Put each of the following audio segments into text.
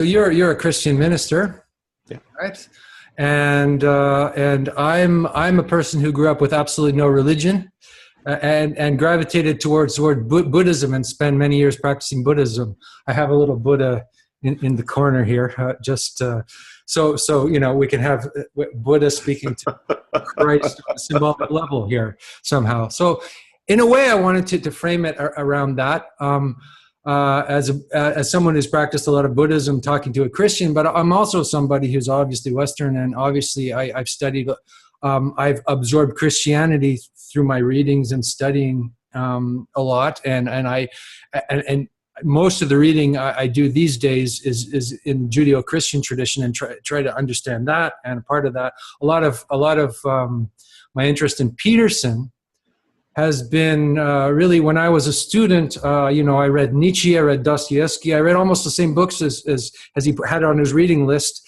So you're a Christian minister, Yeah. right? And I'm a person who grew up with absolutely no religion, and gravitated toward Buddhism and spent many years practicing Buddhism. I have a little Buddha in the corner here, so we can have Buddha speaking to Christ on a symbolic level here somehow. So in a way, I wanted to frame it around that. As someone who's practiced a lot of Buddhism, talking to a Christian, but I'm also somebody who's obviously Western, and obviously I've studied, I've absorbed Christianity through my readings and studying a lot, and most of the reading I do these days is in Judeo-Christian tradition, and try to understand that. And part of that, a lot of my interest in Peterson has been really when I was a student. I read Nietzsche, I read Dostoevsky, I read almost the same books as he had on his reading list.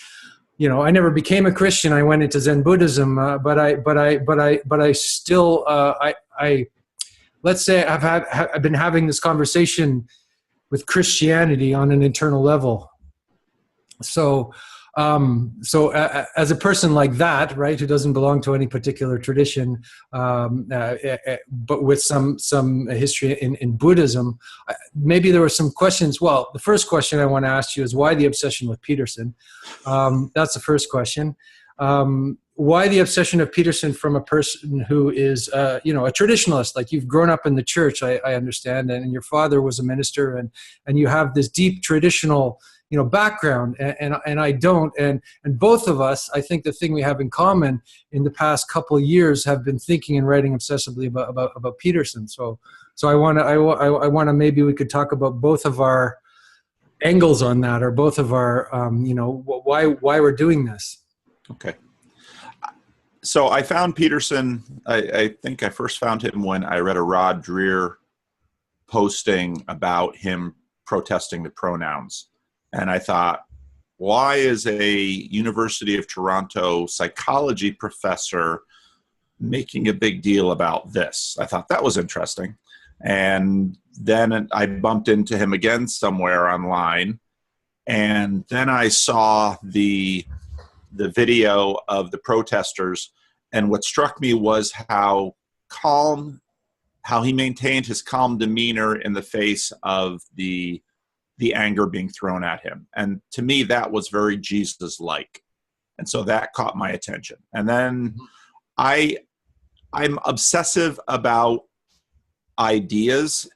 I never became a Christian. I went into Zen Buddhism, but I still, let's say I've been having this conversation with Christianity on an internal level. So as a person like that, right, who doesn't belong to any particular tradition, but with some history in Buddhism, maybe there were some questions. Well, the first question I want to ask you is, why the obsession with Peterson? That's the first question. Why the obsession of Peterson from a person who is, a traditionalist? Like, you've grown up in the church, I understand, and your father was a minister, and you have this deep traditional background, and I don't, and both of us, I think the thing we have in common in the past couple of years have been thinking and writing obsessively about Peterson. So I want to maybe we could talk about both of our angles on that, or both of our why we're doing this. Okay. So I found Peterson, I think I first found him when I read a Rod Dreher posting about him protesting the pronouns. And I thought, why is a University of Toronto psychology professor making a big deal about this? I thought that was interesting. And then I bumped into him again somewhere online. And then I saw the video of the protesters. And what struck me was how he maintained his calm demeanor in the face of the anger being thrown at him. And to me, that was very Jesus-like. And so that caught my attention. And then I'm obsessive about ideas.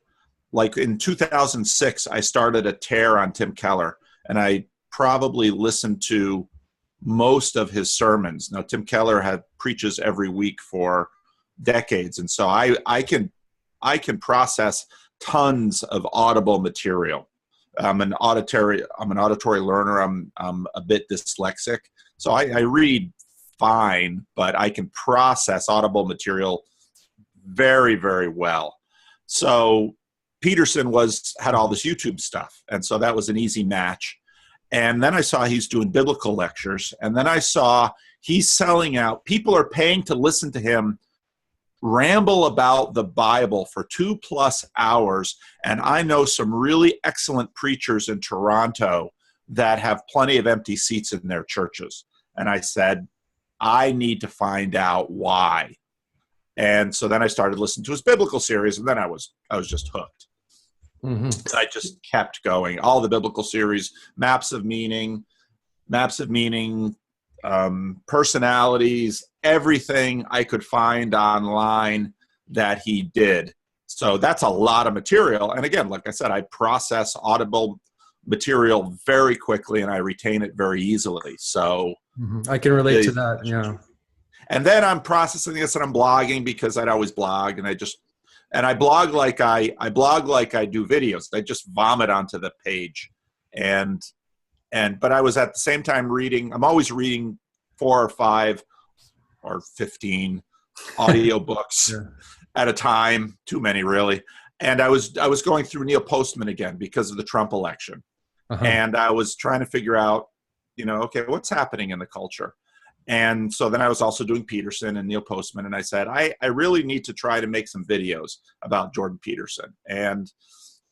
Like in 2006, I started a tear on Tim Keller, and I probably listened to most of his sermons. Now, Tim Keller preaches every week for decades. And so I can process tons of audible material. I'm an auditory learner. I'm a bit dyslexic. So I read fine, but I can process audible material very, very well. So Peterson had all this YouTube stuff. And so that was an easy match. And then I saw he's doing biblical lectures. And then I saw he's selling out. People are paying to listen to him ramble about the Bible for 2+ hours. And I know some really excellent preachers in Toronto that have plenty of empty seats in their churches. And I said, I need to find out why. And so then I started listening to his biblical series, and then I was just hooked. Mm-hmm. I just kept going. All the biblical series, maps of meaning, personalities, everything I could find online that he did. So that's a lot of material. And again, like I said, I process audible material very quickly, and I retain it very easily. So I can relate to that. Yeah. And then I'm processing this, and I'm blogging, because I'd always blog, and I blog like I do videos. I just vomit onto the page. But I was at the same time reading. I'm always reading 4 or 5 or 15 audiobooks at a time. Too many, really. And I was going through Neil Postman again because of the Trump election. And I was trying to figure out, okay, what's happening in the culture? And so then I was also doing Peterson and Neil Postman. And I said, I really need to try to make some videos about Jordan Peterson. And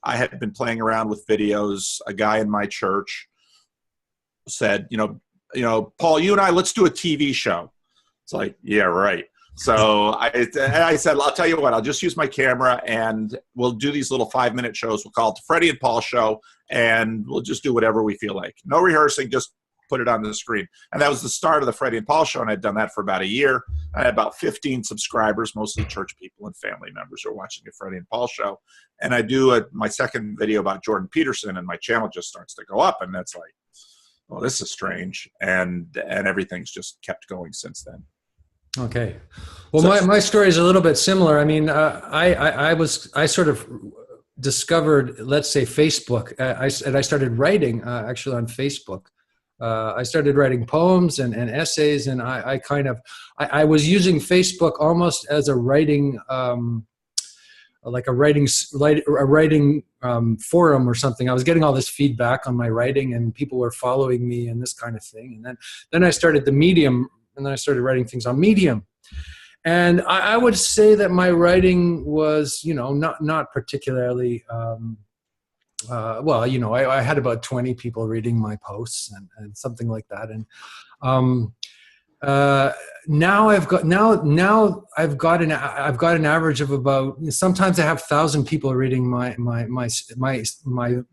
I had been playing around with videos. A guy in my church said, Paul, you and I, let's do a TV show. It's like, yeah, right. So I said, I'll tell you what, I'll just use my camera and we'll do these little 5-minute shows. We'll call it the Freddie and Paul Show, and we'll just do whatever we feel like. No rehearsing, just put it on the screen. And that was the start of the Freddie and Paul Show, and I'd done that for about a year. I had about 15 subscribers, mostly church people and family members who are watching the Freddie and Paul Show. And I do my second video about Jordan Peterson, and my channel just starts to go up, and that's like, well, this is strange. And everything's just kept going since then. Okay. Well, my story is a little bit similar. I mean, I sort of discovered, let's say, Facebook. I started writing actually on Facebook. I started writing poems and essays, and I was using Facebook almost as a writing, like a writing forum or something. I was getting all this feedback on my writing, and people were following me and this kind of thing. And then I started the Medium. And then I started writing things on Medium. And I would say that my writing was, not particularly, well, I had about 20 people reading my posts and something like that. And now I've got an average of about, sometimes I have 1,000 people reading my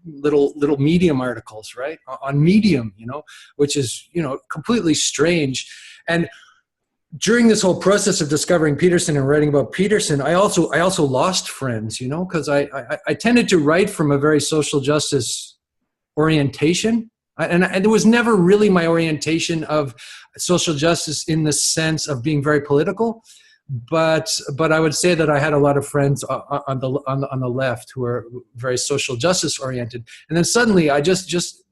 little Medium articles, right, on Medium, which is completely strange. And during this whole process of discovering Peterson and writing about Peterson, I also lost friends, because I tended to write from a very social justice orientation. And it was never really my orientation of social justice in the sense of being very political, but I would say that I had a lot of friends on the left who were very social justice oriented. And then suddenly I just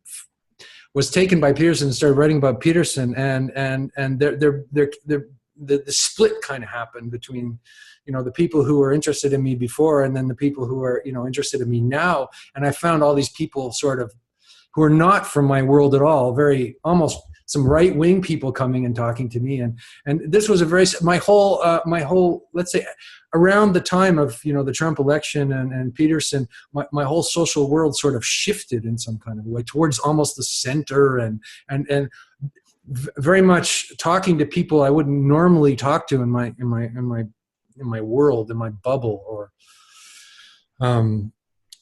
was taken by Peterson and started writing about Peterson, and the split kind of happened between the people who were interested in me before and then the people who are interested in me now. And I found all these people sort of who are not from my world at all, very almost some right-wing people coming and talking to me, and this was my whole let's say around the time of the Trump election and Peterson, my whole social world sort of shifted in some kind of way towards almost the center, and very much talking to people I wouldn't normally talk to in my world, in my bubble, or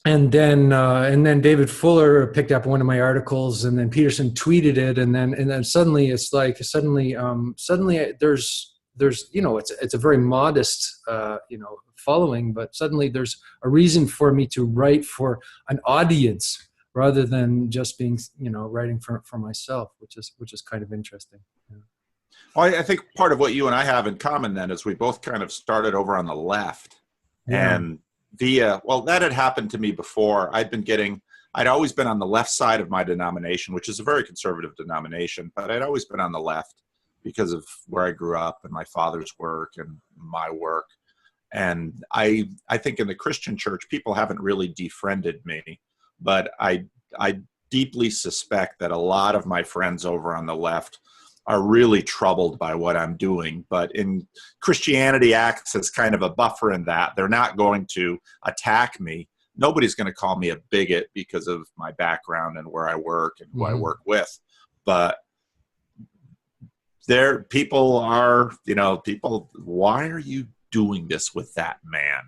and then David Fuller picked up one of my articles, and then Peterson tweeted it, and then suddenly it's like suddenly there's it's a very modest following, but suddenly there's a reason for me to write for an audience rather than just being writing for myself, which is kind of interesting. Yeah. Well, I think part of what you and I have in common then is we both kind of started over on the left, and that had happened to me before. I'd always been on the left side of my denomination, which is a very conservative denomination, but I'd always been on the left because of where I grew up and my father's work and my work. And I think in the Christian church, people haven't really defriended me, but I deeply suspect that a lot of my friends over on the left are really troubled by what I'm doing. But in Christianity acts as kind of a buffer in that. They're not going to attack me. Nobody's going to call me a bigot because of my background and where I work and who I work with. But people, why are you doing this with that man?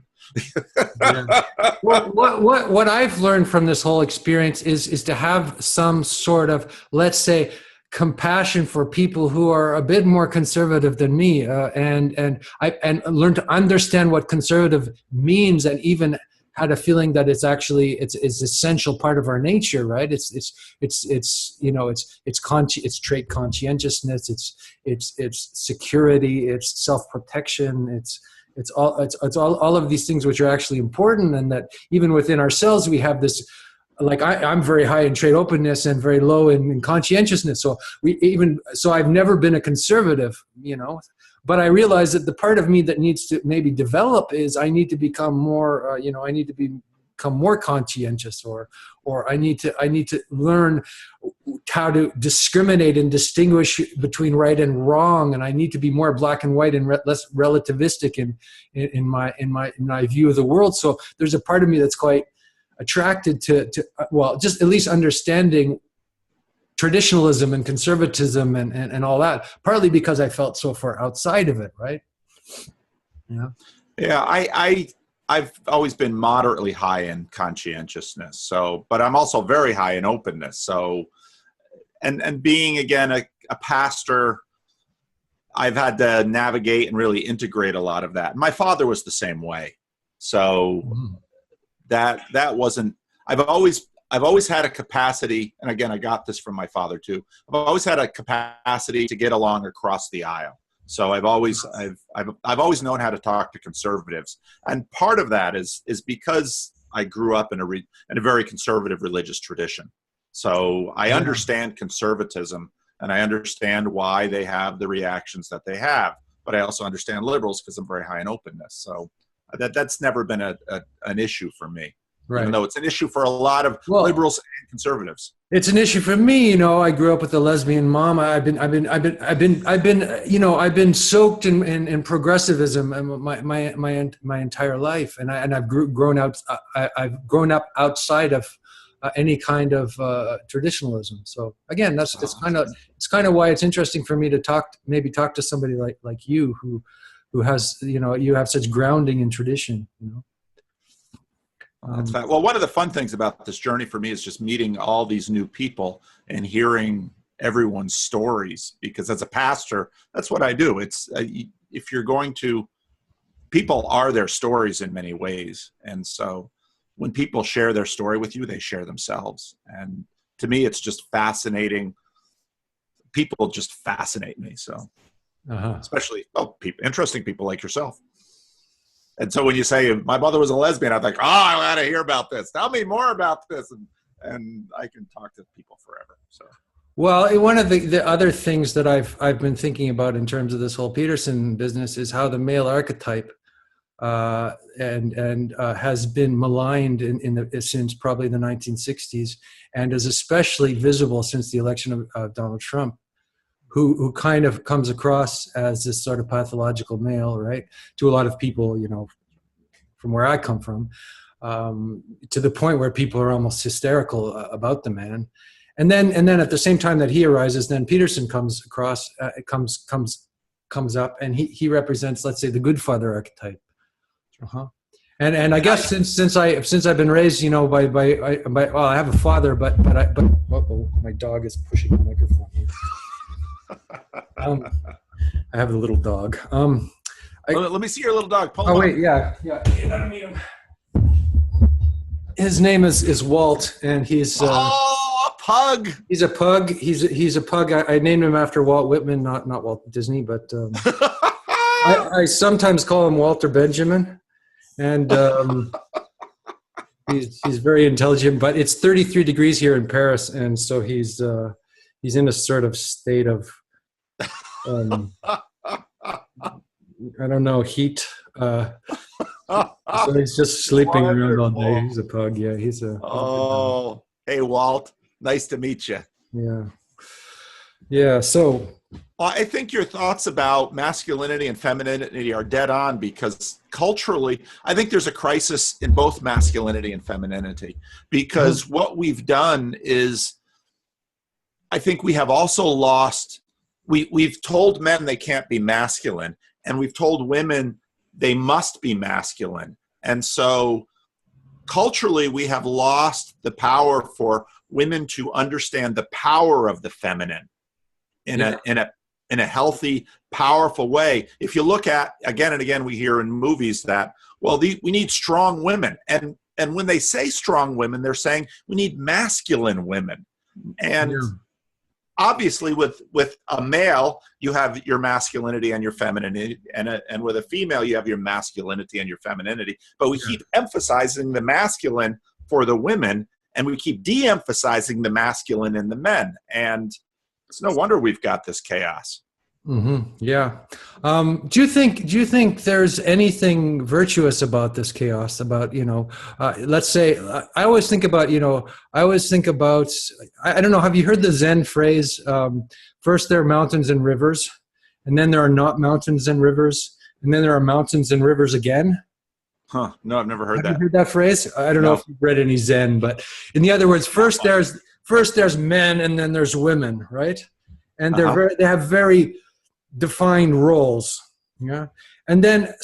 Yeah. Well, what I've learned from this whole experience is to have some sort of, let's say, compassion for people who are a bit more conservative than me, and learn to understand what conservative means, and even had a feeling that it's essential part of our nature, right? It's trait conscientiousness, it's security, it's self-protection, it's all of these things which are actually important, and that even within ourselves we have this. Like I'm very high in trait openness and very low in conscientiousness. So I've never been a conservative, but I realize that the part of me that needs to maybe develop is I need to become more, I need to become more conscientious, or I need to learn how to discriminate and distinguish between right and wrong, and I need to be more black and white and less relativistic in my view of the world. So there's a part of me that's quite attracted to just at least understanding traditionalism and conservatism and all that, partly because I felt so far outside of it, right? Yeah. Yeah, I've always been moderately high in conscientiousness. So, but I'm also very high in openness. So, and being again a pastor, I've had to navigate and really integrate a lot of that. My father was the same way. So that wasn't, I've always had a capacity, and again, I got this from my father too. I've always had a capacity to get along across the aisle. So I've always known how to talk to conservatives, and part of that is because I grew up in a very conservative religious tradition. So I understand conservatism, and I understand why they have the reactions that they have. But I also understand liberals because I'm very high in openness. So that's never been an issue for me. Right. Even though it's an issue for a lot of liberals and conservatives. It's an issue for me, I grew up with a lesbian mom. I've been soaked in progressivism my entire life, and I've grown up outside of any kind of traditionalism. So again, it's kind of why it's interesting for me to talk to somebody like you who has you have such grounding in tradition. That's fine. Well, one of the fun things about this journey for me is just meeting all these new people and hearing everyone's stories, because as a pastor, that's what I do. It's if you're going to, people are their stories in many ways. And so when people share their story with you, they share themselves. And to me, it's just fascinating. People just fascinate me. So especially interesting people like yourself. And so when you say my mother was a lesbian, I'm like, I got to hear about this. Tell me more about this, and I can talk to people forever. So, well, one of the other things that I've been thinking about in terms of this whole Peterson business is how the male archetype has been maligned since probably the 1960s, and is especially visible since the election of Donald Trump, who kind of comes across as this sort of pathological male, right? To a lot of people, from where I come from, to the point where people are almost hysterical about the man. And then at the same time that he arises, then Peterson comes up, and he represents, let's say, the good father archetype. And I guess since I've been raised, by I have a father, but my dog is pushing the microphone. I have a little dog. Let me see your little dog. Pull wait, yeah. Let me meet him. His name is Walt, and he's a pug. He's a pug. He's a pug. I named him after Walt Whitman, not Walt Disney, but I sometimes call him Walter Benjamin, and he's very intelligent. But it's 33 degrees here in Paris, and so he's in a sort of state of I don't know, heat. So he's just sleeping around all day. He's a pug. Yeah, he's a. Oh, hey, Walt. Nice to meet you. Yeah. Yeah. So. Well, I think your thoughts about masculinity and femininity are dead on, because culturally, I think there's a crisis in both masculinity and femininity, because what we've done is, I think we have also lost. We've told men they can't be masculine, and we've told women they must be masculine. And so culturally, we have lost the power for women to understand the power of the feminine in a healthy, powerful way. If you look at, again and again, we hear in movies that, we need strong women. And when they say strong women, they're saying we need masculine women. And obviously, with a male, you have your masculinity and your femininity, and with a female, you have your masculinity and your femininity. But we keep emphasizing the masculine for the women, and we keep de-emphasizing the masculine in the men. And it's no wonder we've got this chaos. Mm-hmm. Yeah. Do you think there's anything virtuous about this chaos? About, let's say, I always think about, I don't know, have you heard the Zen phrase, first there are mountains and rivers, and then there are not mountains and rivers, and then there are mountains and rivers again? No, I've never heard that. Have you heard that phrase? I don't know if you've read any Zen, but in other words, first first there's men and then there's women, right? And Uh-huh. they have very defined roles. Yeah. And then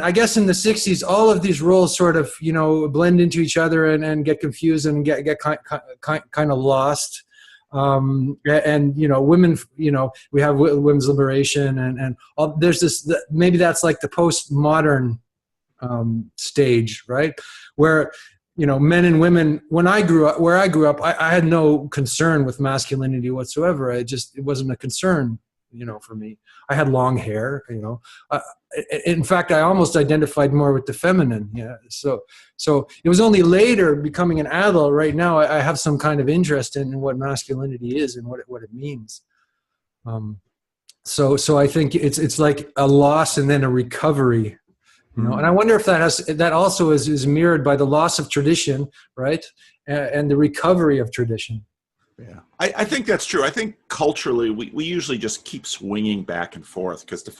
I guess in the 60s, all of these roles sort of, blend into each other and get confused and get kind of lost. And women, we have women's liberation and all, there's this, maybe that's like the postmodern stage, right? Where, men and women, where I grew up, I had no concern with masculinity whatsoever. It wasn't a concern, for me. I had long hair, in fact, I almost identified more with the feminine. Yeah. So it was only later, becoming an adult, right now, I have some kind of interest in what masculinity is and what it means. So I think it's like a loss and then a recovery, and I wonder if that also is mirrored by the loss of tradition, right? And the recovery of tradition. Yeah, I think that's true. I think culturally, we usually just keep swinging back and forth because to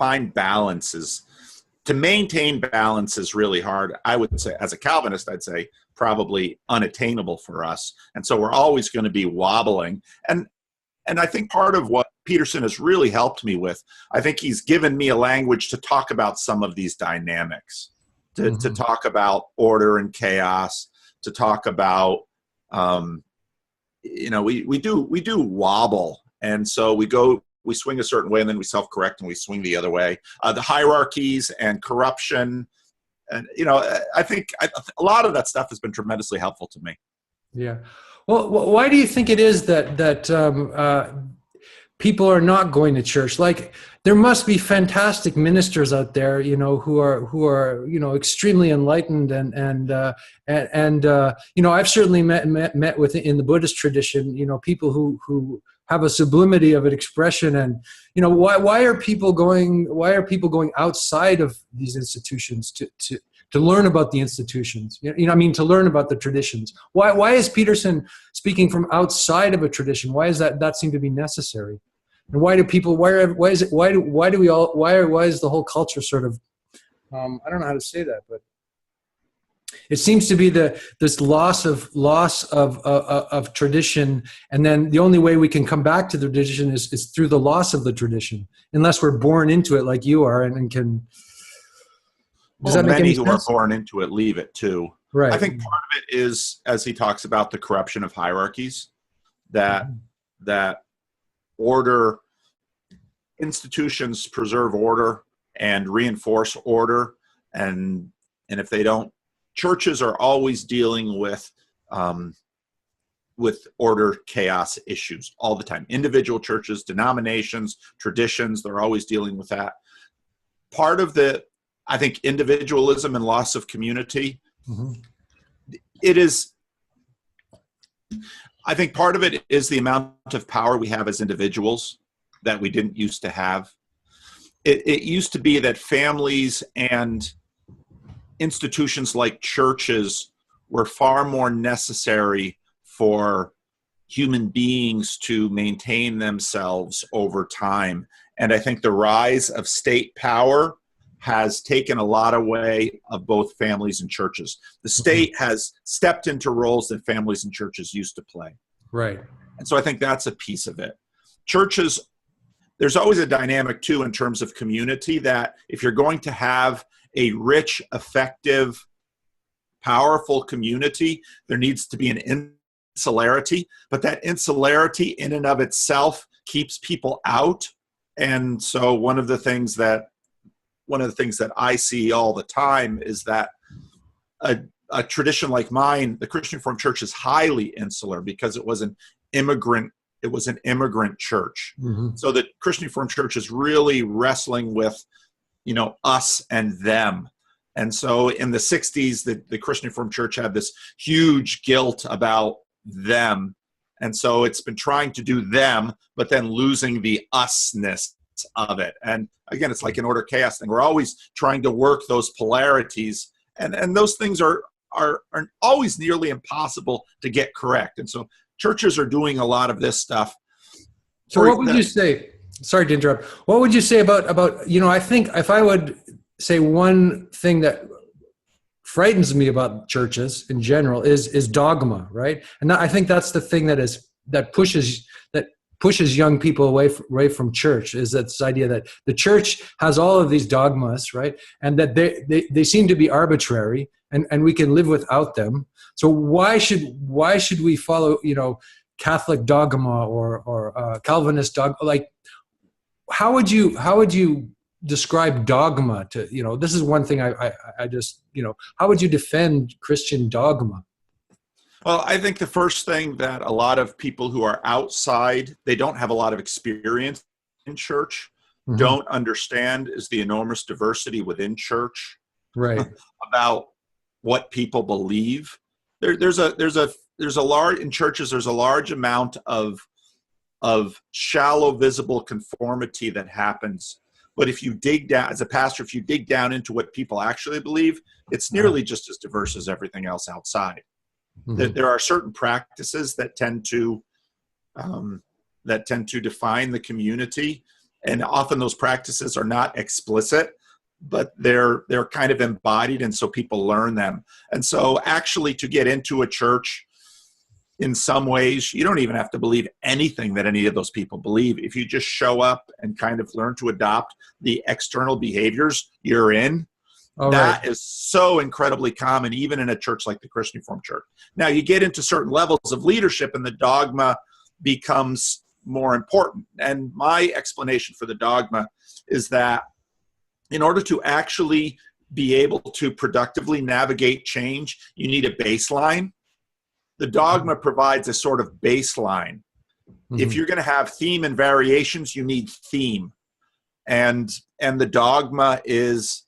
maintain balance is really hard. I would say, as a Calvinist, I'd say probably unattainable for us. And so we're always going to be wobbling. And I think part of what Peterson has really helped me with, I think he's given me a language to talk about some of these dynamics, to talk about order and chaos, to talk about, we do wobble. And so we swing a certain way and then we self-correct and we swing the other way. The hierarchies and corruption. And, I think a lot of that stuff has been tremendously helpful to me. Yeah. Well, why do you think it is that people are not going to church? Like, there must be fantastic ministers out there, who are extremely enlightened and I've certainly met with, in the Buddhist tradition, people who have a sublimity of an expression, and why are people going outside of these institutions to learn about the institutions, to learn about the traditions? Why is Peterson speaking from outside of a tradition? Why is that seem to be necessary? And why do people, why is the whole culture sort of, I don't know how to say that, but it seems to be this loss of tradition. And then the only way we can come back to the tradition is through the loss of the tradition, unless we're born into it like you are and can. Does that make any sense? Many who are born into it leave it too. Right. I think part of it is, as he talks about, the corruption of hierarchies, that order, institutions preserve order and reinforce order. And if they don't, churches are always dealing with order, chaos issues all the time. Individual churches, denominations, traditions, they're always dealing with that. Part of I think individualism and loss of community, I think part of it is the amount of power we have as individuals that we didn't used to have. It used to be that families and institutions like churches were far more necessary for human beings to maintain themselves over time. And I think the rise of state power has taken a lot away of both families and churches. The state has stepped into roles that families and churches used to play. Right. And so I think that's a piece of it. Churches, there's always a dynamic too in terms of community, that if you're going to have a rich, effective, powerful community, there needs to be an insularity, but that insularity in and of itself keeps people out. And so one of the things that I see all the time is that a tradition like mine, the Christian Reformed Church, is highly insular because it was an immigrant church. So the Christian Reformed Church is really wrestling with, us and them. And so in the 60s, the Christian Reformed Church had this huge guilt about them. And so it's been trying to do them, but then losing the usness of it. And again, it's like an order chaos thing. We're always trying to work those polarities, and those things are always nearly impossible to get correct. And so churches are doing a lot of this stuff. So what would you say? Sorry to interrupt. What would you say about, I think if I would say one thing that frightens me about churches in general is dogma, right? And I think that's the thing that is that pushes young people away from church, is that this idea that the church has all of these dogmas, right? And that they seem to be arbitrary, and we can live without them. So why should we follow, Catholic dogma or Calvinist dogma? Like, how would you describe dogma to, this is one thing I just, how would you defend Christian dogma? Well, I think the first thing that a lot of people who are outside, they don't have a lot of experience in church, Mm-hmm. don't understand is the enormous diversity within church, Right. about what people believe. There's a large, in churches, there's a large amount of shallow visible conformity that happens. But if you dig down, as a pastor, if you dig down into what people actually believe, it's nearly just as diverse as everything else outside. Mm-hmm. There are certain practices that tend to define the community, and often those practices are not explicit, but they're kind of embodied, and so people learn them. And so actually to get into a church, in some ways, you don't even have to believe anything that any of those people believe. If you just show up and kind of learn to adopt the external behaviors, you're in. That is so incredibly common, even in a church like the Christian Reformed Church. Now, you get into certain levels of leadership, and the dogma becomes more important. And my explanation for the dogma is that in order to actually be able to productively navigate change, you need a baseline. The dogma provides a sort of baseline. Mm-hmm. If you're going to have theme and variations, you need theme. And the dogma is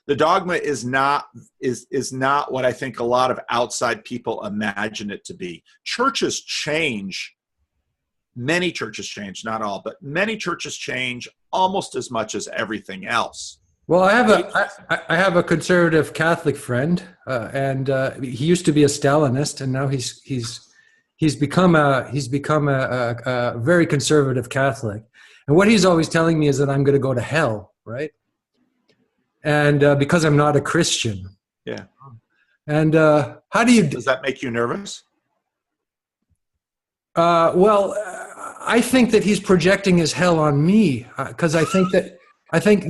not what I think a lot of outside people imagine it to be. Churches change. Many churches change, not all, but many churches change almost as much as everything else. Well, I have a conservative Catholic friend, and he used to be a Stalinist, and now he's become a very conservative Catholic. And what he's always telling me is that I'm going to go to hell, right? And because I'm not a Christian. Yeah. And how do you? Does that make you nervous? Well, I think that he's projecting his hell on me, because I think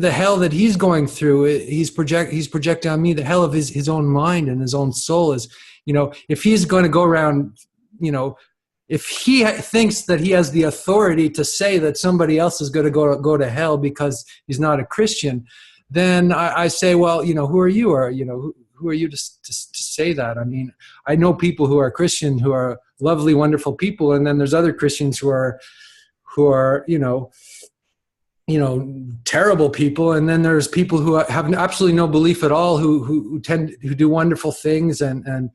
the hell that he's going through, he's projecting on me the hell of his own mind and his own soul. Is, if he's going to go around, if he thinks that he has the authority to say that somebody else is going to go to hell because he's not a Christian, then I say, well, who are you? Or, who are you to say that? I mean, I know people who are Christian who are lovely, wonderful people, and then there's other Christians who are terrible people, and then there's people who have absolutely no belief at all who do wonderful things, and I'm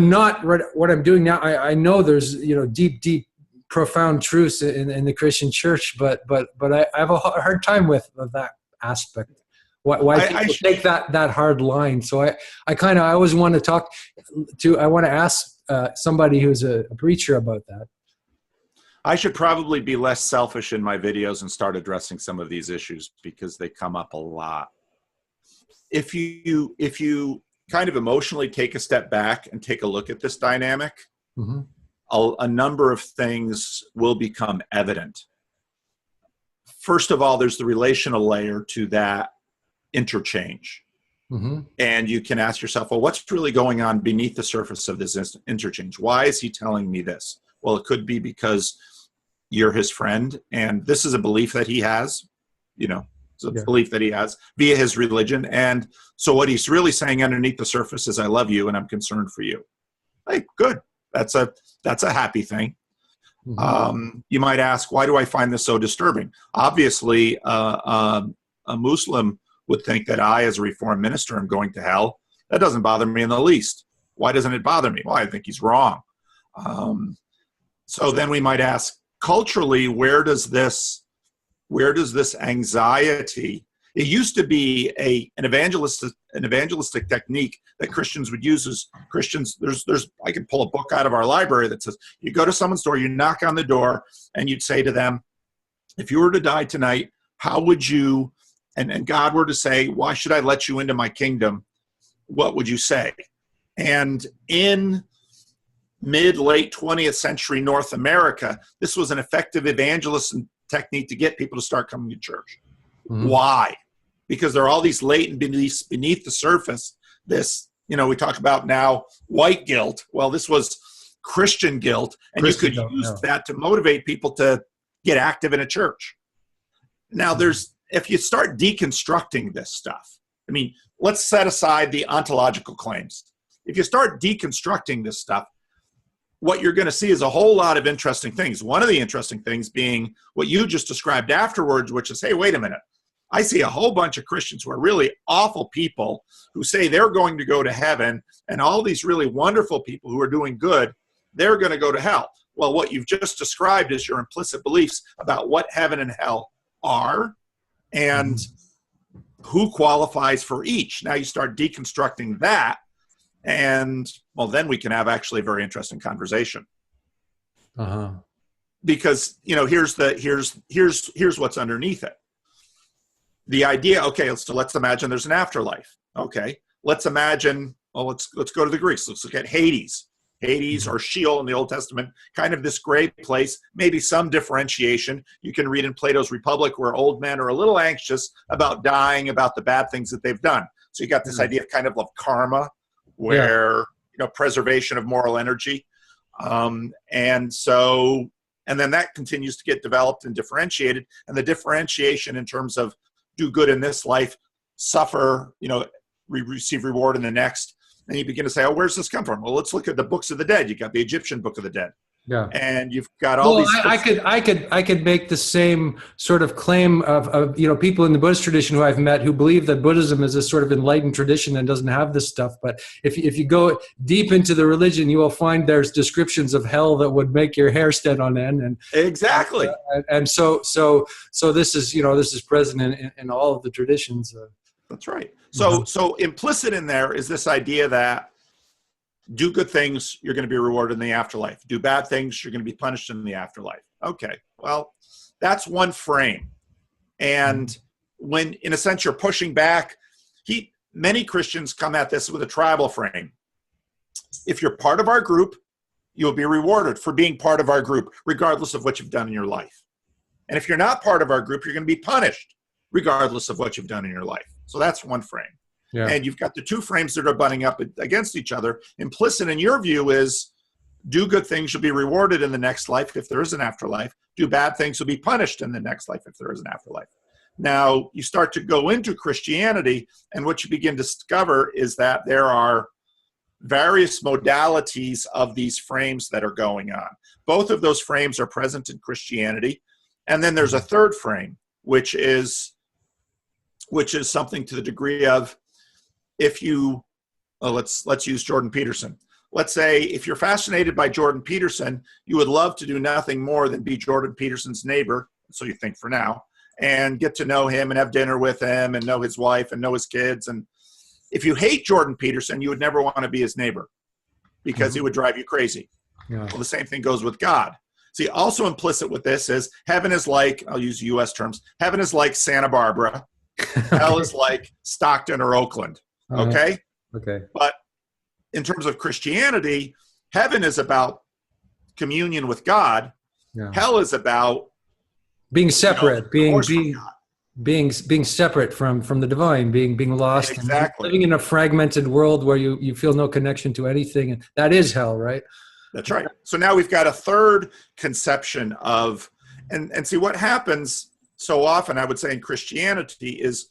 not what I'm doing now. I know there's deep profound truths in the Christian church, but I have a hard time with that aspect. Why people take that hard line? So I always want to I want to ask somebody who's a preacher about that. I should probably be less selfish in my videos and start addressing some of these issues, because they come up a lot. If you kind of emotionally take a step back and take a look at this dynamic, mm-hmm. a number of things will become evident. First of all, there's the relational layer to that interchange. Mm-hmm. And you can ask yourself, well, what's really going on beneath the surface of this interchange? Why is he telling me this? Well, it could be because you're his friend, and this is a belief that he has, it's a belief that he has via his religion. And so what he's really saying underneath the surface is, I love you and I'm concerned for you. Hey, good. That's a happy thing. Mm-hmm. You might ask, why do I find this so disturbing? Obviously, a Muslim would think that I, as a Reformed minister, am going to hell. That doesn't bother me in the least. Why doesn't it bother me? Well, I think he's wrong. So then we might ask, culturally, where does this anxiety? It used to be an evangelistic technique that Christians would use. As Christians, I can pull a book out of our library that says, you go to someone's door, you knock on the door, and you'd say to them, if you were to die tonight, how would you? And God were to say, why should I let you into my kingdom? What would you say? And in mid-late 20th century North America, this was an effective evangelism technique to get people to start coming to church. Mm-hmm. Why? Because there are all these latent beliefs beneath the surface. This, we talk about now white guilt. Well, this was Christian guilt, and you could use that to motivate people to get active in a church. Now, if you start deconstructing this stuff, let's set aside the ontological claims. If you start deconstructing this stuff, what you're going to see is a whole lot of interesting things. One of the interesting things being what you just described afterwards, which is, hey, wait a minute. I see a whole bunch of Christians who are really awful people who say they're going to go to heaven, and all these really wonderful people who are doing good, they're going to go to hell. Well, what you've just described is your implicit beliefs about what heaven and hell are and who qualifies for each. Now you start deconstructing that, and then we can have actually a very interesting conversation. Because here's what's underneath it. The idea, okay, so let's imagine there's an afterlife. Okay, let's imagine, let's go to the Greeks. Let's look at Hades. Hades or Sheol in the Old Testament, kind of this gray place, maybe some differentiation. You can read in Plato's Republic where old men are a little anxious about dying, about the bad things that they've done. So you got this idea of kind of karma, where, preservation of moral energy. And then that continues to get developed and differentiated. And the differentiation in terms of do good in this life, suffer, receive reward in the next. And you begin to say, where's this come from? Well, let's look at the books of the dead. You got the Egyptian Book of the Dead. Yeah. And you've got all these. I could make the same sort of claim of people in the Buddhist tradition who I've met who believe that Buddhism is a sort of enlightened tradition and doesn't have this stuff. But if you go deep into the religion, you will find there's descriptions of hell that would make your hair stand on end. And exactly. So this is present in all of the traditions. That's right. So implicit in there is this idea that do good things, you're going to be rewarded in the afterlife. Do bad things, you're going to be punished in the afterlife. Okay, well, that's one frame. And when, in a sense, you're pushing back, many Christians come at this with a tribal frame. If you're part of our group, you'll be rewarded for being part of our group, regardless of what you've done in your life. And if you're not part of our group, you're going to be punished, regardless of what you've done in your life. So that's one frame. Yeah. And you've got the two frames that are butting up against each other. Implicit in your view is do good things, you'll be rewarded in the next life if there is an afterlife. Do bad things, you'll be punished in the next life if there is an afterlife. Now, you start to go into Christianity, and what you begin to discover is that there are various modalities of these frames that are going on. Both of those frames are present in Christianity. And then there's a third frame, which is something to the degree of, if you, let's use Jordan Peterson. Let's say if you're fascinated by Jordan Peterson, you would love to do nothing more than be Jordan Peterson's neighbor, so you think for now, and get to know him and have dinner with him and know his wife and know his kids. And if you hate Jordan Peterson, you would never want to be his neighbor because he would drive you crazy. Yeah. Well, the same thing goes with God. See, also implicit with this is heaven is like, I'll use U.S. terms, heaven is like Santa Barbara. Hell is like Stockton or Oakland. Okay? Okay. But in terms of Christianity, heaven is about communion with God. Yeah. Hell is about being separate, being separate from the divine, being lost, exactly. And living in a fragmented world where you feel no connection to anything, and that is hell, right? That's right. So now we've got a third conception of, and see what happens so often, I would say, in Christianity is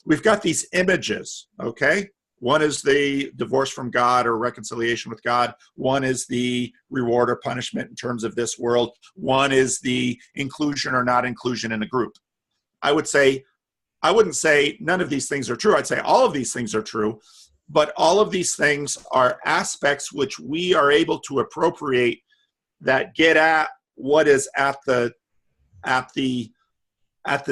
we've got these images, okay? One is the divorce from God or reconciliation with God. One is the reward or punishment in terms of this world. One is the inclusion or not inclusion in a group. I wouldn't say none of these things are true. I'd say all of these things are true, but all of these things are aspects which we are able to appropriate that get at what is at the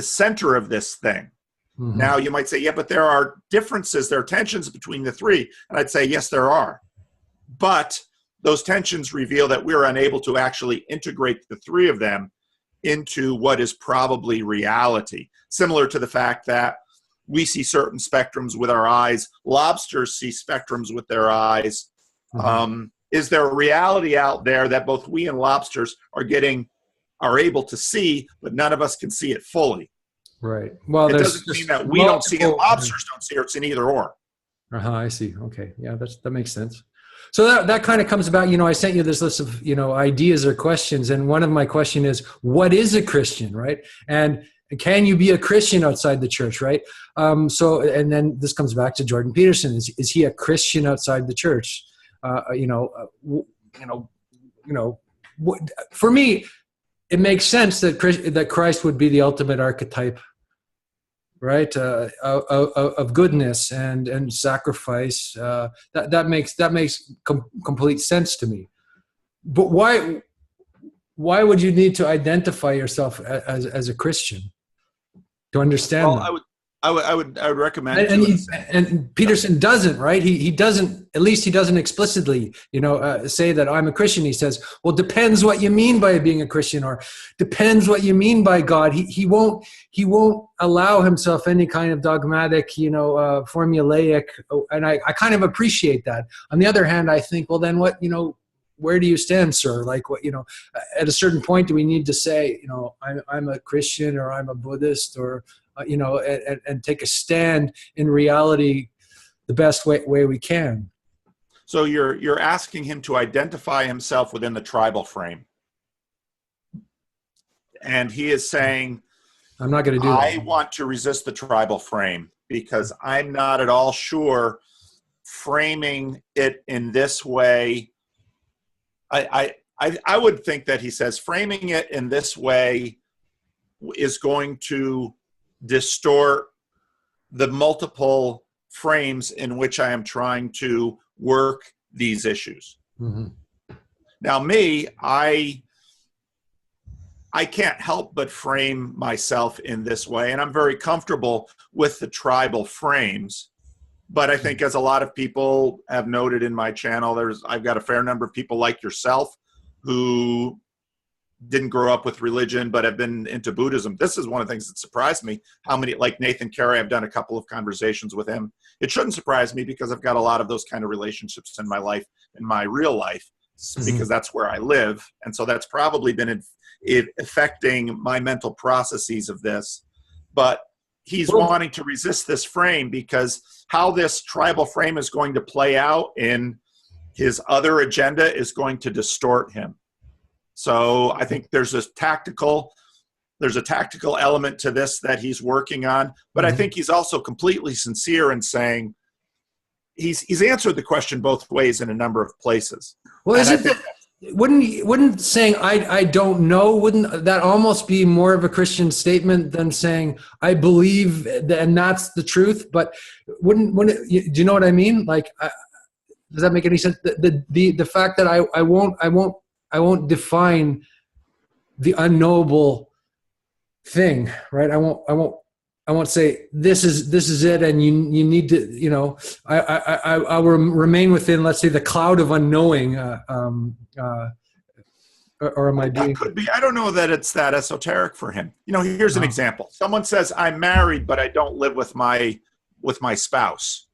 center of this thing. Mm-hmm. Now, you might say, yeah, but there are differences, there are tensions between the three. And I'd say, yes, there are. But those tensions reveal that we're unable to actually integrate the three of them into what is probably reality. Similar to the fact that we see certain spectrums with our eyes, lobsters see spectrums with their eyes, Is there a reality out there that both we and lobsters are able to see, but none of us can see it fully? Right. Well, It there's doesn't mean just that we don't see it, multiple. lobsters don't see it, or it's an either or. I see. Okay. Yeah, that makes sense. So that kind of comes about, I sent you this list of, ideas or questions. And one of my question is, what is a Christian, right? And can you be a Christian outside the church, right? And then this comes back to Jordan Peterson. Is he a Christian outside the church? For me, it makes sense that Christ would be the ultimate archetype, right? Of goodness and sacrifice. That makes complete sense to me. But why would you need to identify yourself as a Christian to understand Well, that? I would recommend And Peterson doesn't, right? He doesn't, at least he doesn't explicitly, say that I'm a Christian. He says, well, depends what you mean by being a Christian, or depends what you mean by God. He won't allow himself any kind of dogmatic, formulaic, and I kind of appreciate that. On the other hand, I think, well, then what, where do you stand, sir? Like, what, at a certain point, do we need to say, I'm a Christian, or I'm a Buddhist, or and take a stand in reality the best way we can? So you're asking him to identify himself within the tribal frame, and he is saying, I'm not going to do that. I want to resist the tribal frame because I'm not at all sure framing it in this way. I would think that he says framing it in this way is going to distort the multiple frames in which I am trying to work these issues. Mm-hmm. Now, me, I can't help but frame myself in this way, and I'm very comfortable with the tribal frames. But I think, as a lot of people have noted in my channel, I've got a fair number of people like yourself who didn't grow up with religion but have been into Buddhism. This is one of the things that surprised me, how many, like Nathan Carey, I've done a couple of conversations with him. It shouldn't surprise me because I've got a lot of those kind of relationships in my life, in my real life, because that's where I live. And so that's probably been affecting my mental processes of this. But he's wanting to resist this frame because how this tribal frame is going to play out in his other agenda is going to distort him. So I think there's a tactical element to this that he's working on, but I think he's also completely sincere in saying he's answered the question both ways in a number of places. Well, wouldn't saying I don't know, wouldn't that almost be more of a Christian statement than saying I believe and that's the truth? But wouldn't do you know what I mean? Like, does that make any sense? The fact that I won't define the unknowable thing, right? I won't say this is it, and you need to, I will remain within, let's say, the cloud of unknowing, or am I being? That could be. I don't know that it's that esoteric for him. Here's an example. Someone says, I'm married, but I don't live with my spouse.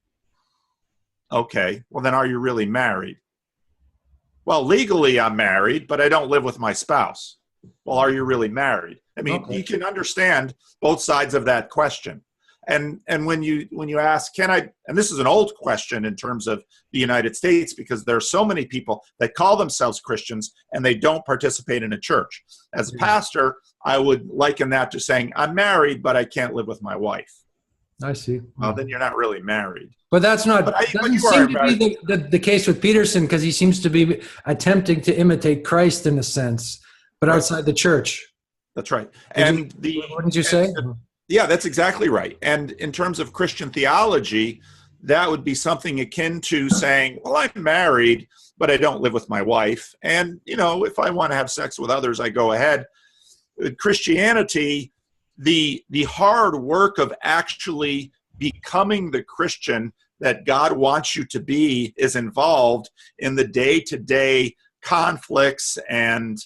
Okay, well then, are you really married? Well, legally I'm married, but I don't live with my spouse. Well, are you really married? I mean, you can understand both sides of that question. And when you ask, can I, and this is an old question in terms of the United States, because there are so many people that call themselves Christians and they don't participate in a church. As a pastor, I would liken that to saying, I'm married, but I can't live with my wife. I see. Well, then you're not really married. But that's not, doesn't seem to be the case with Peterson, because he seems to be attempting to imitate Christ in a sense, but outside the church. That's right. Wouldn't you say? Yeah, that's exactly right. And in terms of Christian theology, that would be something akin to saying, well, I'm married, but I don't live with my wife. And, if I want to have sex with others, I go ahead. With Christianity, the hard work of actually becoming the Christian that God wants you to be is involved in the day-to-day conflicts and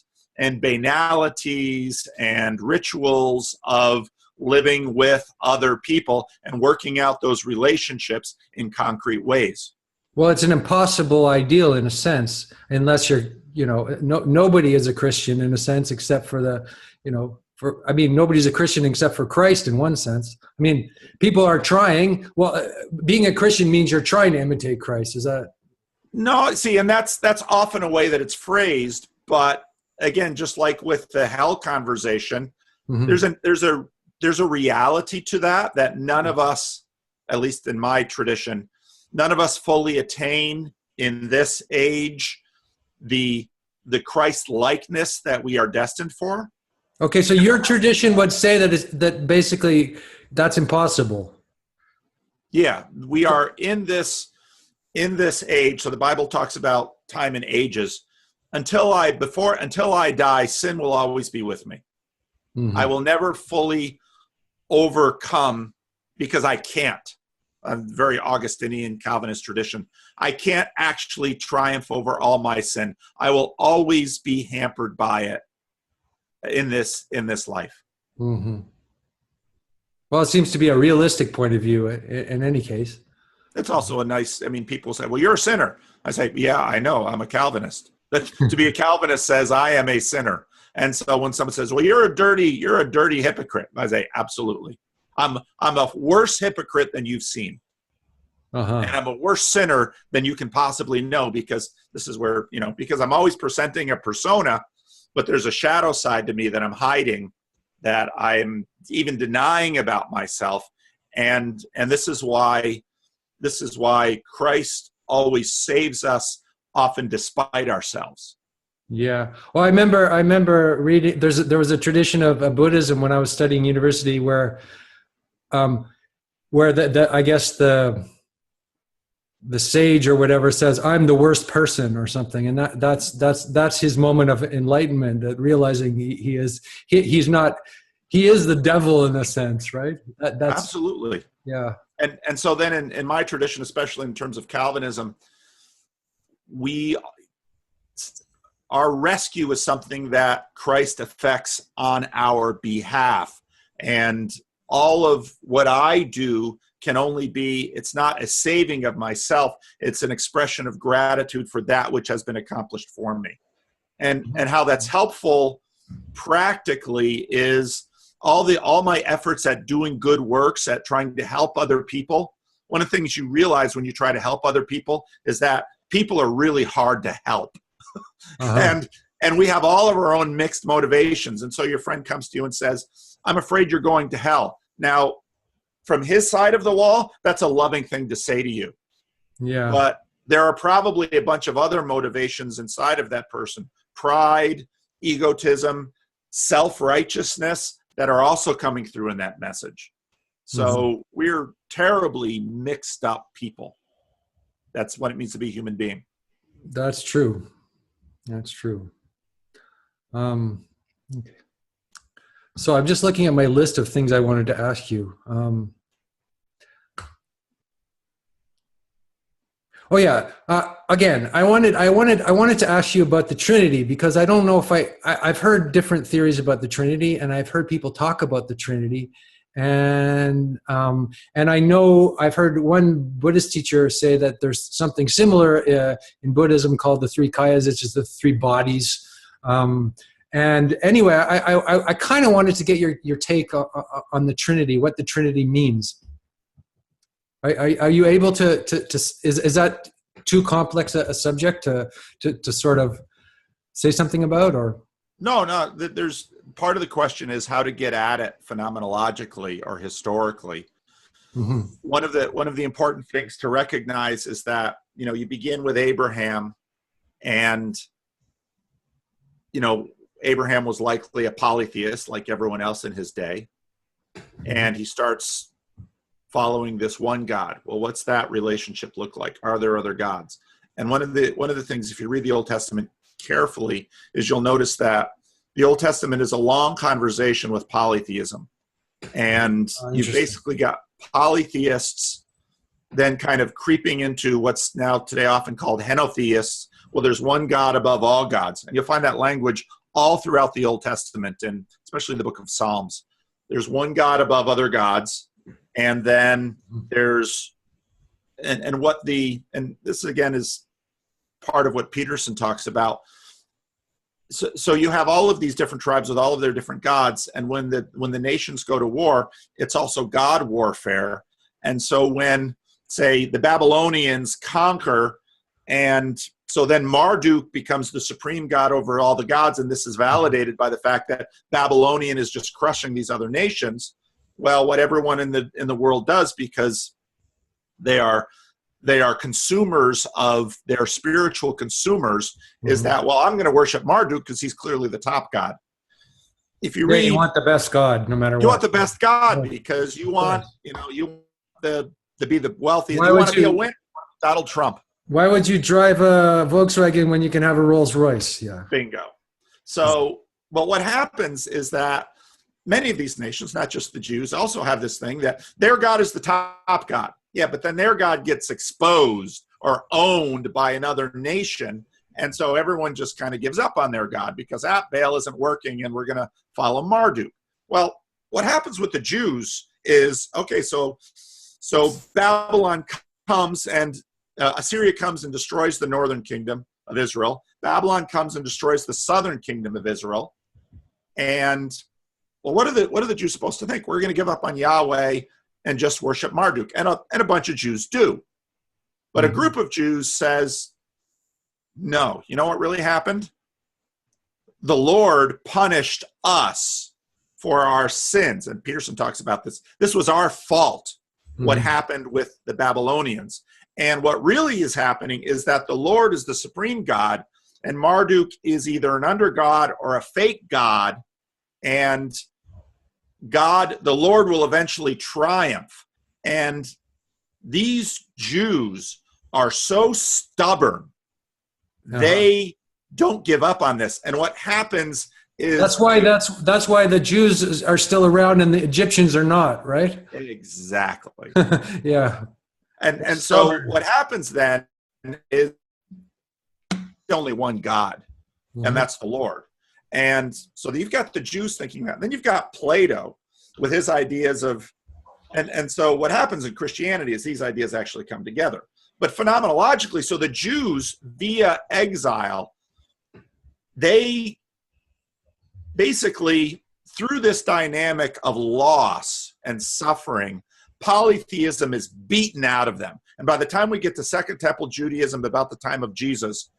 banalities and rituals of living with other people and working out those relationships in concrete ways. Well, it's an impossible ideal in a sense, unless you're, nobody is a Christian in a sense, except for I mean, nobody's a Christian except for Christ in one sense. I mean, people are trying. Well, being a Christian means you're trying to imitate Christ. Is that? No, see, and that's often a way that it's phrased. But again, just like with the hell conversation, Mhm. there's a reality to that none of us, at least in my tradition, none of us fully attain in this age the Christ likeness that we are destined for. Okay, so your tradition would say that basically that's impossible. Yeah, we are in this age. So the Bible talks about time and ages. Until I die, sin will always be with me. I Mhm. will never fully overcome because I can't. I'm very Augustinian Calvinist tradition. I can't actually triumph over all my sin. I will always be hampered by it in this life. Mhm. Well, it seems to be a realistic point of view in any case. It's also a nice, I mean, people say, well, you're a sinner. I say, yeah, I know, I'm a Calvinist. To be a Calvinist says I am a sinner. And so when someone says, well, you're a dirty hypocrite, I say, absolutely. I'm a worse hypocrite than you've seen. And Uh-huh. I'm a worse sinner than you can possibly know, because this is where, because I'm always presenting a persona, but there's a shadow side to me that I'm hiding, that I'm even denying about myself. And this is why Christ always saves us, often despite ourselves. Yeah. Well, I remember reading. There was a tradition of Buddhism when I was studying university um, where I guess the sage or whatever says I'm the worst person or something, and that's his moment of enlightenment, realizing he's not, he is the devil in a sense, right? That's Absolutely. yeah. And so then in my tradition, especially in terms of Calvinism, we our rescue is something that Christ effects on our behalf. And all of what I do can only be, it's not a saving of myself, it's an expression of gratitude for that which has been accomplished for me. And how that's helpful practically is all my efforts at doing good works, at trying to help other people. One of the things you realize when you try to help other people is that people are really hard to help. Uh-huh. And we have all of our own mixed motivations. And so your friend comes to you and says, I'm afraid you're going to hell. Now, from his side of the wall, that's a loving thing to say to you. Yeah. But there are probably a bunch of other motivations inside of that person: pride, egotism, self-righteousness, that are also coming through in that message. Mhm. So we're terribly mixed up people. That's what it means to be a human being. That's true. That's true. Okay. So I'm just looking at my list of things I wanted to ask you. Oh yeah. Again, I wanted to ask you about the Trinity, because I don't know if I've heard different theories about the Trinity, and I've heard people talk about the Trinity, and I know I've heard one Buddhist teacher say that there's something similar in Buddhism called the three kayas, which is the three bodies. And anyway, I kind of wanted to get your take on the Trinity, what the Trinity means. Are you able to is that too complex a subject to sort of say something about, or? No, there's part of the question is how to get at it phenomenologically or historically. Mhm. One of the important things to recognize is that, you begin with Abraham, and, Abraham was likely a polytheist like everyone else in his day. And he starts following this one God. Well, what's that relationship look like? Are there other gods? And one of the things, if you read the Old Testament carefully, is you'll notice that the Old Testament is a long conversation with polytheism. And you've Interesting. basically got polytheists then kind of creeping into what's now today often called henotheists. Well, there's one God above all gods. And you'll find that language all throughout the Old Testament, and especially the book of Psalms. There's one God above other gods. And then there's and this again is part of what Peterson talks about. So you have all of these different tribes with all of their different gods, and when the nations go to war, it's also God warfare. And so when, say, the Babylonians conquer, and so then Marduk becomes the supreme god over all the gods, and this is validated by the fact that Babylonian is just crushing these other nations. Well, what everyone in the world does, because they are consumers of their spiritual consumers, is that, well, I'm going to worship Marduk because he's clearly the top god. If you read, you want the best God, no matter what. You want the best god because you want, you want to be the wealthiest. You want to be a winner. Donald Trump. Why would you drive a Volkswagen when you can have a Rolls Royce? Yeah. Bingo. So, but what happens is that many of these nations, not just the Jews, also have this thing that their God is the top god. Yeah, but then their God gets exposed or owned by another nation. And so everyone just kind of gives up on their God because Baal isn't working and we're going to follow Marduk. Well, what happens with the Jews is, okay, so Babylon comes and Assyria comes and destroys the northern kingdom of Israel. Babylon comes and destroys the southern kingdom of Israel. And, well, what are the Jews supposed to think? We're going to give up on Yahweh and just worship Marduk. And a bunch of Jews do. But a group of Jews says, no, you know what really happened? The Lord punished us for our sins. And Peterson talks about this. This was our fault, what happened with the Babylonians. And what really is happening is that the Lord is the supreme God, and Marduk is either an under god or a fake god, and God, the Lord, will eventually triumph. And these Jews are so stubborn, they don't give up on this. And what happens is that's why the Jews are still around and the Egyptians are not, right? Exactly. Yeah. And so what happens then is only one God, and that's the Lord. And so you've got the Jews thinking that. Then you've got Plato with his ideas of, and so what happens in Christianity is these ideas actually come together. But phenomenologically, so the Jews via exile, they basically, through this dynamic of loss and suffering, polytheism is beaten out of them. And by the time we get to Second Temple Judaism, about the time of Jesus,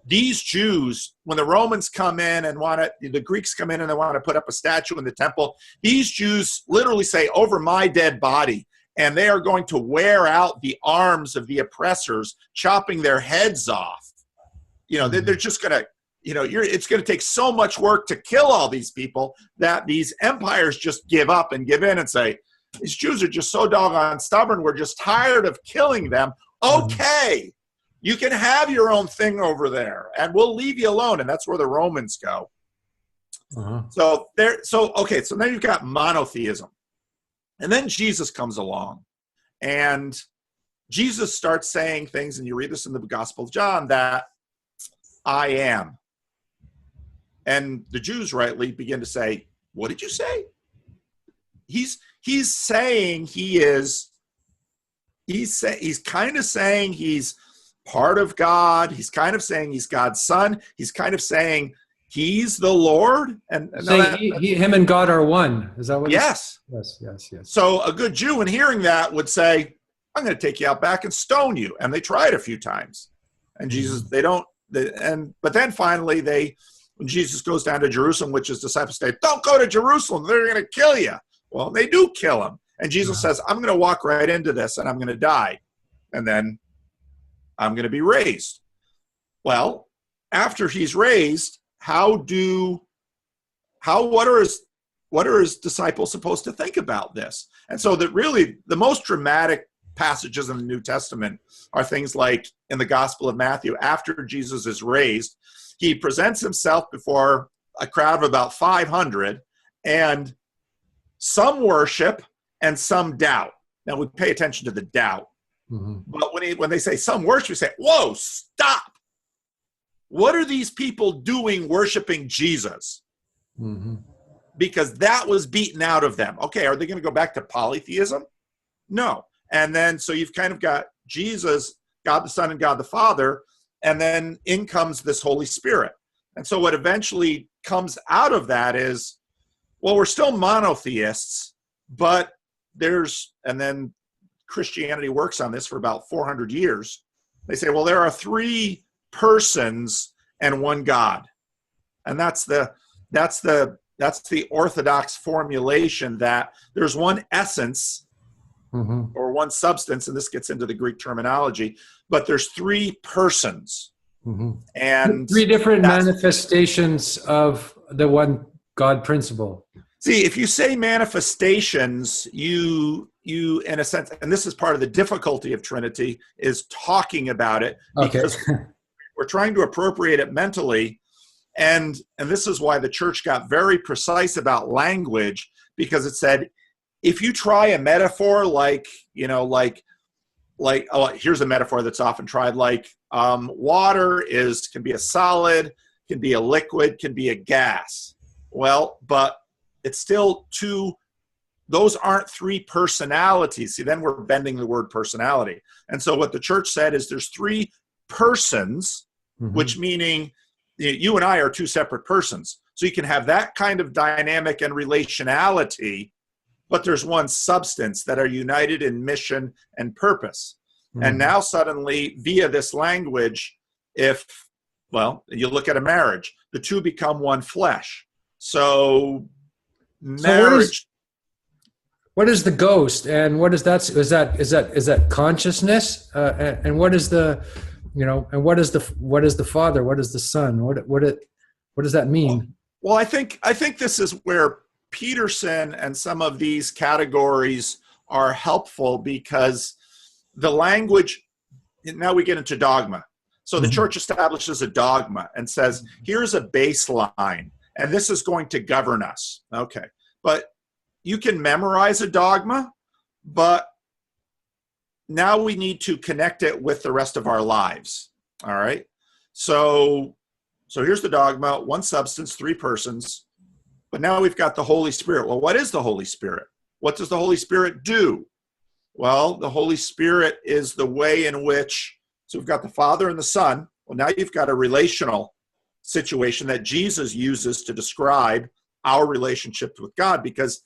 these Jews, when the Romans come in and the Greeks come in and they want to put up a statue in the temple, these Jews literally say, over my dead body. And they are going to wear out the arms of the oppressors, chopping their heads off. They're just going to, it's going to take so much work to kill all these people that these empires just give up and give in and say, these Jews are just so doggone stubborn. We're just tired of killing them. Okay, you can have your own thing over there, and we'll leave you alone. And that's where the Romans go. So then you've got monotheism, and then Jesus comes along, and Jesus starts saying things, and you read this in the Gospel of John, that I am. And the Jews rightly begin to say, what did you say? He's saying he's kind of saying he's part of God. He's kind of saying he's God's son. He's kind of saying he's the Lord. And him and God are one. Is that what? Yes. Yes. So a good Jew in hearing that would say, I'm going to take you out back and stone you. And they tried a few times. And Jesus, but then finally when Jesus goes down to Jerusalem, which his disciples say, don't go to Jerusalem. They're going to kill you. Well, they do kill him. And Jesus says, I'm going to walk right into this and I'm going to die. And then I'm going to be raised. Well, after he's raised, what are his disciples supposed to think about this? And so that really the most dramatic passages in the New Testament are things like in the Gospel of Matthew, after Jesus is raised, he presents himself before a crowd of about 500, and some worship and some doubt. Now we pay attention to the doubt. But when they say some worship, we say, whoa, stop. What are these people doing worshiping Jesus? Because that was beaten out of them. Okay, are they going to go back to polytheism? No. And then so you've kind of got Jesus, God the Son and God the Father, and then in comes this Holy Spirit. And so what eventually comes out of that is, well, we're still monotheists, but and then Christianity works on this for about 400 years. They say, well, there are three persons and one God. And that's the orthodox formulation, that there's one essence or one substance, and this gets into the Greek terminology, but there's three persons. And three different manifestations of the one God principle. See, if you say manifestations, you in a sense, and this is part of the difficulty of Trinity, is talking about it, because we're trying to appropriate it mentally. And this is why the church got very precise about language, because it said, if you try a metaphor like here's a metaphor that's often tried, like water can be a solid, can be a liquid, can be a gas. Well, but it's still those aren't three personalities. See, then we're bending the word personality. And so what the church said is there's three persons, which meaning you and I are two separate persons. So you can have that kind of dynamic and relationality, but there's one substance that are united in mission and purpose. And now suddenly, via this language, you look at a marriage, the two become one flesh. So marriage. What is the ghost, and what is that? Is that consciousness? And what is the, and what is the Father? What is the Son? What does that mean? Well, I think this is where Peterson and some of these categories are helpful, because the language, now we get into dogma. So the church establishes a dogma and says, here's a baseline, and this is going to govern us. Okay. But you can memorize a dogma, but now we need to connect it with the rest of our lives. All right. So here's the dogma: one substance, three persons. But now we've got the Holy Spirit. Well, what is the Holy Spirit? What does the Holy Spirit do? Well, the Holy Spirit is the way in which, so we've got the Father and the Son. Well, now you've got a relational situation that Jesus uses to describe our relationship with God, because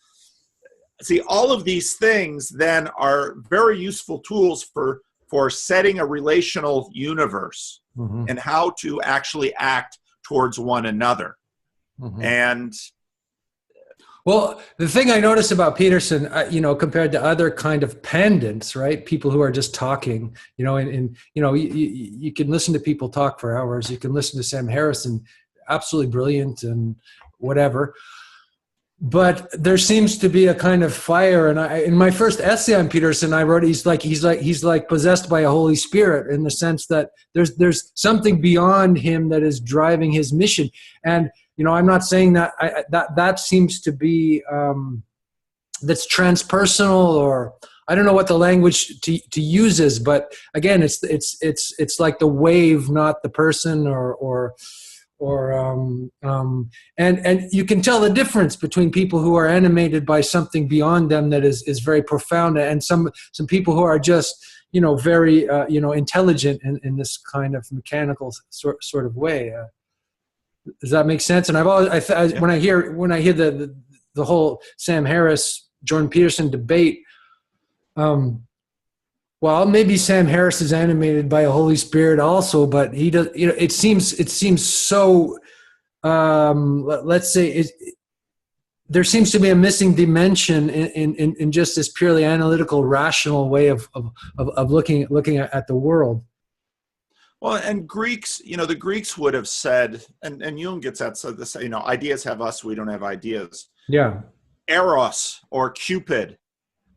see, all of these things then are very useful tools for setting a relational universe and how to actually act towards one another. And well, the thing I noticed about Peterson, compared to other kind of pandits, right? People who are just talking, and you can listen to people talk for hours. You can listen to Sam Harrison, absolutely brilliant and whatever. But there seems to be a kind of fire, and in my first essay on Peterson, I wrote he's like possessed by a Holy Spirit, in the sense that there's something beyond him that is driving his mission. And I'm not saying that that seems to be that's transpersonal, or I don't know what the language to use is, but again, it's like the wave, not the person, and you can tell the difference between people who are animated by something beyond them that is very profound, and some people who are just very intelligent in this kind of mechanical sort of way. Does that make sense? And I've always when I hear the whole Sam Harris Jordan Peterson debate, well, maybe Sam Harris is animated by a Holy Spirit also, but he does. It seems so. Let's say there seems to be a missing dimension in just this purely analytical, rational way of looking at the world. Well, and Greeks, the Greeks would have said, and Jung gets at, so this, ideas have us, we don't have ideas. Yeah. Eros or Cupid.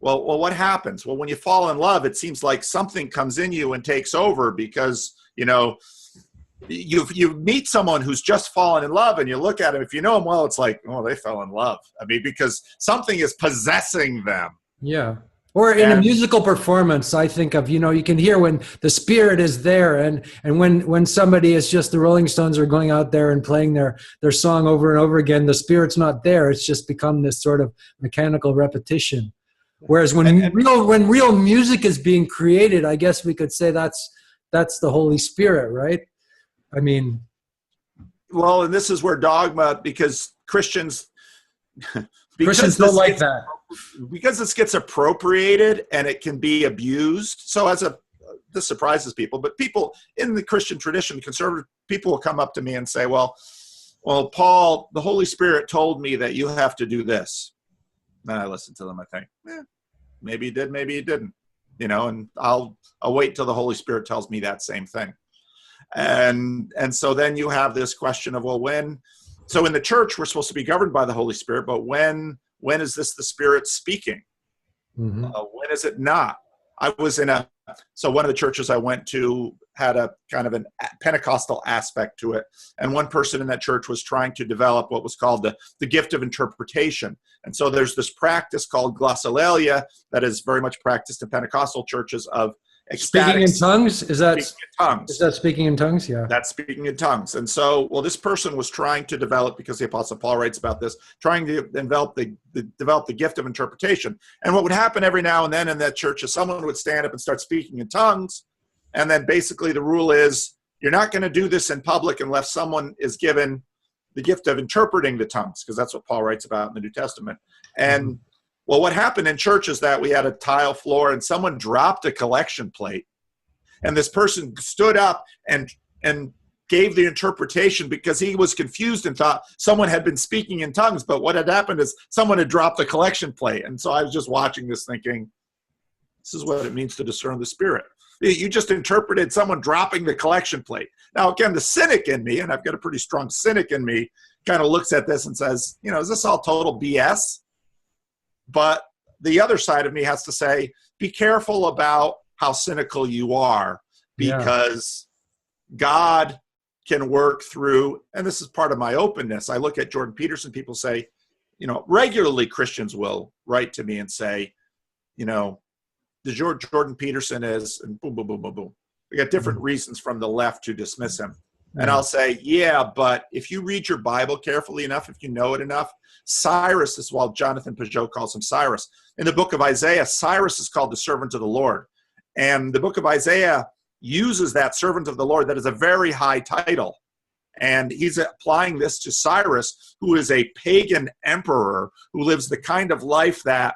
Well, what happens? Well, when you fall in love, it seems like something comes in you and takes over, because, you meet someone who's just fallen in love, and you look at them, if you know them well, it's like, oh, they fell in love. I mean, because something is possessing them. Yeah. Or in a musical performance, I think of, you can hear when the spirit is there, and when somebody is just, the Rolling Stones are going out there and playing their song over and over again, the spirit's not there. It's just become this sort of mechanical repetition. Whereas when real music is being created, I guess we could say that's the Holy Spirit, right? I mean, well, and this is where dogma, because Christians don't like that. Because this gets appropriated and it can be abused. So this surprises people, but people in the Christian tradition, conservative people will come up to me and say, well, Paul, the Holy Spirit told me that you have to do this. Then I listen to them. I think, maybe he did, maybe he didn't, and I'll wait till the Holy Spirit tells me that same thing. And so then you have this question of, so in the church, we're supposed to be governed by the Holy Spirit, but when is this the Spirit speaking? Mm-hmm. When is it not? I was so one of the churches I went to had a kind of a Pentecostal aspect to it. And one person in that church was trying to develop what was called the gift of interpretation. And so there's this practice called glossolalia that is very much practiced in Pentecostal churches of ecstatic speaking in tongues. Is that speaking in tongues? Yeah. That's speaking in tongues. And so, this person was trying to develop, because the Apostle Paul writes about this, trying to develop the gift of interpretation. And what would happen every now and then in that church is someone would stand up and start speaking in tongues. And then basically the rule is you're not going to do this in public unless someone is given the gift of interpreting the tongues, because that's what Paul writes about in the New Testament. And well, what happened in church is that we had a tile floor and someone dropped a collection plate. And this person stood up and gave the interpretation because he was confused and thought someone had been speaking in tongues. But what had happened is someone had dropped the collection plate. And so I was just watching this thinking, this is what it means to discern the Spirit. You just interpreted someone dropping the collection plate. Now, again, the cynic in me, and I've got a pretty strong cynic in me, kind of looks at this and says, is this all total BS? But the other side of me has to say, be careful about how cynical you are, because God can work through, and this is part of my openness. I look at Jordan Peterson, people say, regularly Christians will write to me and say, the Jordan Peterson is, and boom, boom, boom, boom, boom. We got different reasons from the left to dismiss him. And I'll say, but if you read your Bible carefully enough, if you know it enough, Cyrus is, Jonathan Peugeot calls him Cyrus. In the book of Isaiah, Cyrus is called the servant of the Lord. And the book of Isaiah uses that servant of the Lord. That is a very high title. And he's applying this to Cyrus, who is a pagan emperor who lives the kind of life that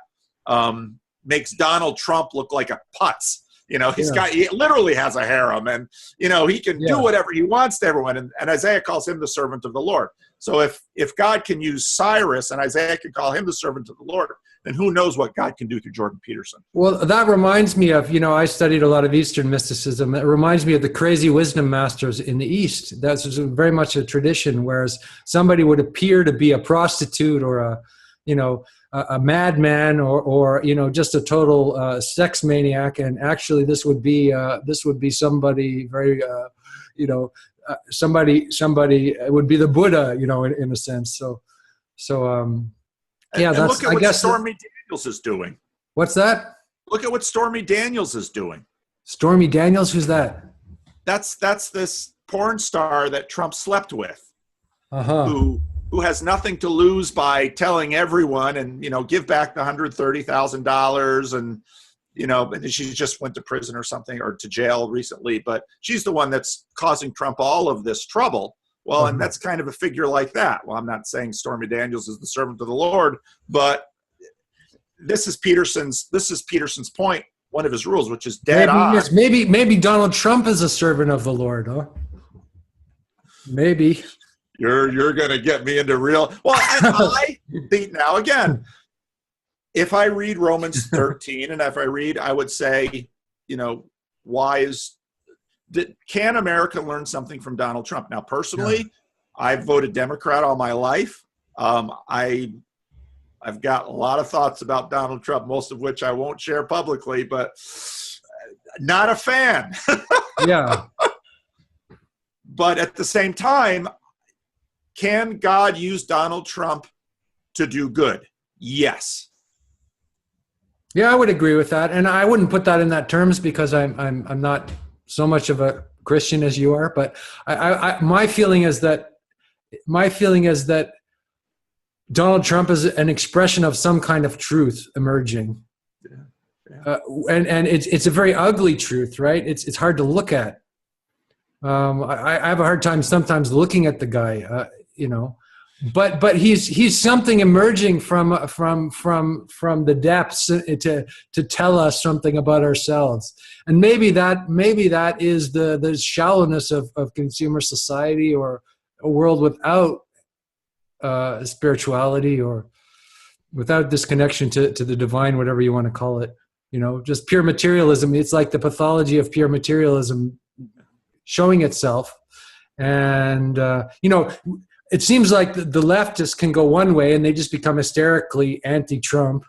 makes Donald Trump look like a putz. He literally has a harem, and, he can do whatever he wants to everyone. And Isaiah calls him the servant of the Lord. So if God can use Cyrus and Isaiah can call him the servant of the Lord, then who knows what God can do through Jordan Peterson. Well, that reminds me of, I studied a lot of Eastern mysticism. It reminds me of the crazy wisdom masters in the East. That's very much a tradition, whereas somebody would appear to be a prostitute or a madman or just a total sex maniac, and actually this would be somebody very somebody it would be the Buddha, in a sense. So that's, look at what Stormy Daniels is doing. What's that? Look at what Stormy Daniels is doing. Stormy Daniels, who's that? That's this porn star that Trump slept with, who has nothing to lose by telling everyone and, give back the $130,000 and, she just went to prison or something, or to jail recently, but she's the one that's causing Trump all of this trouble. Well, and that's kind of a figure like that. Well, I'm not saying Stormy Daniels is the servant of the Lord, but this is Peterson's point, one of his rules, which is dead on. Yes, maybe Donald Trump is a servant of the Lord, huh? Maybe. You're going to get me into real... Well, and now again, if I read Romans 13, and if I would say, can America learn something from Donald Trump? Now, personally, I've voted Democrat all my life. I've got a lot of thoughts about Donald Trump, most of which I won't share publicly, but not a fan. Yeah. But at the same time, can God use Donald Trump to do good? Yes. Yeah, I would agree with that, and I wouldn't put that in that terms because I'm not so much of a Christian as you are. But my feeling is that Donald Trump is an expression of some kind of truth emerging. and it's a very ugly truth, right? It's hard to look at. I have a hard time sometimes looking at the guy, but he's something emerging from the depths to tell us something about ourselves, and maybe that is the shallowness of consumer society, or a world without spirituality, or without this connection to the divine, whatever you want to call it. Just pure materialism. It's like the pathology of pure materialism showing itself. And it seems like the leftists can go one way and they just become hysterically anti-Trump,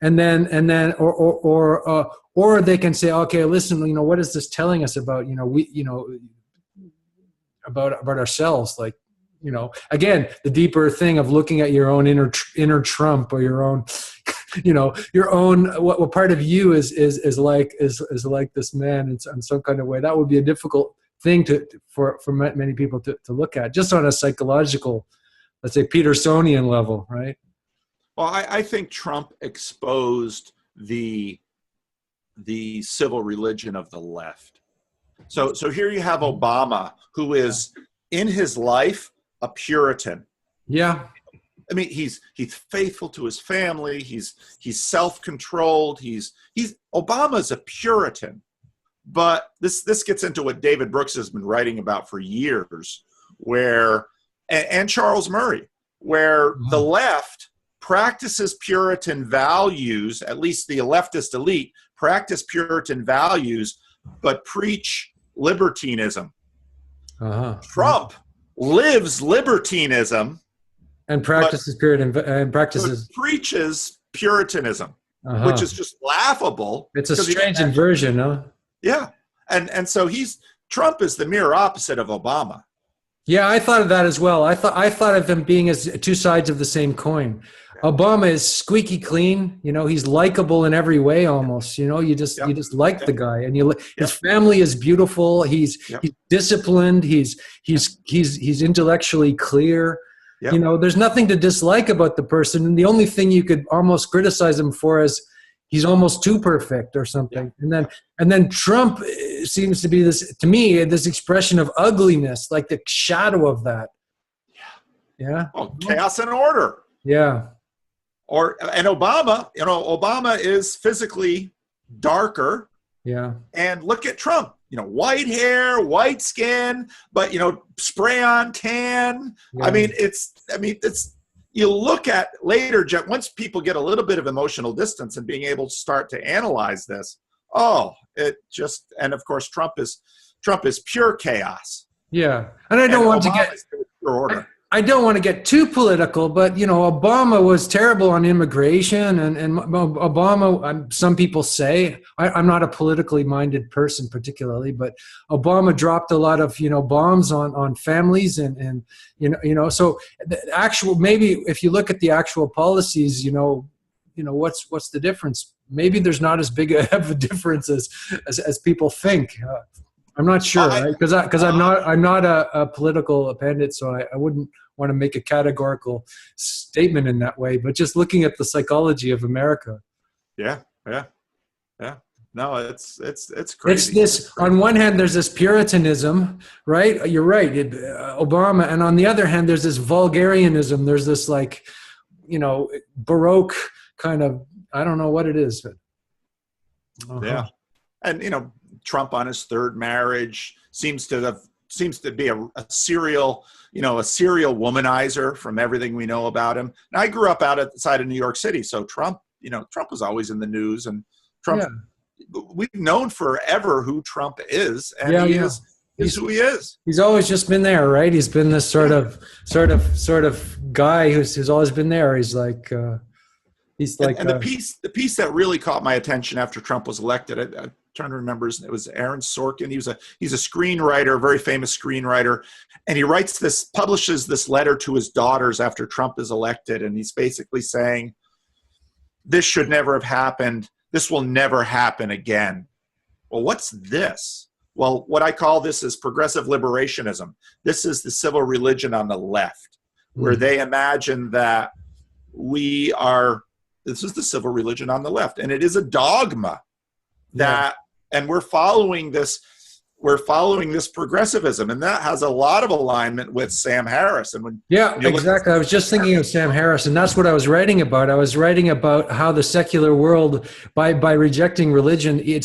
and then or they can say, okay, listen, what is this telling us about about ourselves? Like, again, the deeper thing of looking at your own inner Trump, or your own, your own, what part of you is like this man in some kind of way. That would be a difficult thing for many people to look at, just on a psychological, let's say, Petersonian level, right? Well, I think Trump exposed the civil religion of the left. So here you have Obama, who is in his life a Puritan. Yeah. I mean, he's faithful to his family. He's self-controlled. Obama's a Puritan. But this gets into what David Brooks has been writing about for years, and Charles Murray, where the left practices Puritan values, at least the leftist elite practice Puritan values, but preach libertinism. Trump lives libertinism and practices preaches Puritanism, which is just laughable. It's a strange inversion, huh? Yeah, and so Trump is the mirror opposite of Obama. Yeah, I thought of that as well. I thought of them being as two sides of the same coin. Obama is squeaky clean. He's likable in every way, almost. You just like the guy, and his family is beautiful. He's disciplined. He's intellectually clear. There's nothing to dislike about the person, and the only thing you could almost criticize him for is he's almost too perfect or something. And then Trump seems to be this expression of ugliness, like the shadow of that. Yeah. Oh, chaos and order. Yeah. And Obama is physically darker. Yeah. And look at Trump. White hair, white skin, but spray on tan. Yeah. I mean, it's you look at later, once people get a little bit of emotional distance and being able to start to analyze this, and of course Trump is pure chaos. Yeah. And I don't want to get pure order. I don't want to get too political, but Obama was terrible on immigration, and Obama. Some people say I'm not a politically minded person particularly, but Obama dropped a lot of bombs on families, and So the actual, maybe if you look at the actual policies, what's the difference? Maybe there's not as big of a difference as people think. I'm not sure, right? Because I'm not a political pundit, so I wouldn't want to make a categorical statement in that way. But just looking at the psychology of America. Yeah. No, it's crazy. It's this. On one hand, there's this Puritanism, right? You're right, Obama, and on the other hand, there's this vulgarianism. There's this Baroque kind of. I don't know what it is, but. Yeah, and Trump on his third marriage seems to be a serial womanizer from everything we know about him. And I grew up outside of New York City, so Trump was always in the news, and Trump. Yeah. We've known forever who Trump is, and he is who he is. He's always just been there, right? He's been this sort of guy who's always been there. He's like. And the piece that really caught my attention after Trump was elected, I'm trying to remember, it was Aaron Sorkin. He's a screenwriter, a very famous screenwriter, and he publishes this letter to his daughters after Trump is elected, and he's basically saying, this should never have happened. This will never happen again. Well, what's this? Well, what I call this is progressive liberationism. This is the civil religion on the left, where they imagine that we are this is the civil religion on the left, and it is a dogma that, Yeah. and we're following this progressivism, and that has a lot of alignment with Sam Harris. And when Yeah, you look exactly. I was just thinking of Sam Harris, and that's what I was writing about. I was writing about how the secular world, by rejecting religion, it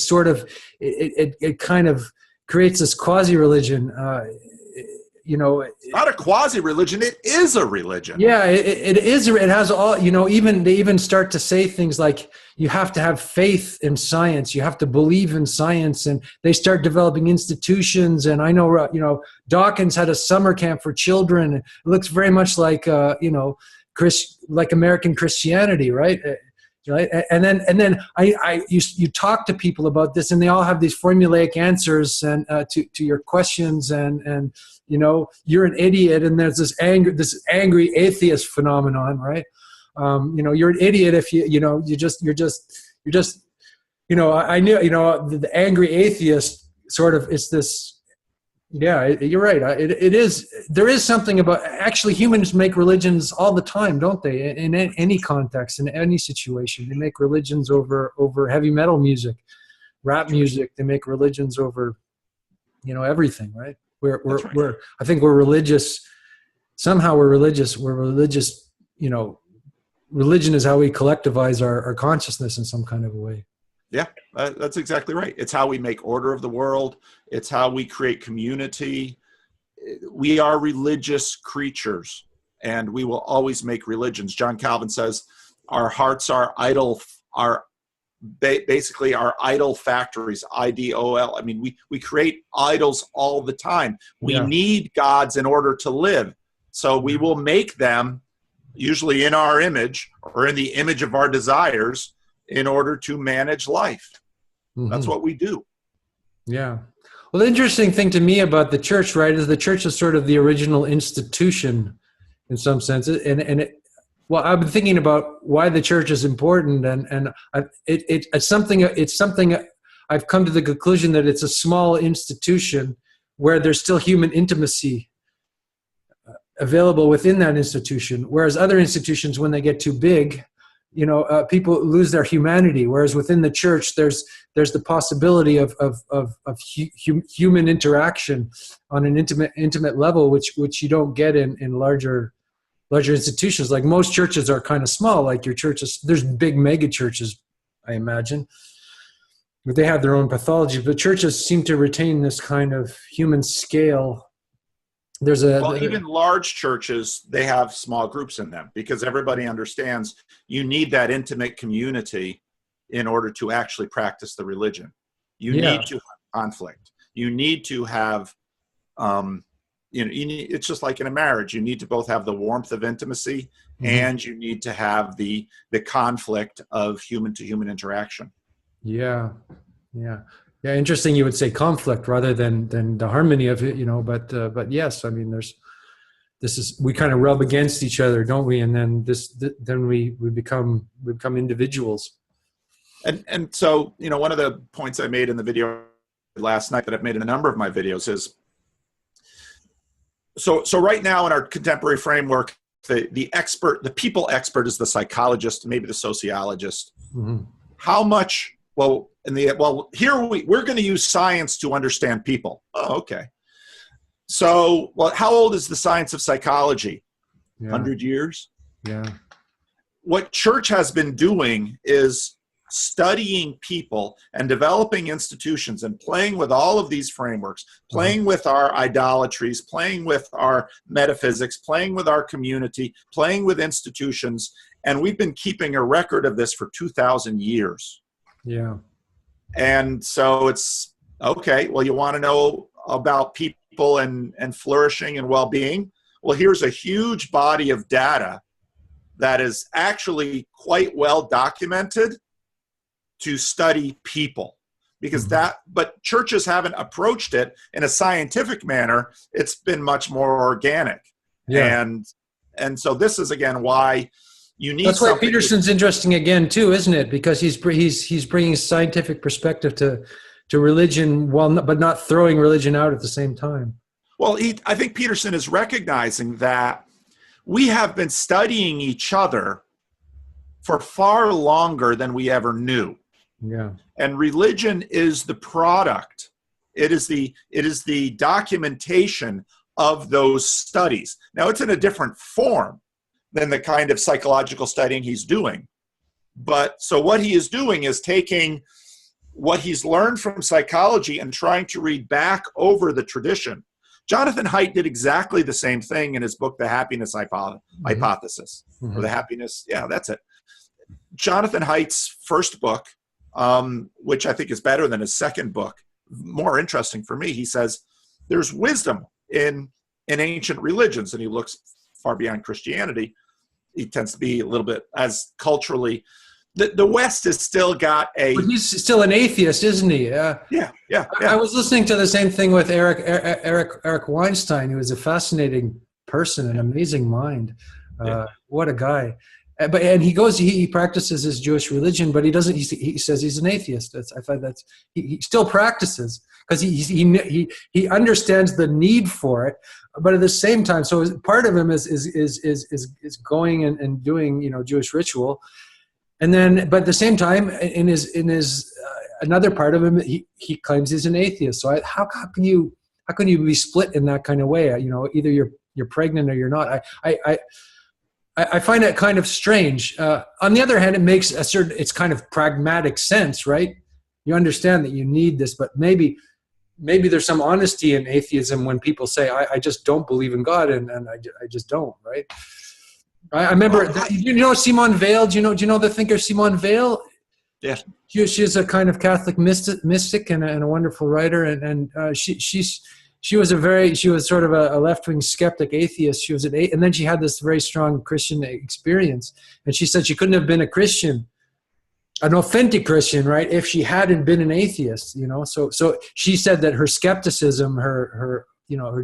kind of creates this quasi-religion. not a quasi-religion, it is a religion. Yeah, it is. It has all, even they even start to say things like you have to have faith in science. You have to believe in science. And they start developing institutions. And I know, Dawkins had a summer camp for children. It looks very much like, like American Christianity, right? Right. And then you talk to people about this, and they all have these formulaic answers and to your questions, and you're an idiot, and there's this angry atheist phenomenon, right? You're an idiot if you're just I knew the angry atheist sort of is this. Yeah, you're right. It is. There is something about, actually, humans make religions all the time, don't they? In any context, in any situation, they make religions over heavy metal music, rap music. They make religions over, everything, right? I think we're religious. Somehow we're religious. We're religious. Religion is how we collectivize our consciousness in some kind of a way. Yeah, that's exactly right. It's how we make order of the world. It's how we create community. We are religious creatures, and we will always make religions. John Calvin says our hearts are idol, basically our idol factories, IDOL. I mean, we create idols all the time. We need gods in order to live. So we will make them, usually in our image or in the image of our desires, in order to manage life. Mm-hmm. That's what we do. Yeah. Well, the interesting thing to me about the church, right, is the church is sort of the original institution in some sense. Well, I've been thinking about why the church is important, and it's something I've come to the conclusion that it's a small institution where there's still human intimacy available within that institution, whereas other institutions, when they get too big, people lose their humanity. Whereas within the church, there's the possibility of human interaction on an intimate level, which you don't get in larger institutions. Like most churches are kind of small. Like your churches, there's big mega churches, I imagine, but they have their own pathology. But churches seem to retain this kind of human scale. Even large churches, they have small groups in them because everybody understands you need that intimate community in order to actually practice the religion. You need to have conflict. You need to have, it's just like in a marriage. You need to both have the warmth of intimacy, and you need to have the conflict of human to human interaction. Yeah. Yeah, interesting. You would say conflict rather than the harmony of it, But yes, I mean, we kind of rub against each other, don't we? And then we become individuals. And so one of the points I made in the video last night that I've made in a number of my videos is so right now in our contemporary framework, the expert, the people expert, is the psychologist, maybe the sociologist. Mm-hmm. How much? Here we're going to use science to understand people. Oh, okay. So, how old is the science of psychology? 100 years? Yeah. What church has been doing is studying people and developing institutions and playing with all of these frameworks, playing with our idolatries, playing with our metaphysics, playing with our community, playing with institutions. And we've been keeping a record of this for 2,000 years. Yeah. And so it's okay. Well, you want to know about people and flourishing and well-being? Well, here's a huge body of data that is actually quite well documented to study people, because but churches haven't approached it in a scientific manner. It's been much more organic. Yeah. And so this is again why you need. That's why Peterson's interesting again too, isn't it? Because he's bringing scientific perspective to religion, but not throwing religion out at the same time. Well, I think Peterson is recognizing that we have been studying each other for far longer than we ever knew. Yeah. And religion is the product. It is the documentation of those studies. Now, it's in a different form than the kind of psychological studying he's doing. But so what he is doing is taking what he's learned from psychology and trying to read back over the tradition. Jonathan Haidt did exactly the same thing in his book, The Happiness Hypothesis, or The Happiness, yeah, that's it. Jonathan Haidt's first book, which I think is better than his second book, more interesting for me, he says, there's wisdom in ancient religions, and he looks far beyond Christianity. He tends to be a little bit as culturally, the West has still got a... But he's still an atheist, isn't he? Yeah. I was listening to the same thing with Eric Weinstein, who is a fascinating person, an amazing mind. What a guy. And he practices his Jewish religion, but he doesn't. He says he's an atheist. I find he still practices because he understands the need for it, but at the same time, so part of him is going and doing Jewish ritual, and then but at the same time in his another part of him he claims he's an atheist. So how can you be split in that kind of way? Either you're pregnant or you're not. I find it kind of strange. On the other hand, it makes it's kind of pragmatic sense, right? You understand that you need this, but maybe there's some honesty in atheism when people say, I just don't believe in God, and I just don't, right? I remember, Simone Weil, do you know the thinker Simone Weil? Yes. She's a kind of Catholic mystic and a wonderful writer, and she was sort of a left-wing skeptic atheist. She was and then she had this very strong Christian experience. And she said she couldn't have been a Christian, an authentic Christian, right, if she hadn't been an atheist, So she said that her skepticism, her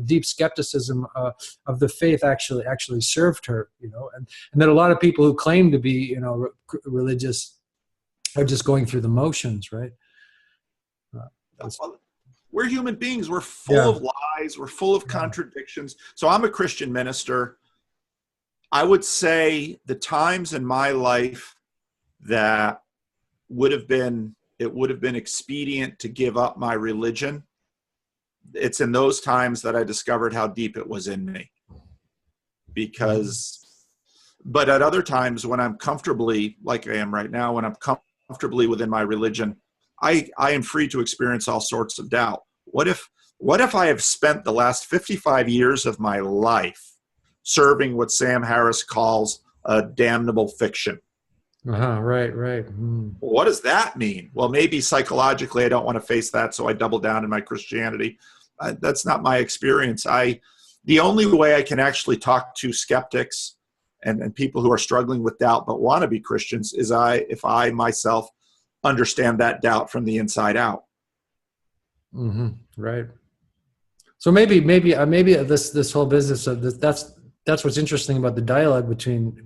deep skepticism of the faith actually served her, and that a lot of people who claim to be, religious are just going through the motions, right? We're human beings. We're full of lies. We're full of contradictions. So I'm a Christian minister. I would say the times in my life that it would have been expedient to give up my religion, it's in those times that I discovered how deep it was in me. But at other times when I'm comfortably, like I am right now, when I'm comfortably within my religion, I am free to experience all sorts of doubt. What if I have spent the last 55 years of my life serving what Sam Harris calls a damnable fiction? Right. What does that mean? Well, maybe psychologically I don't want to face that, so I double down in my Christianity. That's not my experience. The only way I can actually talk to skeptics and people who are struggling with doubt but want to be Christians is if I myself understand that doubt from the inside out. Right. So maybe this whole business of this, that's what's interesting about the dialogue between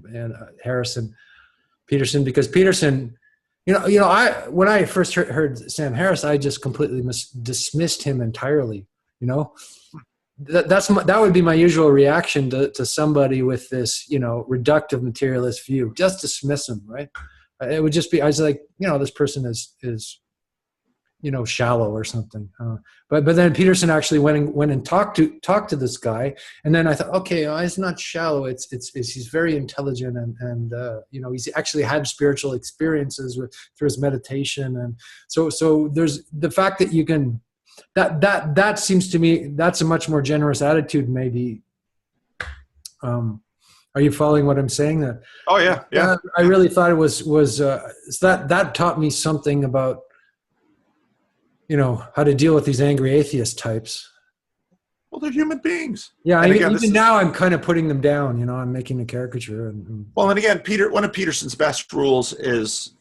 Harris and Peterson, because Peterson, when I first heard Sam Harris, I just completely dismissed him entirely. That would be my usual reaction to somebody with this, reductive materialist view. Just dismiss him, right? It would just be, I was like, this person is shallow or something. But then Peterson actually went and talked to this guy, and then I thought, okay, he's not shallow. It's he's very intelligent, and he's actually had spiritual experiences through his meditation, and so there's the fact that you can. That seems to me that's a much more generous attitude, maybe. Are you following what I'm saying? That oh yeah. I really thought it was that taught me something about how to deal with these angry atheist types. Well, they're human beings. Yeah, even now I'm kind of putting them down. I'm making a caricature. Well, and again, one of Peterson's best rules is,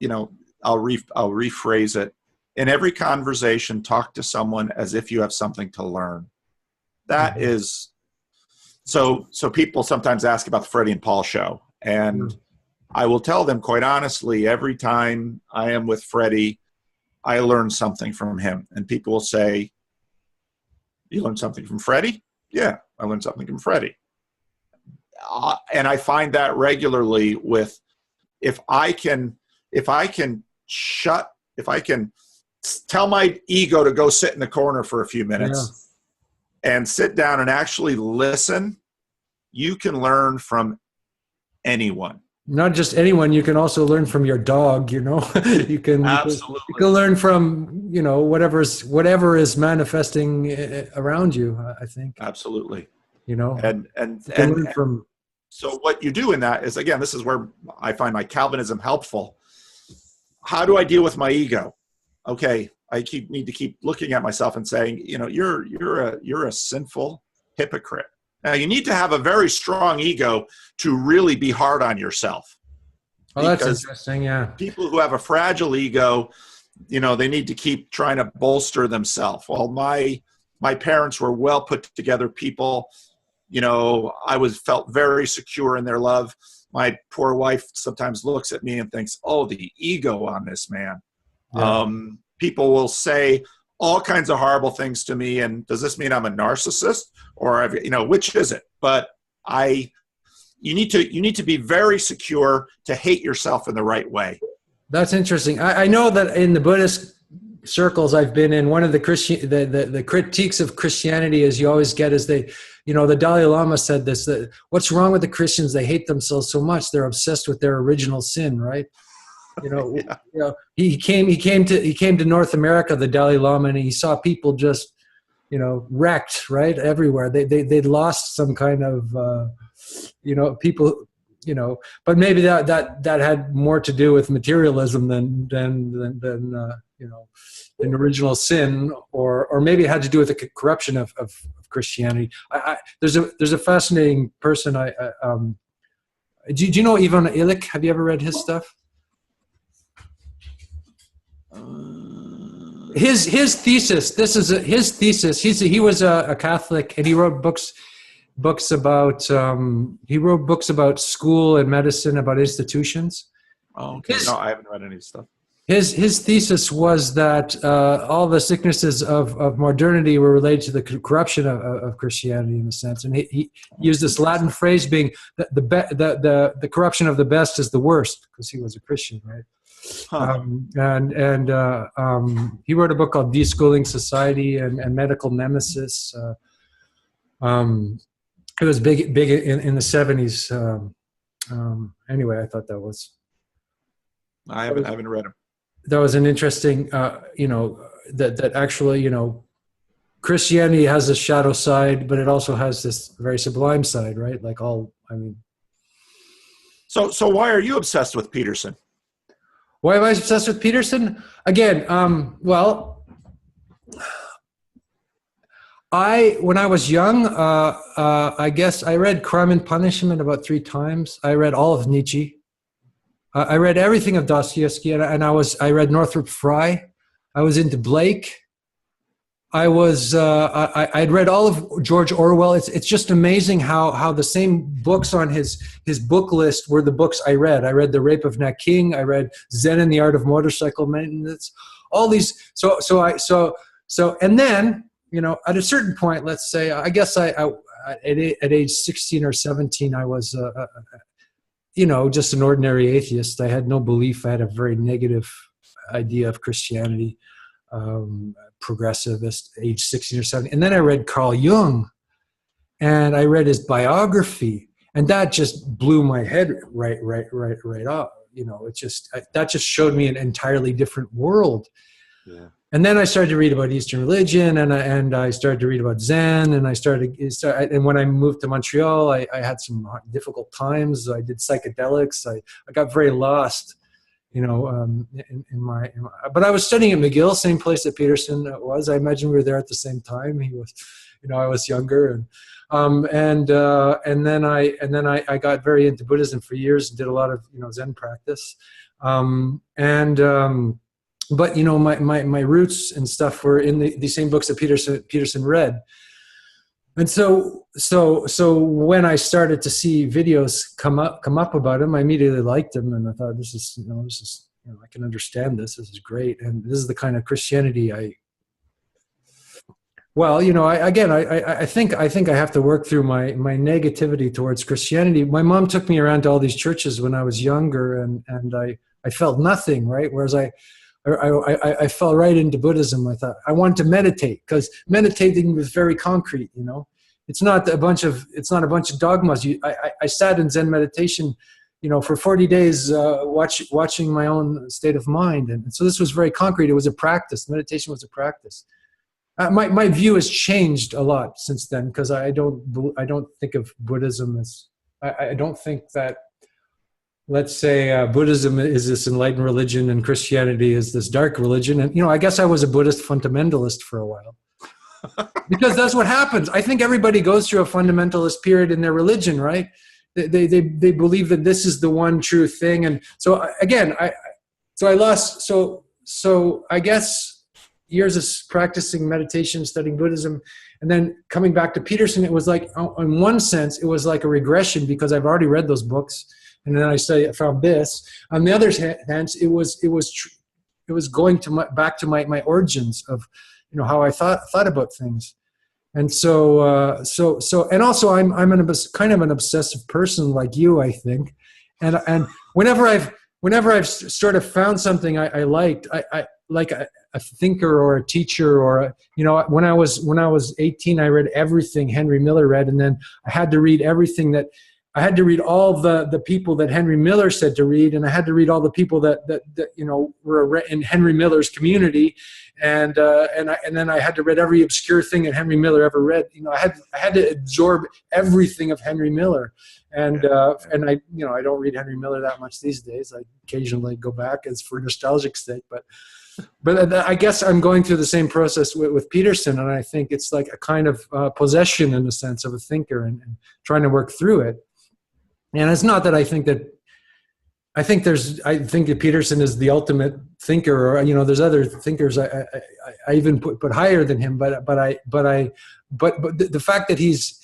I'll rephrase it. In every conversation, talk to someone as if you have something to learn. That is, so people sometimes ask about the Freddie and Paul show. And I will tell them quite honestly, every time I am with Freddie, I learn something from him. And people will say, you learned something from Freddie? Yeah, I learned something from Freddie. And I find that regularly with if I can tell my ego to go sit in the corner for a few minutes and sit down and actually listen, you can learn from anyone. Not just anyone, you can also learn from your dog, you know. you can learn from, you know, whatever is manifesting around you, I think. Absolutely. You know, and learn from. So what you do in that is, again, this is where I find my Calvinism helpful. How do I deal with my ego? Okay, I need to keep looking at myself and saying, you know, you're a sinful hypocrite. Now, you need to have a very strong ego to really be hard on yourself. Oh, that's interesting, yeah. People who have a fragile ego, you know, they need to keep trying to bolster themselves. Well, my parents were well put together people. You know, I felt very secure in their love. My poor wife sometimes looks at me and thinks, oh, the ego on this man. Yeah. People will say all kinds of horrible things to me. And does this mean I'm a narcissist, or, you know, which is it? But you need to be very secure to hate yourself in the right way. That's interesting. I know that in the Buddhist circles I've been in, one of the critiques of Christianity is you always get is the Dalai Lama said this, that what's wrong with the Christians? They hate themselves so much. They're obsessed with their original sin, right? You know, yeah. You know, he came to North America, the Dalai Lama, and he saw people just, you know, wrecked, right, everywhere. They'd lost some kind of, you know, people, you know, but maybe that had more to do with materialism than you know, an original sin, or maybe it had to do with the corruption of Christianity. There's a fascinating person. Do you know Ivan Illich? Have you ever read his stuff? His thesis. His thesis. He was a Catholic, and he wrote books about school and medicine, about institutions. Oh, okay. No, I haven't read any stuff. His thesis was that all the sicknesses of modernity were related to the corruption of Christianity, in a sense, and he used this Latin phrase being the corruption of the best is the worst, because he was a Christian, right? Huh. He wrote a book called Deschooling Society and Medical Nemesis. It was big in the 70s. Anyway, I thought that was. I haven't read him. That was an interesting, you know, that actually, you know, Christianity has a shadow side, but it also has this very sublime side, right? Like I mean. So why are you obsessed with Peterson? Why am I obsessed with Peterson? Again, well, when I was young, I guess I read Crime and Punishment about 3 times. I read all of Nietzsche. I read everything of Dostoevsky, and I read Northrop Frye. I was into Blake. I'd read all of George Orwell. It's just amazing how the same books on his book list were the books I read. I read The Rape of Nanking. I read Zen and the Art of Motorcycle Maintenance. All these. So and then, you know, at a certain point, let's say, I guess at age 16 or 17, I was. You know, just an ordinary atheist. I had no belief. I had a very negative idea of Christianity, progressivist, age 16 or 17. And then I read Carl Jung, and I read his biography, and that just blew my head right off. You know, that just showed me an entirely different world. Yeah. And then I started to read about Eastern religion, and I started to read about Zen, and and when I moved to Montreal, I had some difficult times. I did psychedelics. I got very lost, you know, but I was studying at McGill, same place that Peterson was. I imagine we were there at the same time. He was, you know, I was younger, and then I got very into Buddhism for years and did a lot of, you know, Zen practice, but, you know, my roots and stuff were in the same books that Peterson read. And so when I started to see videos come up about him, I immediately liked him, and I thought, this is, you know, I can understand this. This is great, and this is the kind of Christianity Well, I think I have to work through my negativity towards Christianity. My mom took me around to all these churches when I was younger, and I felt nothing, right? Whereas I fell right into Buddhism. I thought I wanted to meditate because meditating was very concrete. It's not a bunch of dogmas. I sat in Zen meditation, for 40 days, watching my own state of mind, and so this was very concrete. It was a practice. Meditation was a practice. My view has changed a lot since then because I don't think of Buddhism as I don't think that, let's say, Buddhism is this enlightened religion and Christianity is this dark religion. And I guess I was a Buddhist fundamentalist for a while because that's what happens. I think everybody goes through a fundamentalist period in their religion, right? They believe that this is the one true thing, and so again, I guess years of practicing meditation, studying Buddhism, and then coming back to Peterson, it was like, in one sense, it was like a regression because I've already read those books, and then I found this. On the other hand, it was going to back to my origins of, how I thought about things, and so and also I'm kind of an obsessive person like you, I think, and whenever I've sort of found something I liked, I like a thinker or a teacher or when I was 18, I read everything Henry Miller read, and then I had to read all the people that Henry Miller said to read, and I had to read all the people that were in Henry Miller's community, and then I had to read every obscure thing that Henry Miller ever read. I had to absorb everything of Henry Miller, and I don't read Henry Miller that much these days. I occasionally go back as for nostalgic sake, but I guess I'm going through the same process with Peterson, and I think it's like a kind of possession in the sense of a thinker and trying to work through it. And it's not that I think that Peterson is the ultimate thinker, or there's other thinkers I even put higher than him, but the fact that he's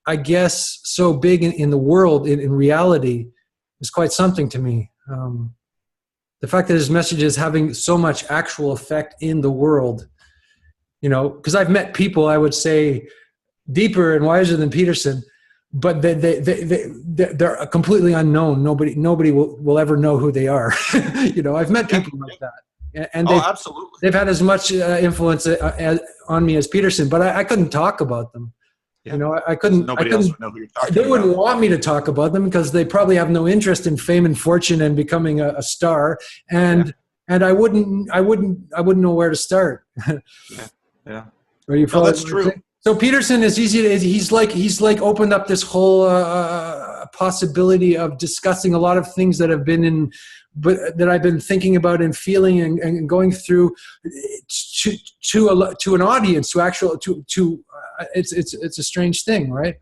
I guess so big in the world in reality is quite something to me. The fact that his message is having so much actual effect in the world, because I've met people, I would say, deeper and wiser than Peterson, but they're completely unknown. Nobody will ever know who they are. I've met people like that, and absolutely, they've had as much influence on me as Peterson, but I couldn't talk about them. Yeah. I couldn't. Nobody else would know who you're talking about. They wouldn't want me to talk about them because they probably have no interest in fame and fortune and becoming a star. And I wouldn't know where to start. Yeah. Are you following? That's true. So Peterson is easy. He's like opened up this whole possibility of discussing a lot of things that have been but that I've been thinking about and feeling and going through to an audience, it's a strange thing, right?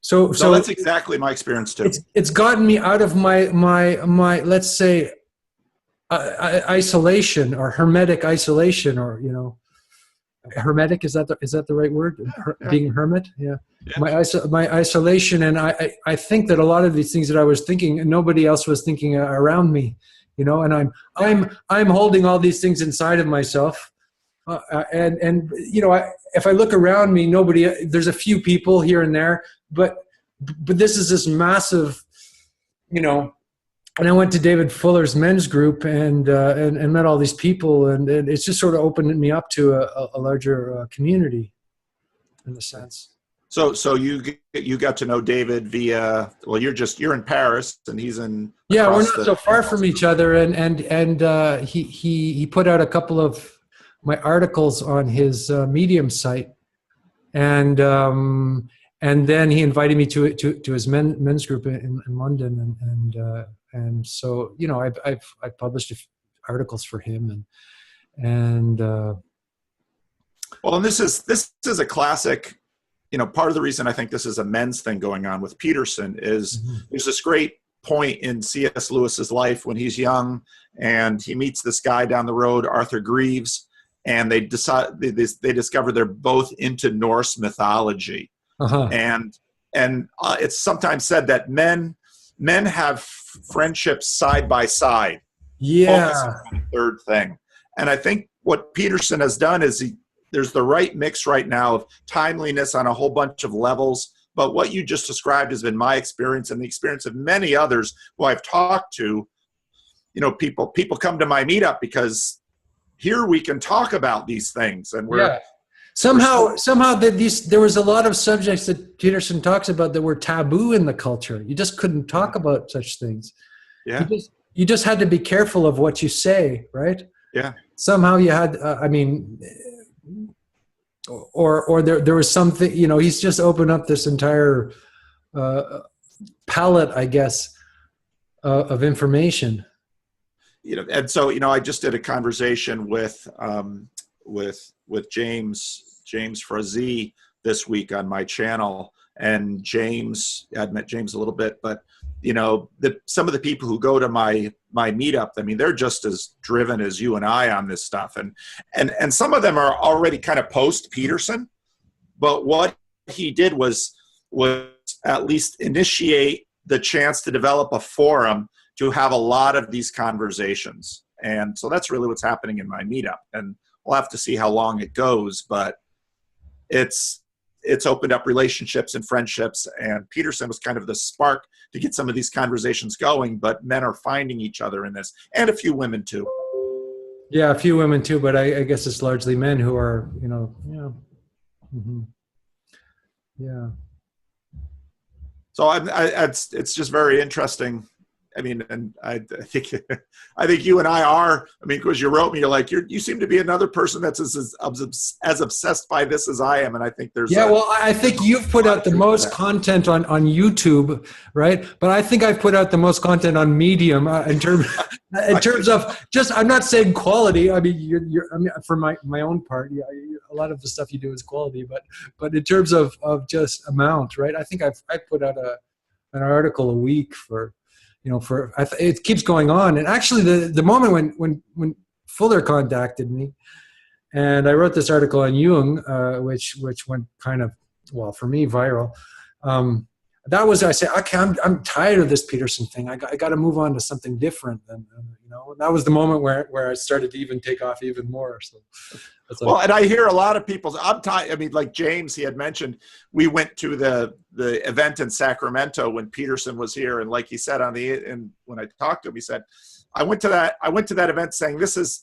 So that's exactly my experience too. It's gotten me out of my let's say isolation or hermetic isolation, or hermetic, is that the right word? Being hermit, yeah. My isolation, and I think that a lot of these things that I was thinking, nobody else was thinking around me, and I'm holding all these things inside of myself, and if I look around me, there's a few people here and there, but this is this massive, and I went to David Fuller's men's group and met all these people, and it's just sort of opened me up to a larger community, in a sense. So you got to know David via, well, you're in Paris and he's in. Yeah, we're not so far from each other, and he put out a couple of my articles on his Medium site, and then he invited me to his men's group in London, and so I've published articles for him, and well, and this is a classic. Part of the reason I think this is a men's thing going on with Peterson is there's this great point in C.S. Lewis's life when he's young and he meets this guy down the road, Arthur Greaves, and they discover they're both into Norse mythology. And it's sometimes said that men have friendships side by side. Yeah. Focusing on the third thing. And I think what Peterson has done is there's the right mix right now of timeliness on a whole bunch of levels. But what you just described has been my experience and the experience of many others who I've talked to. You know, people come to my meetup because here we can talk about these things, and we're somehow there was a lot of subjects that Peterson talks about that were taboo in the culture. You just couldn't talk about such things. Yeah. You just had to be careful of what you say, right? Yeah. Somehow you had, or there was something, you know, he's just opened up this entire palette, I guess, of information. You know, and so, you know, I just did a conversation with James Frazee this week on my channel, and I'd met James a little bit, but you know, some of the people who go to my meetup, I mean, they're just as driven as you and I on this stuff, and some of them are already kind of post Peterson, but what he did was at least initiate the chance to develop a forum to have a lot of these conversations. And so that's really what's happening in my meetup. And we'll have to see how long it goes, but it's opened up relationships and friendships. And Peterson was kind of the spark to get some of these conversations going, but men are finding each other in this, and a few women too. Yeah, a few women too, but I guess it's largely men who are, you know, yeah. So it's just very interesting. I mean, and I think you and I are. I mean, because you wrote me, you're like, you seem to be another person that's as obsessed by this as I am, and I think there's. Yeah, well, I think you've put out the most content on YouTube, right? But I think I've put out the most content on Medium in terms of just. I'm not saying quality. I mean, I mean, for my own part, yeah, a lot of the stuff you do is quality, but in terms of just amount, right? I think I put out an article a week for. You know, it keeps going on. And actually, the moment when Fuller contacted me, and I wrote this article on Jung, which went kind of, well, for me, viral. That was, I said, okay, I'm tired of this Peterson thing. I got to move on to something different. And you know, and that was the moment where I started to even take off even more. So. Well, and I hear a lot of people. I mean, like James, he had mentioned, we went to the event in Sacramento when Peterson was here, and like he said and when I talked to him, he said, I went to that event saying,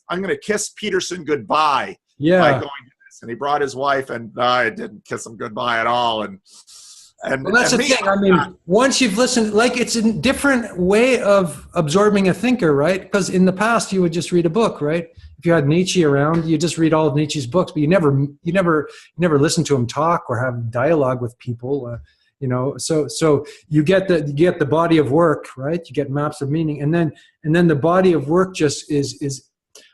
I'm going to kiss Peterson goodbye. Yeah. By going to this, and he brought his wife, and I didn't kiss him goodbye at all. And well, that's the thing. I mean, once you've listened, like it's a different way of absorbing a thinker, right? Because in the past, you would just read a book, right? If you had Nietzsche around, you just read all of Nietzsche's books, but you never listen to him talk or have dialogue with people. You know, so you get the body of work, right? You get maps of meaning, and then the body of work just is,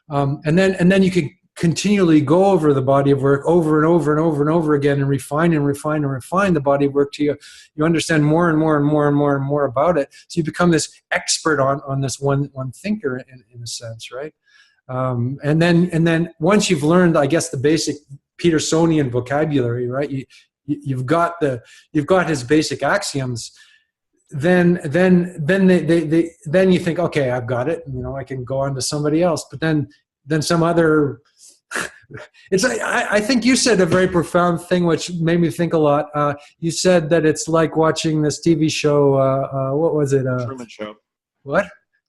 and then you can continually go over the body of work over and over and over and over again, and refine the body of work till you understand more and more and more and more and more about it. So you become this expert on this one thinker in a sense, right? And then once you've learned, I guess, the basic Petersonian vocabulary, right? You've got his basic axioms. Then you think, okay, I've got it. You know, I can go on to somebody else. But then some other. It's. I think you said a very profound thing, which made me think a lot. You said that it's like watching this TV show. What was it? Truman Show. What?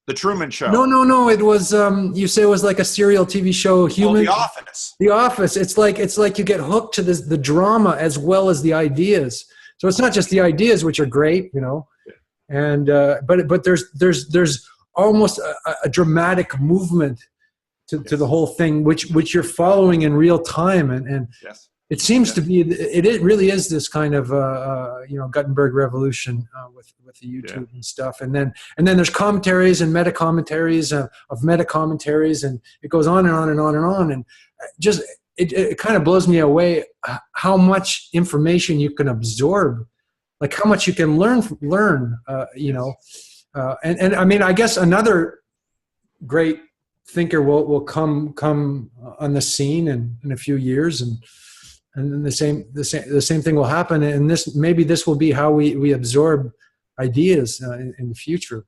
The Truman Show. No. It was. You say it was like a serial TV show. Human. The Office. The Office. It's like you get hooked to the drama as well as the ideas. So it's not just the ideas, which are great, you know, and but there's almost a dramatic movement to the whole thing, which you're following in real time, and yes. It seems to be, it really is this kind of Gutenberg revolution with the YouTube and stuff, and then there's commentaries and meta commentaries of meta commentaries, and it goes on and on and on and on, and just it kind of blows me away how much information you can absorb, like how much you can learn, and I mean, I guess another great thinker will come on the scene in a few years, and then the same thing will happen, and this will be how we absorb ideas in the future.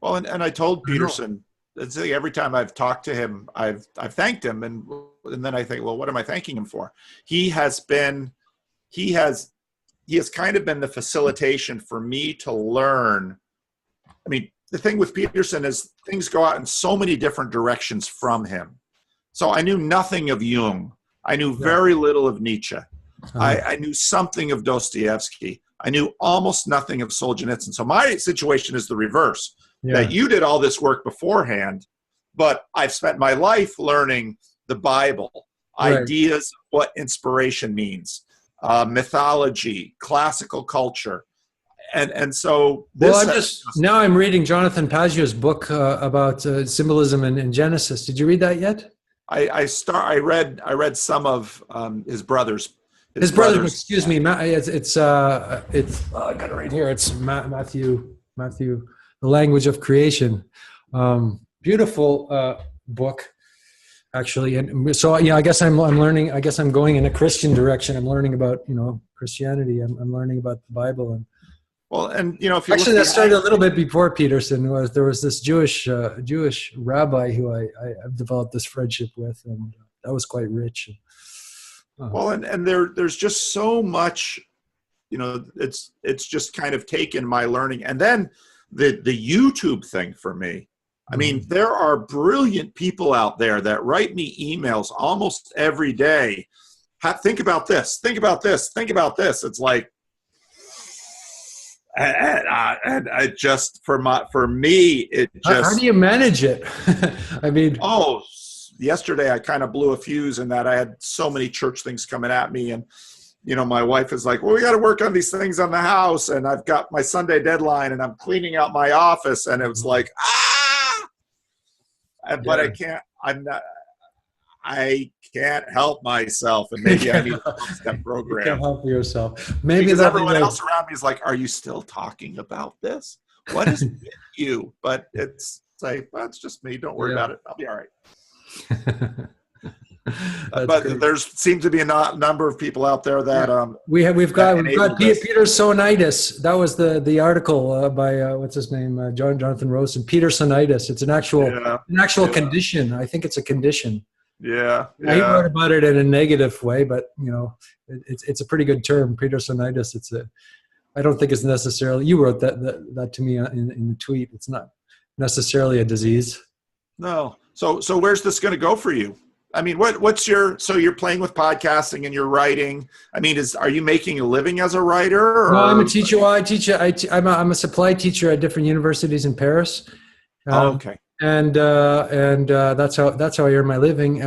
Well, and I told Peterson it's like every time I've talked to him, I've thanked him, and then I think, well, what am I thanking him for? He has kind of been the facilitation for me to learn. I mean, the thing with Peterson is things go out in so many different directions from him. So I knew nothing of Jung. I knew very little of Nietzsche. I knew something of Dostoevsky. I knew almost nothing of Solzhenitsyn. So my situation is the reverse. That you did all this work beforehand, but I've spent my life learning the Bible, ideas of what inspiration means, mythology, classical culture. And so this now I'm reading Jonathan Pageau's book about symbolism in Genesis. Did you read that yet? I read some of his brother's. His brother, excuse me, it's I got it right here. It's Matthew, The Language of Creation. Beautiful book, actually. And so I guess I'm learning. I guess I'm going in a Christian direction. I'm learning about Christianity. I'm learning about the Bible and. Well, and if you actually, that started a little bit before Peterson. There was this Jewish rabbi who I've developed this friendship with, and that was quite rich. Well, and there's just so much, it's just kind of taken my learning, and then the YouTube thing for me. I mean, there are brilliant people out there that write me emails almost every day. Think about this. Think about this. Think about this. It's like. And I just for me it just. How do you manage it? I mean, yesterday I kind of blew a fuse in that I had so many church things coming at me, and my wife is like, well, we got to work on these things on the house, and I've got my Sunday deadline, and I'm cleaning out my office, and it was like but I can't help myself, and maybe I need a 12-step program. You can't help yourself. Maybe because everyone else around me is like, "Are you still talking about this? What is with you?" But it's like, well, it's just me. Don't worry about it. I'll be all right. But there seems to be a number of people out there that we've got Petersonitis. That was the article by what's his name, Jonathan Rosen. Petersonitis. It's an actual condition. I think it's a condition. Yeah. He wrote about it in a negative way, but it's a pretty good term, Petersonitis. I don't think it's necessarily. You wrote that to me in the tweet. It's not necessarily a disease. No. So where's this going to go for you? I mean, so you're playing with podcasting and you're writing. I mean, are you making a living as a writer? Or? No, I'm a teacher. Well, I teach. I'm a supply teacher at different universities in Paris. Okay. And that's how I earn my living,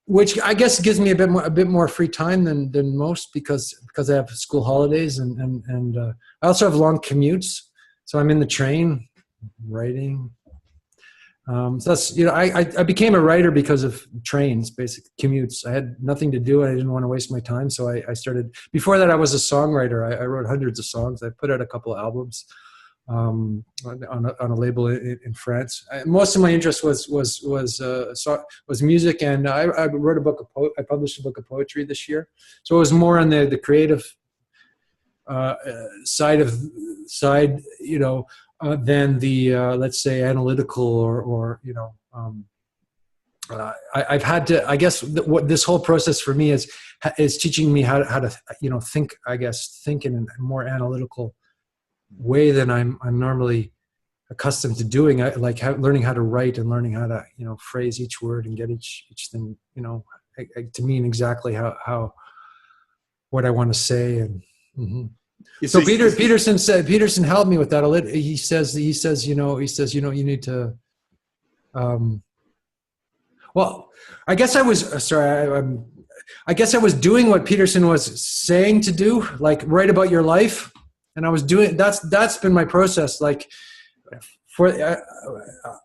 which I guess gives me a bit more free time than most because I have school holidays and I also have long commutes, so I'm in the train writing. So that's I became a writer because of trains, basic commutes. I had nothing to do and I didn't want to waste my time, so I started. Before that, I was a songwriter. I wrote hundreds of songs. I put out a couple of albums. On a label in France. Most of my interest was music, and I wrote a book of I published a book of poetry this year. So it was more on the creative side, than the let's say analytical or I've had to. I guess what this whole process for me is teaching me how to think. I guess think in a more analytical way than I'm normally accustomed to doing. I like learning how to write and learning how to phrase each word and get each thing to mean exactly how what I want to say. And so Peterson helped me with that a little. He says you need to. Well, I guess I was I guess I was doing what Peterson was saying to do, like write about your life. And I was doing that's been my process, like for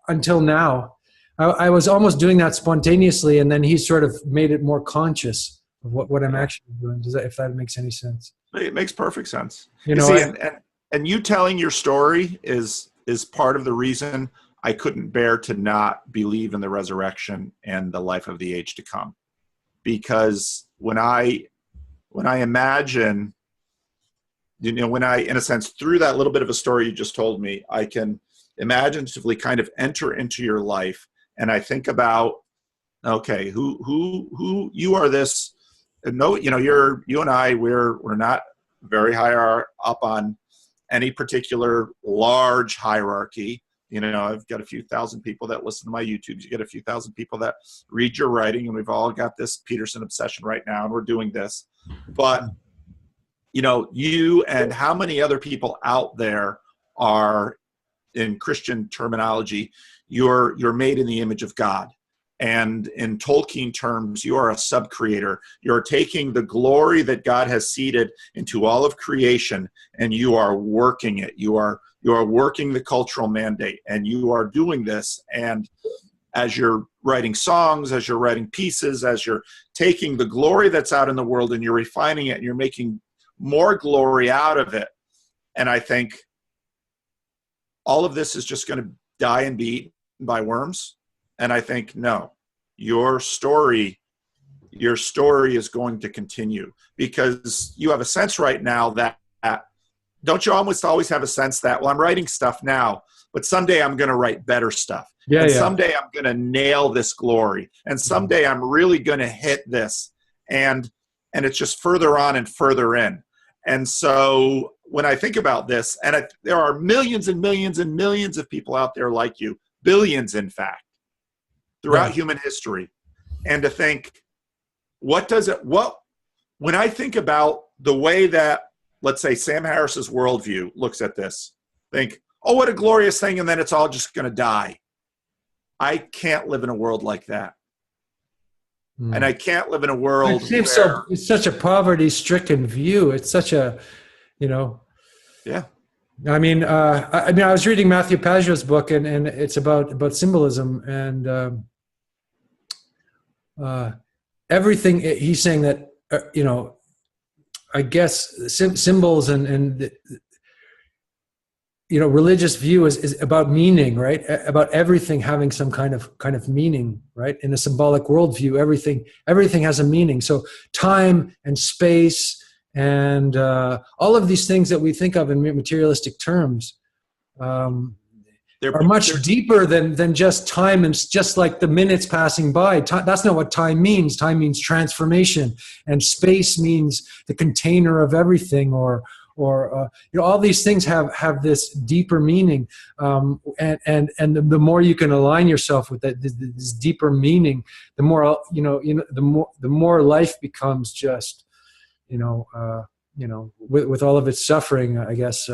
until now. I was almost doing that spontaneously, and then he sort of made it more conscious of what I'm actually doing. If that makes any sense? It makes perfect sense. And you telling your story is part of the reason I couldn't bear to not believe in the resurrection and the life of the age to come, because when I imagine. When I, in a sense, through that little bit of a story you just told me, imaginatively kind of enter into your life, and I think about, okay, who you are this, no, you and I, we're not very high up on any particular large hierarchy. I've got a few thousand people that listen to my YouTubes. You get a few thousand people that read your writing, and we've all got this Peterson obsession right now, and we're doing this. But, you and how many other people out there are, in Christian terminology, you're made in the image of God. And in Tolkien terms, you are a sub-creator. You're taking the glory that God has seeded into all of creation, and you are working it. You are working the cultural mandate, and you are doing this. And as you're writing songs, as you're writing pieces, as you're taking the glory that's out in the world and you're refining it, and you're making more glory out of it. And I think all of this is just going to die and be eaten by worms. And I think, no, your story is going to continue, because you have a sense right now that, don't you almost always have a sense that, well, I'm writing stuff now, but someday I'm going to write better stuff. Yeah, and yeah. Someday I'm going to nail this glory. And someday I'm really going to hit this. And it's just further on and further in. And so when I think about this, and there are millions and millions and millions of people out there like you, billions, in fact, throughout human history. And to think, when I think about the way that, let's say, Sam Harris's worldview looks at this, think, oh, what a glorious thing, and then it's all just going to die. I can't live in a world like that. And I can't live in a world where... It's such a poverty-stricken view. It's such a, Yeah. I mean, I was reading Matthew Pageau's book, and it's about symbolism, and everything. He's saying that, I guess symbols and religious view is about meaning, right? About everything having some kind of meaning, right? In a symbolic worldview, everything has a meaning. So time and space and all of these things that we think of in materialistic terms are much deeper than just time, and just like the minutes passing by. That's not what time means. Time means transformation, and space means the container of everything, or all these things have this deeper meaning, and the more you can align yourself with this deeper meaning, the more the more life becomes just with all of its suffering, I guess.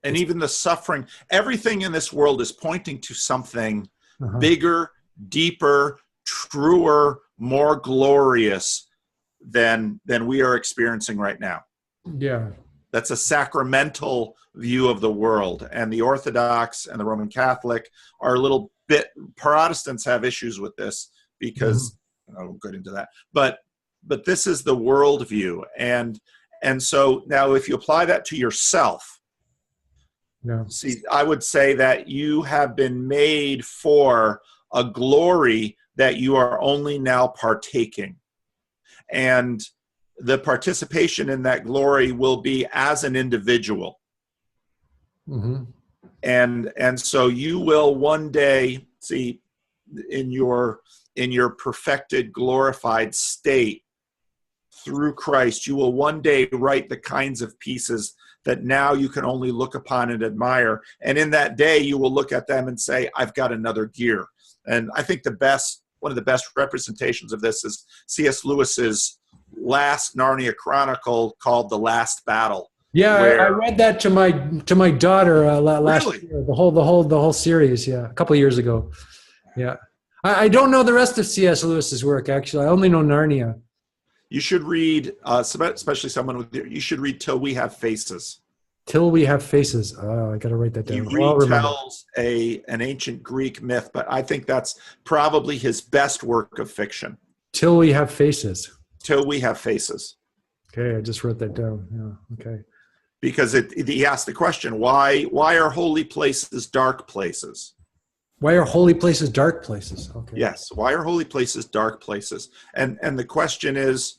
And even the suffering, everything in this world is pointing to something bigger, deeper, truer, more glorious than we are experiencing right now. Yeah. That's a sacramental view of the world. And the Orthodox and the Roman Catholic are a little bit... Protestants have issues with this because... I won't get into that. But this is the worldview. And so now if you apply that to yourself, see, I would say that you have been made for a glory that you are only now partaking. And the participation in that glory will be as an individual. And so you will one day, see, in your perfected, glorified state through Christ, you will one day write the kinds of pieces that now you can only look upon and admire. And in that day, you will look at them and say, I've got another gear. And I think one of the best representations of this is C.S. Lewis's last Narnia chronicle called The Last Battle. Yeah, I read that to my daughter last year. The whole series. Yeah, a couple of years ago. Yeah, I don't know the rest of C.S. Lewis's work, actually. I only know Narnia. You should read, especially someone with... You should read Till We Have Faces. Till We Have Faces. Oh, I got to write that down. He retells an ancient Greek myth, but I think that's probably his best work of fiction. Till We Have Faces. Till We Have Faces. Okay, I just wrote that down. Yeah, okay. Because he asked the question, why are holy places dark places? Why are holy places dark places? Okay. Yes, why are holy places dark places? And the question is,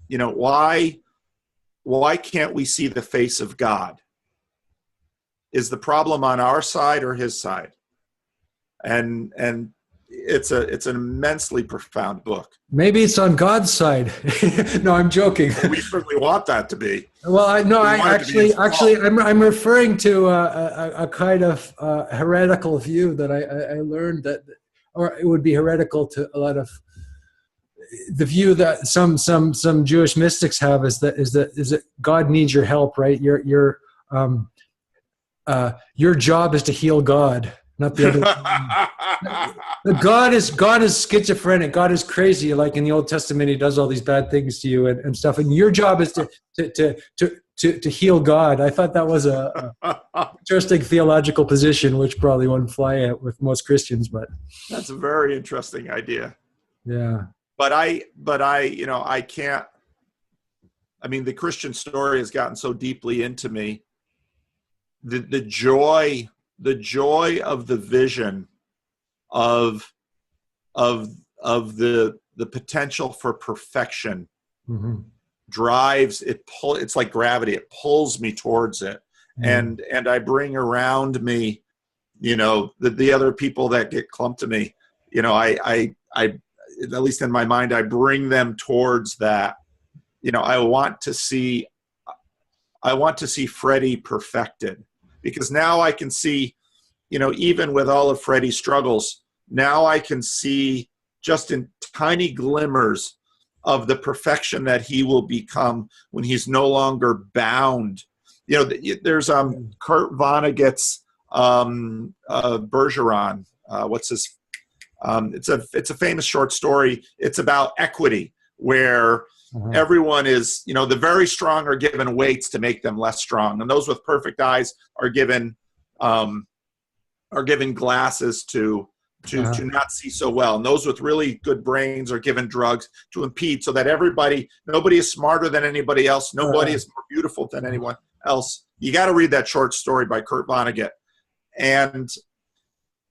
why can't we see the face of God? is the problem on our side or his side? And it's an immensely profound book. Maybe it's on God's side. No, I'm joking. We certainly want that to be. Well, I actually, I'm referring to a kind of heretical view that I learned that, or it would be heretical to a lot of the view that some Jewish mystics have is that God needs your help, right? Your job is to heal God, not the other way. God is schizophrenic. God is crazy. Like in the Old Testament, he does all these bad things to you and stuff. And your job is to heal God. I thought that was a interesting theological position, which probably wouldn't fly with most Christians, but that's a very interesting idea. Yeah. But I can't, I mean, the Christian story has gotten so deeply into me. The joy of the vision of the potential for perfection drives it. It's like gravity. It pulls me towards it, and I bring around me, the other people that get clumped to me. I at least in my mind, I bring them towards that. I want to see Freddie perfected, because now I can see, even with all of Freddie's struggles, now I can see just in tiny glimmers of the perfection that he will become when he's no longer bound. There's Kurt Vonnegut's Bergeron. What's his? It's a famous short story. It's about equity, where everyone is, the very strong are given weights to make them less strong, and those with perfect eyes are given glasses to not see so well, and those with really good brains are given drugs to impede, so that nobody is smarter than anybody else, nobody is more beautiful than anyone else. You got to read that short story by Kurt Vonnegut. And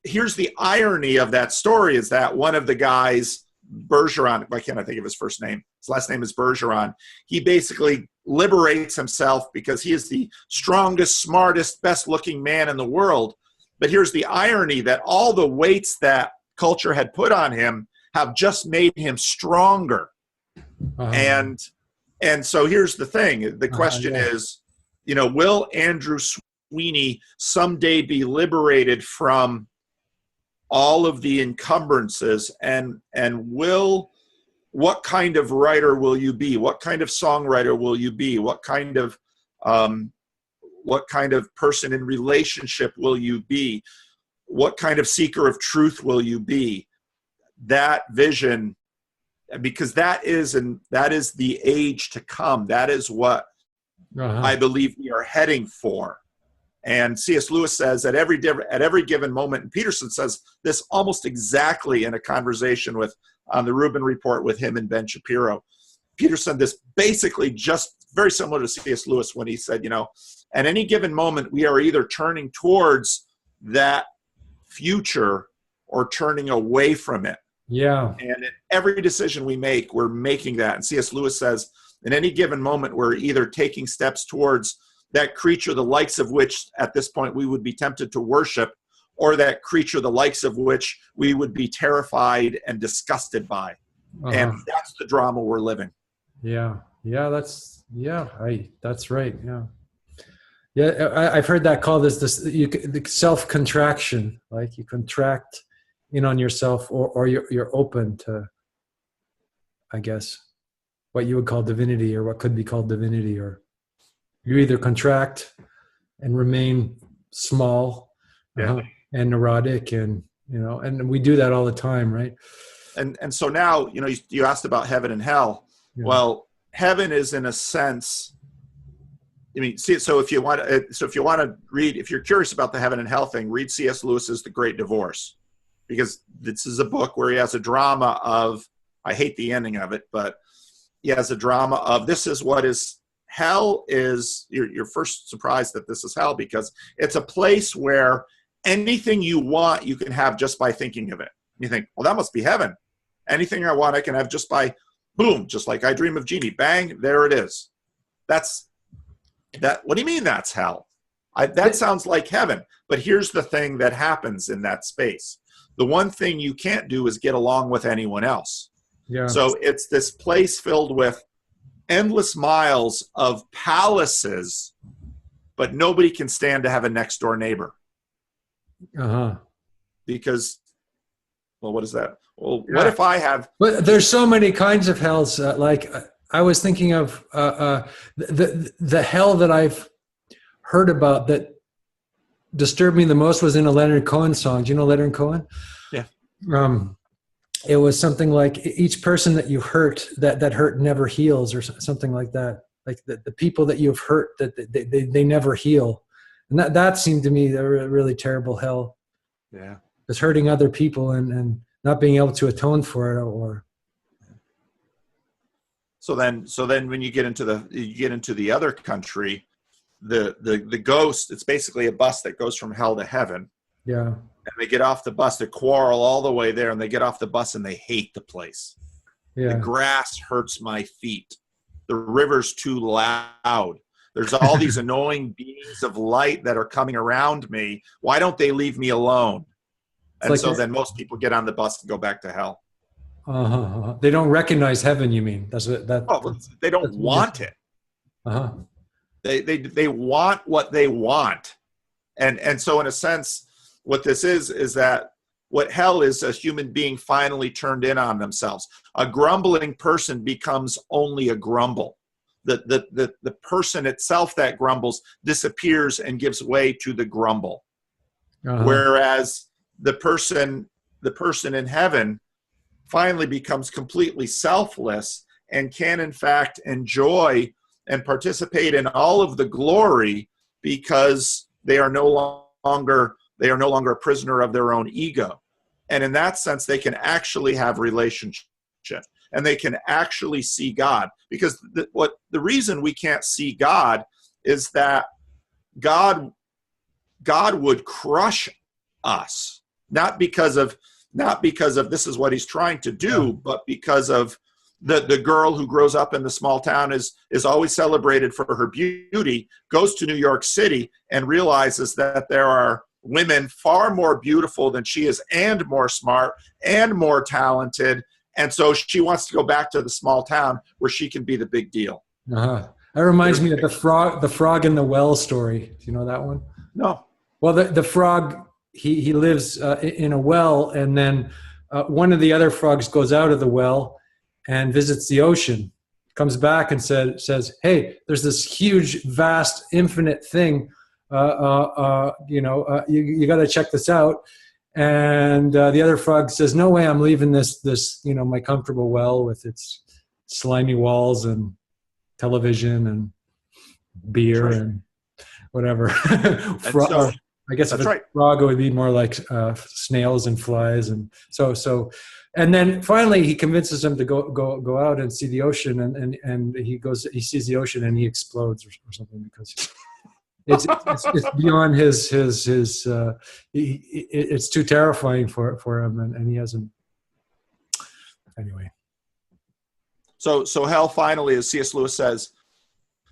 here's the irony of that story, is that one of the guys, Bergeron, why can't I think of his first name? His last name is Bergeron. He basically liberates himself because he is the strongest, smartest, best-looking man in the world. But here's the irony, that all the weights that culture had put on him have just made him stronger. And so here's the thing. The question is, will Andrew Sweeny someday be liberated from all of the encumbrances, and what kind of writer will you be? What kind of songwriter will you be? What kind of person in relationship will you be? What kind of seeker of truth will you be? That vision, because that is the age to come. That is what I believe we are heading for. And C.S. Lewis says at every given moment, and Peterson says this almost exactly in a conversation on the Rubin Report with him and Ben Shapiro. Peterson, this basically just very similar to C.S. Lewis when he said, at any given moment, we are either turning towards that future or turning away from it. Yeah. And in every decision we make, we're making that. And C.S. Lewis says, in any given moment, we're either taking steps towards that creature, the likes of which at this point we would be tempted to worship, or that creature, the likes of which we would be terrified and disgusted by. And that's the drama we're living. Yeah. Yeah. That's right. Yeah. Yeah. I've heard that called the self-contraction, like you contract in on yourself, or you're open to, I guess, what you would call divinity, or what could be called divinity, or you either contract and remain small and neurotic, and and we do that all the time, right? And so now, you asked about heaven and hell. Yeah. Well, heaven is in a sense, so if you want to read, if you're curious about the heaven and hell thing, read C.S. Lewis's The Great Divorce, because this is a book where he has a drama of, I hate the ending of it, but he has a drama of, this is what is hell is. You're first surprised that this is hell, because it's a place where anything you want, you can have just by thinking of it. You think, well, that must be heaven. Anything I want, I can have just by, boom, just like I Dream of Jeannie, bang, there it is. What do you mean that's hell? That sounds like heaven. But here's the thing that happens in that space. The one thing you can't do is get along with anyone else. Yeah. So it's this place filled with endless miles of palaces, but nobody can stand to have a next door neighbor. Because, well, what is that? Well, what if I have? But there's so many kinds of hells. Like I was thinking of the hell that I've heard about that disturbed me the most was in a Leonard Cohen song. Do you know Leonard Cohen? Yeah. It was something like each person that you hurt, that hurt never heals, or something like that. Like the people that you've hurt, that they never heal. And that seemed to me a really terrible hell. Yeah. It's hurting other people and not being able to atone for it, or. So then when you get into the other country, the ghost, it's basically a bus that goes from hell to heaven. Yeah. And they get off the bus, they quarrel all the way there, and they get off the bus and they hate the place. Yeah. The grass hurts my feet. The river's too loud. There's all these annoying beings of light that are coming around me. Why don't they leave me alone? And like so then most people get on the bus and go back to hell. They don't recognize heaven, you mean? That's what that. Oh, they don't want it. They want what they want. And so in a sense, what this is that what hell is a human being finally turned in on themselves. A grumbling person becomes only a grumble. The person itself that grumbles disappears and gives way to the grumble. Whereas the person in heaven finally becomes completely selfless and can in fact enjoy and participate in all of the glory because they are no longer a prisoner of their own ego. And in that sense, they can actually have relationship and they can actually see God. Because the reason we can't see God is that God would crush us, not because of this is what he's trying to do, but because of the girl who grows up in the small town is always celebrated for her beauty, goes to New York City and realizes that there are women far more beautiful than she is and more smart and more talented. And so she wants to go back to the small town where she can be the big deal. That reminds me of the frog in the well story. Do you know that one? No. Well, the frog, he lives in a well, and then one of the other frogs goes out of the well and visits the ocean, comes back and says, hey, there's this huge, vast, infinite thing. You got to check this out. And the other frog says, no way, I'm leaving this, my comfortable well with its slimy walls and television and beer and whatever. I guess if it's frog, it would be more like snails and flies. And so, and then finally he convinces him to go out and see the ocean. And he sees the ocean and he explodes or something because it's beyond his it's too terrifying for him. And he hasn't, anyway. So hell finally, as C.S. Lewis says,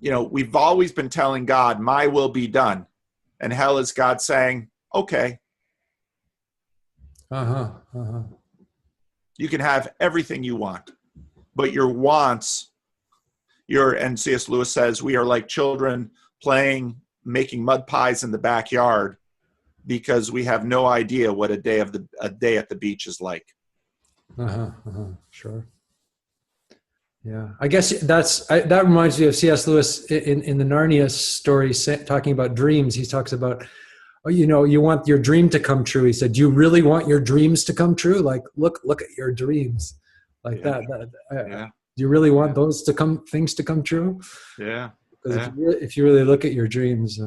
we've always been telling God, my will be done. And hell is God saying, okay. You can have everything you want, but your wants, and C.S. Lewis says, we are like children making mud pies in the backyard because we have no idea what a day at the beach is like. Sure. Yeah, I guess that reminds me of C.S. Lewis in the Narnia story, talking about dreams. He talks about, you want your dream to come true. He said, do you really want your dreams to come true? Like, look at your dreams, like that. Do you really want those things to come true? Yeah. Because if you really look at your dreams.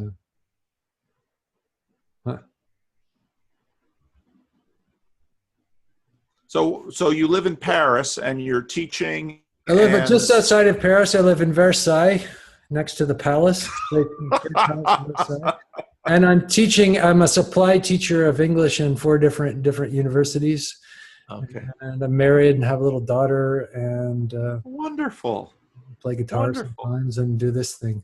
So you live in Paris and you're teaching. I live just outside of Paris. I live in Versailles, next to the palace. And I'm teaching. I'm a supply teacher of English in 4 different universities. Okay. And I'm married and have a little daughter. And wonderful. Play guitar sometimes and do this thing.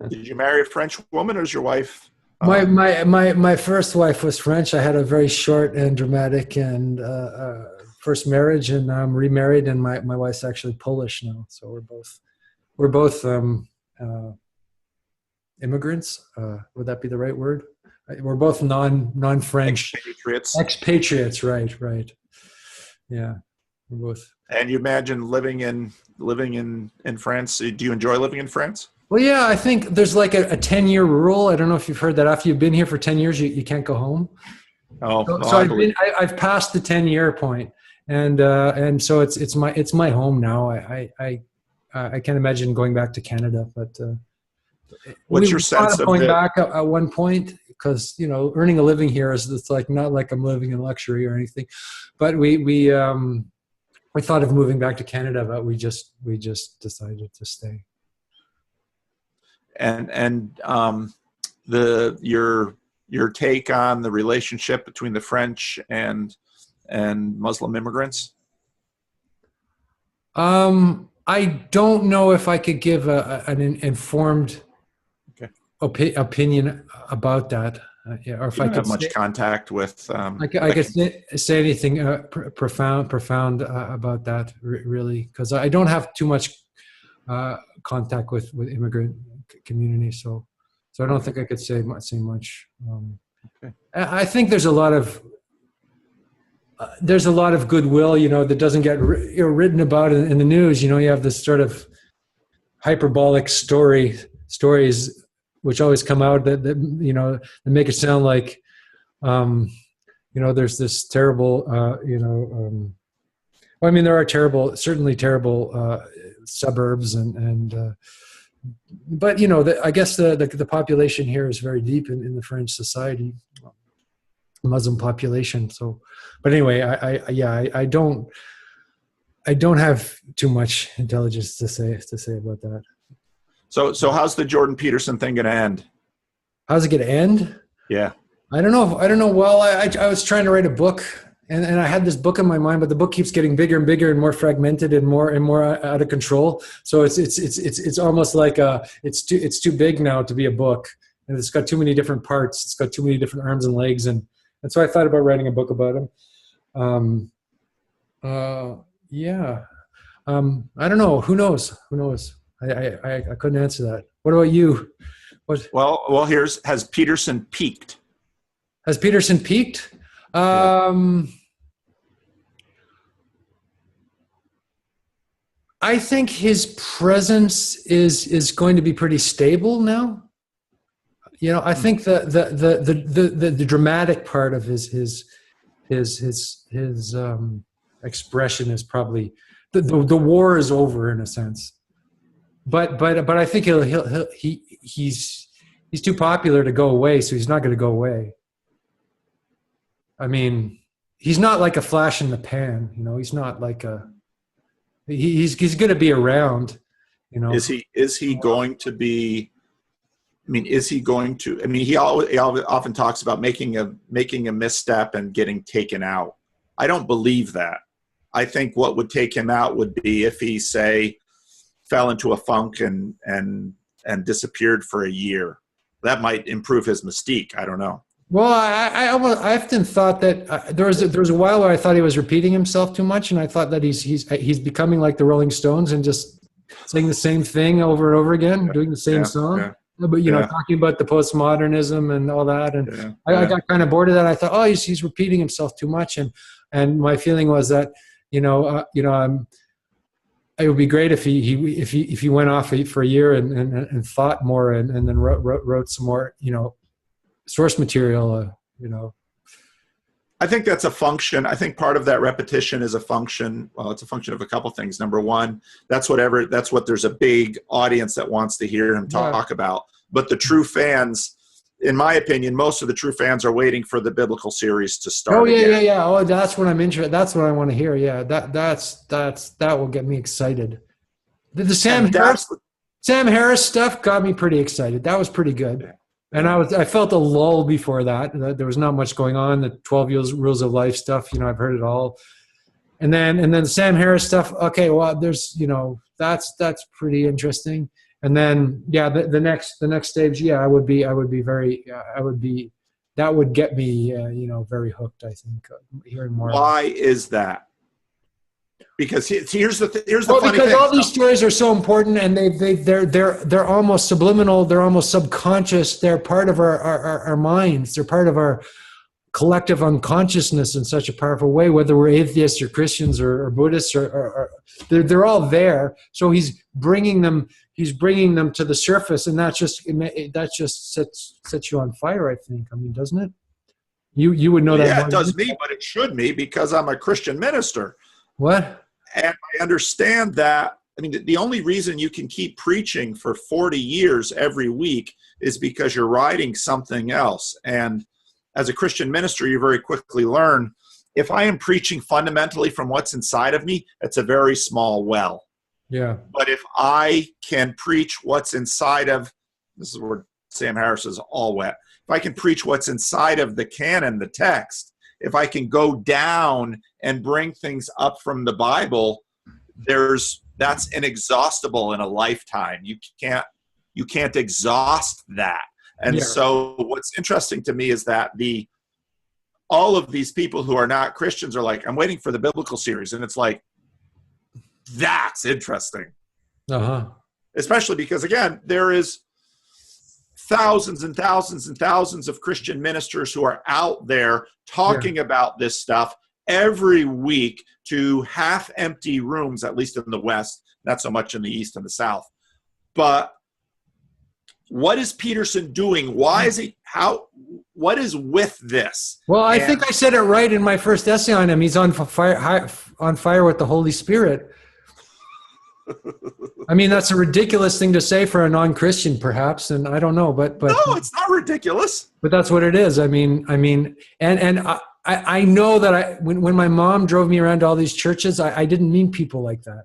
Did you marry a French woman, or is your wife My first wife was French. I had a very short and dramatic and first marriage, and I'm remarried, and my wife's actually Polish now. So we're both immigrants. Would that be the right word? We're both non-French Expatriates. expatriates. Right. Yeah, we're both. And you imagine living in France. Do you enjoy living in France? Well, yeah, I think there's like a 10-year rule. I don't know if you've heard that. After you've been here for 10 years, you can't go home. Oh, So I've passed the 10-year point, and so it's my home now. I can't imagine going back to Canada, but what's your sense of going back at one point, because earning a living here it's like not like I'm living in luxury or anything, but we thought of moving back to Canada, but we just decided to stay. And your take on the relationship between the French and Muslim immigrants? I don't know if I could give an informed opinion about that, or if You I don't could have much contact with. I could say anything profound about that, really, because I don't have too much contact with immigrant community, so I don't think I could say much. I think there's a lot of goodwill, that doesn't get written about in the news. You have this sort of hyperbolic stories which always come out that make it sound like there's this terrible well, I mean, there are certainly terrible suburbs but I guess the population here is very deep in the French society, Muslim population. So, but anyway, I don't have too much intelligence to say about that. So how's the Jordan Peterson thing going to end? How's it going to end? Yeah, I don't know. Well, I was trying to write a book, and I had this book in my mind, but the book keeps getting bigger and bigger and more fragmented and more out of control. So it's almost like it's too big now to be a book, and it's got too many different parts. It's got too many different arms and legs, and so I thought about writing a book about him. I don't know. Who knows? I couldn't answer that. What about you? Well, has Peterson peaked? Has Peterson peaked? I think his presence is going to be pretty stable now. I think the dramatic part of his expression is probably the war is over in a sense. But I think he's too popular to go away, so he's not going to go away. I mean, he's not like a flash in the pan, he's not like he's going to be around, Is he going to be? I mean, is he going to? I mean, he often talks about making a misstep and getting taken out. I don't believe that. I think what would take him out would be if he, say, fell into a funk and disappeared for a year. That might improve his mystique. I don't know. Well, I often thought that there was a while where I thought he was repeating himself too much, and I thought that he's becoming like the Rolling Stones and just saying the same thing over and over again, doing the same song. Yeah. But talking about the postmodernism and all that, and I got kind of bored of that. I thought, oh, he's repeating himself too much, and my feeling was that it would be great if he went off for a year and thought more and then wrote some more source material. I think that's a function. I think part of that repetition is a function. Well, it's a function of a couple things. Number one, that's what there's a big audience that wants to hear him talk about. But the true fans, in my opinion, most of the true fans are waiting for the biblical series to start. Oh yeah. Oh, that's what I'm interested. That's what I want to hear. Yeah, that will get me excited. The Sam Harris stuff got me pretty excited. That was pretty good. Yeah. And I felt a lull before that. There was not much going on. The 12 Rules of Life stuff, I've heard it all. And then the Sam Harris stuff. Okay, well, there's, that's pretty interesting. And then, yeah, the next stage, yeah, I would be very, that would get me, very hooked. I think hearing more. Why is that? Because here's the Well, funny because thing. all these stories are so important, and they're almost subliminal. They're almost subconscious. They're part of our minds. They're part of our collective unconsciousness in such a powerful way, whether we're atheists or Christians or Buddhists, or they're all there. So he's bringing them to the surface, and that just sets you on fire, I think. I mean, doesn't it? You would know that. Yeah, it does me, but it should me because I'm a Christian minister. What? And I understand that. I mean, the only reason you can keep preaching for 40 years every week is because you're writing something else. And as a Christian minister, you very quickly learn, if I am preaching fundamentally from what's inside of me, it's a very small well. Yeah. But if I can preach what's inside of, this is where Sam Harris is all wet. If I can preach what's inside of the canon, the text, if I can go down and bring things up from the Bible, that's inexhaustible in a lifetime. You can't exhaust that. And so what's interesting to me is that all of these people who are not Christians are like, I'm waiting for the biblical series. And it's like, that's interesting. Uh-huh. Especially because, again, there is thousands and thousands and thousands of Christian ministers who are out there talking about this stuff every week to half-empty rooms, at least in the West, not so much in the East and the South. But what is Peterson doing? Why is he, what is with this? Well, I think I said it right in my first essay on him. He's on fire with the Holy Spirit. I mean, that's a ridiculous thing to say for a non-Christian, perhaps, and I don't know, but no, it's not ridiculous. But that's what it is. I mean, and I know that when my mom drove me around to all these churches, I didn't mean people like that,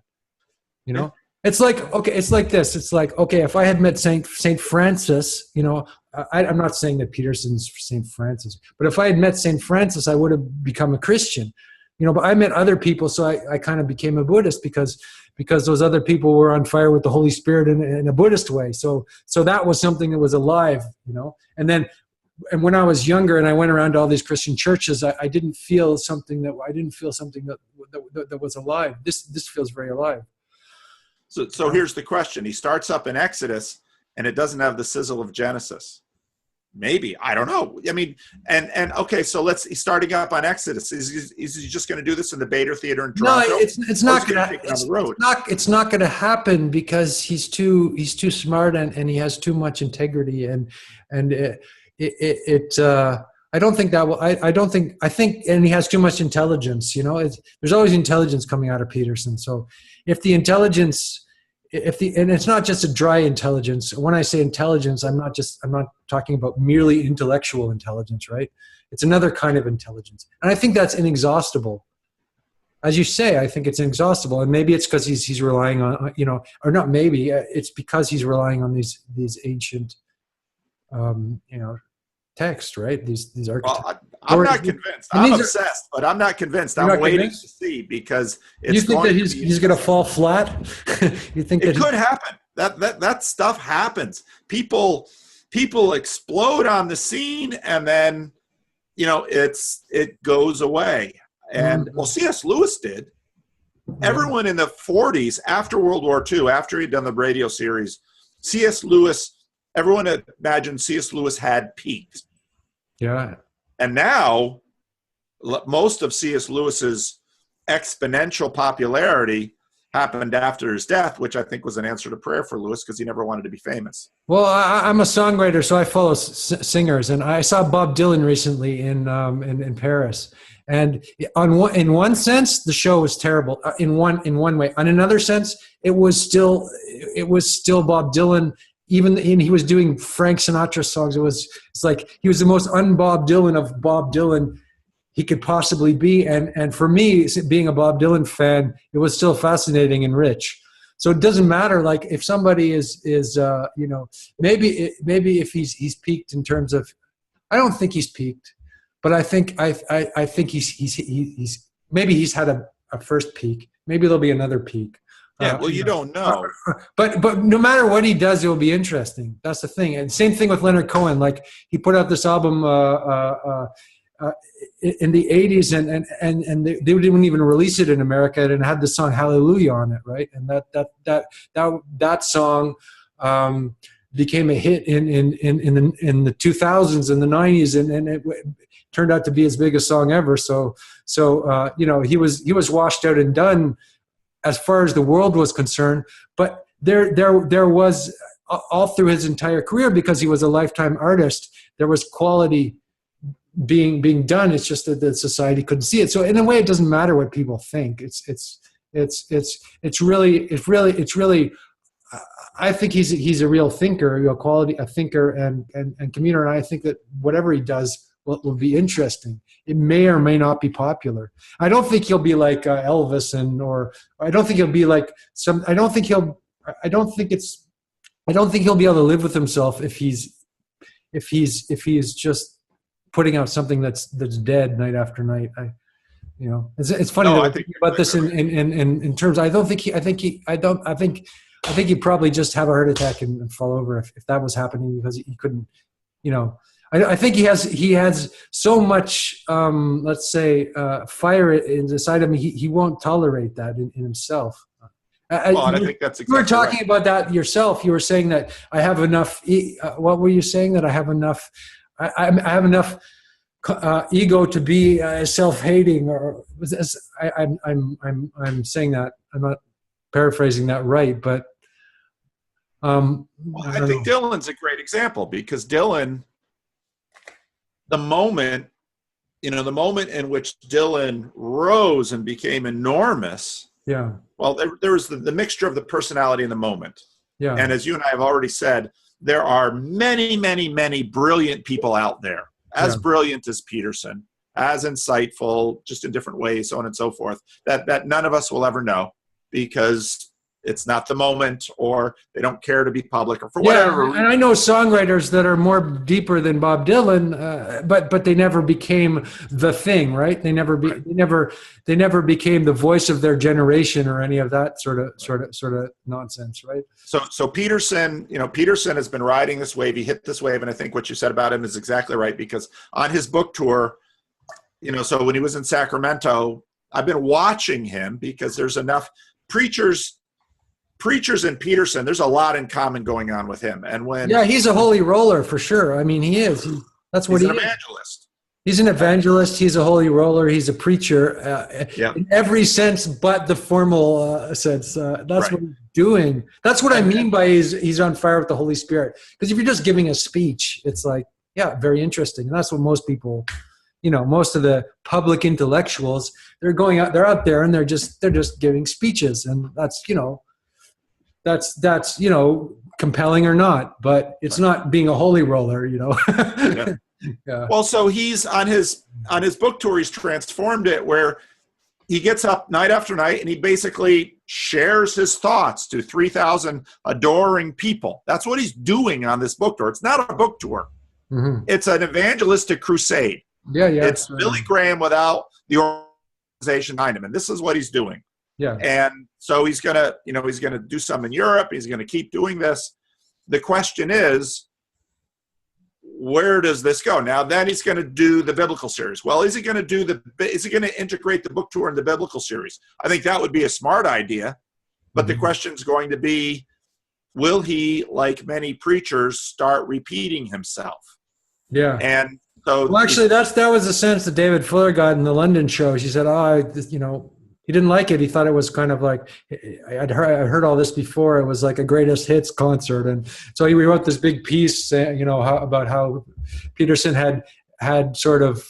you know. It's like, okay, it's like this. It's like, okay, if I had met Saint Francis, you know, I'm not saying that Peterson's Saint Francis, but if I had met Saint Francis, I would have become a Christian, you know. But I met other people, so I kind of became a Buddhist because those other people were on fire with the Holy Spirit in a Buddhist way. So that was something that was alive, you know. And when I was younger and I went around to all these Christian churches, I didn't feel something that was alive. This feels very alive. So here's the question. He starts up in Exodus, and it doesn't have the sizzle of Genesis. Maybe. I don't know. I mean, and okay, so he's starting up on Exodus. Is he just going to do this in the Bader Theater in Toronto? No, it's not going to. It's not going to happen because he's too smart and he has too much integrity and I don't think that will. I think, and he has too much intelligence. You know, there's always intelligence coming out of Peterson. So if the intelligence, and it's not just a dry intelligence. When I say intelligence, I'm not talking about merely intellectual intelligence, right? It's another kind of intelligence, and I think that's inexhaustible. As you say, I think it's inexhaustible, and maybe it's because he's relying on, you know, or not. Maybe it's because he's relying on these ancient, you know, text, right? These archetypes. Well, I'm not convinced. I'm obsessed, but I'm not convinced. I'm waiting to see because it's. You think that he's going to fall flat? You think it could happen? That stuff happens. People explode on the scene, and then, you know, it goes away. And well, C.S. Lewis did. Everyone in the 40s, after World War II, after he'd done the radio series, C.S. Lewis. Everyone imagined C.S. Lewis had peaked. Yeah. And now, most of C.S. Lewis's exponential popularity happened after his death, which I think was an answer to prayer for Lewis because he never wanted to be famous. Well, I'm a songwriter, so I follow singers, and I saw Bob Dylan recently in Paris. And in one sense, the show was terrible. In one way, on another sense, it was still Bob Dylan. Even he was doing Frank Sinatra songs. It's like he was the most un-Bob Dylan of Bob Dylan he could possibly be. And for me, being a Bob Dylan fan, it was still fascinating and rich. So it doesn't matter. Like if somebody is you know, maybe if he's peaked in terms of, I don't think he's peaked, but I think he's maybe he's had a first peak. Maybe there'll be another peak. Yeah, well, you don't know. But no matter what he does, it will be interesting. That's the thing. And same thing with Leonard Cohen. Like he put out this album in the '80s, and they didn't even release it in America, and it had the song "Hallelujah" on it, right? And that song became a hit in the 2000s and the '90s, and it turned out to be his biggest song ever. So he was washed out and done as far as the world was concerned. But there was all through his entire career, because he was a lifetime artist, there was quality being done. It's just that the society couldn't see it. So in a way, it doesn't matter what people think. It's really. I think he's a real thinker, a thinker and communer. And I think that whatever he does will be interesting. It may or may not be popular. I don't think he'll be like Elvis, or I don't think he'll be like some. I don't think he'll be able to live with himself if he's just putting out something that's dead night after night. It's funny No, that I think about this in terms. I think he'd probably just have a heart attack and fall over if that was happening, because he couldn't. I think he has so much, let's say, fire inside him. He won't tolerate that in himself. And I think that's exactly. You were talking about that yourself. You were saying that I have enough. What were you saying? That I have enough. I have enough ego to be self-hating, or I'm saying that. I'm not paraphrasing that right, but I think Dylan's a great example, because Dylan, the moment in which Dylan rose and became enormous. Yeah. Well, there was the mixture of the personality and the moment. Yeah. And as you and I have already said, there are many, many, many brilliant people out there, as brilliant as Peterson, as insightful, just in different ways, so on and so forth, that none of us will ever know, because it's not the moment, or they don't care to be public, or for whatever reason. And I know songwriters that are more deeper than Bob Dylan, but they never became the thing, right? They never became the voice of their generation, or any of that sort of nonsense, right? So Peterson, Peterson has been riding this wave. He hit this wave, and I think what you said about him is exactly right, because on his book tour, so when he was in Sacramento, I've been watching him, because there's enough preachers and Peterson, there's a lot in common going on with him. And he's a holy roller for sure. I mean, he is. That's what he is. He's an evangelist. He's an evangelist. He's a holy roller. He's a preacher in every sense, but the formal sense. That's what he's doing. That's what I mean by he's on fire with the Holy Spirit. Because if you're just giving a speech, it's like, very interesting. And that's what most people, most of the public intellectuals, they're out there and they're just giving speeches, and that's compelling or not, but it's not being a holy roller. Yeah. Well, so he's on his book tour, he's transformed it, where he gets up night after night and he basically shares his thoughts to 3,000 adoring people. That's what he's doing on this book tour. It's not a book tour. Mm-hmm. It's an evangelistic crusade. Yeah. It's Billy Graham without the organization behind him, and this is what he's doing. Yeah. And so he's gonna do some in Europe. He's gonna keep doing this. The question is, where does this go? Now then he's gonna do the biblical series. Well, is he gonna integrate the book tour in the biblical series? I think that would be a smart idea. But the question is going to be, will he, like many preachers, start repeating himself? Yeah. And so actually that was the sense that David Fuller got in the London show. She said, he didn't like it. He thought it was kind of like, I'd heard all this before. It was like a greatest hits concert. And so he wrote this big piece, about how Peterson had sort of,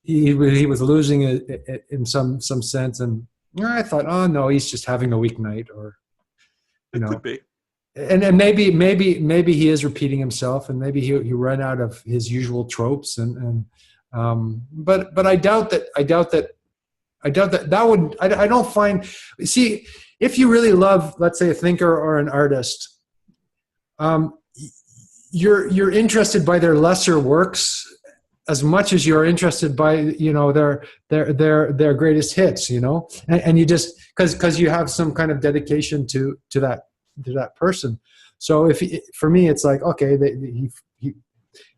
he was losing it in some sense. And I thought, oh no, he's just having a weeknight, or, it could be. And maybe he is repeating himself, and maybe he ran out of his usual tropes. But I doubt that. I don't find, see, if you really love, let's say, a thinker or an artist, you're interested by their lesser works as much as you're interested by, you know, their greatest hits, you know, and you just, because you have some kind of dedication to that person. So for me, it's like, okay,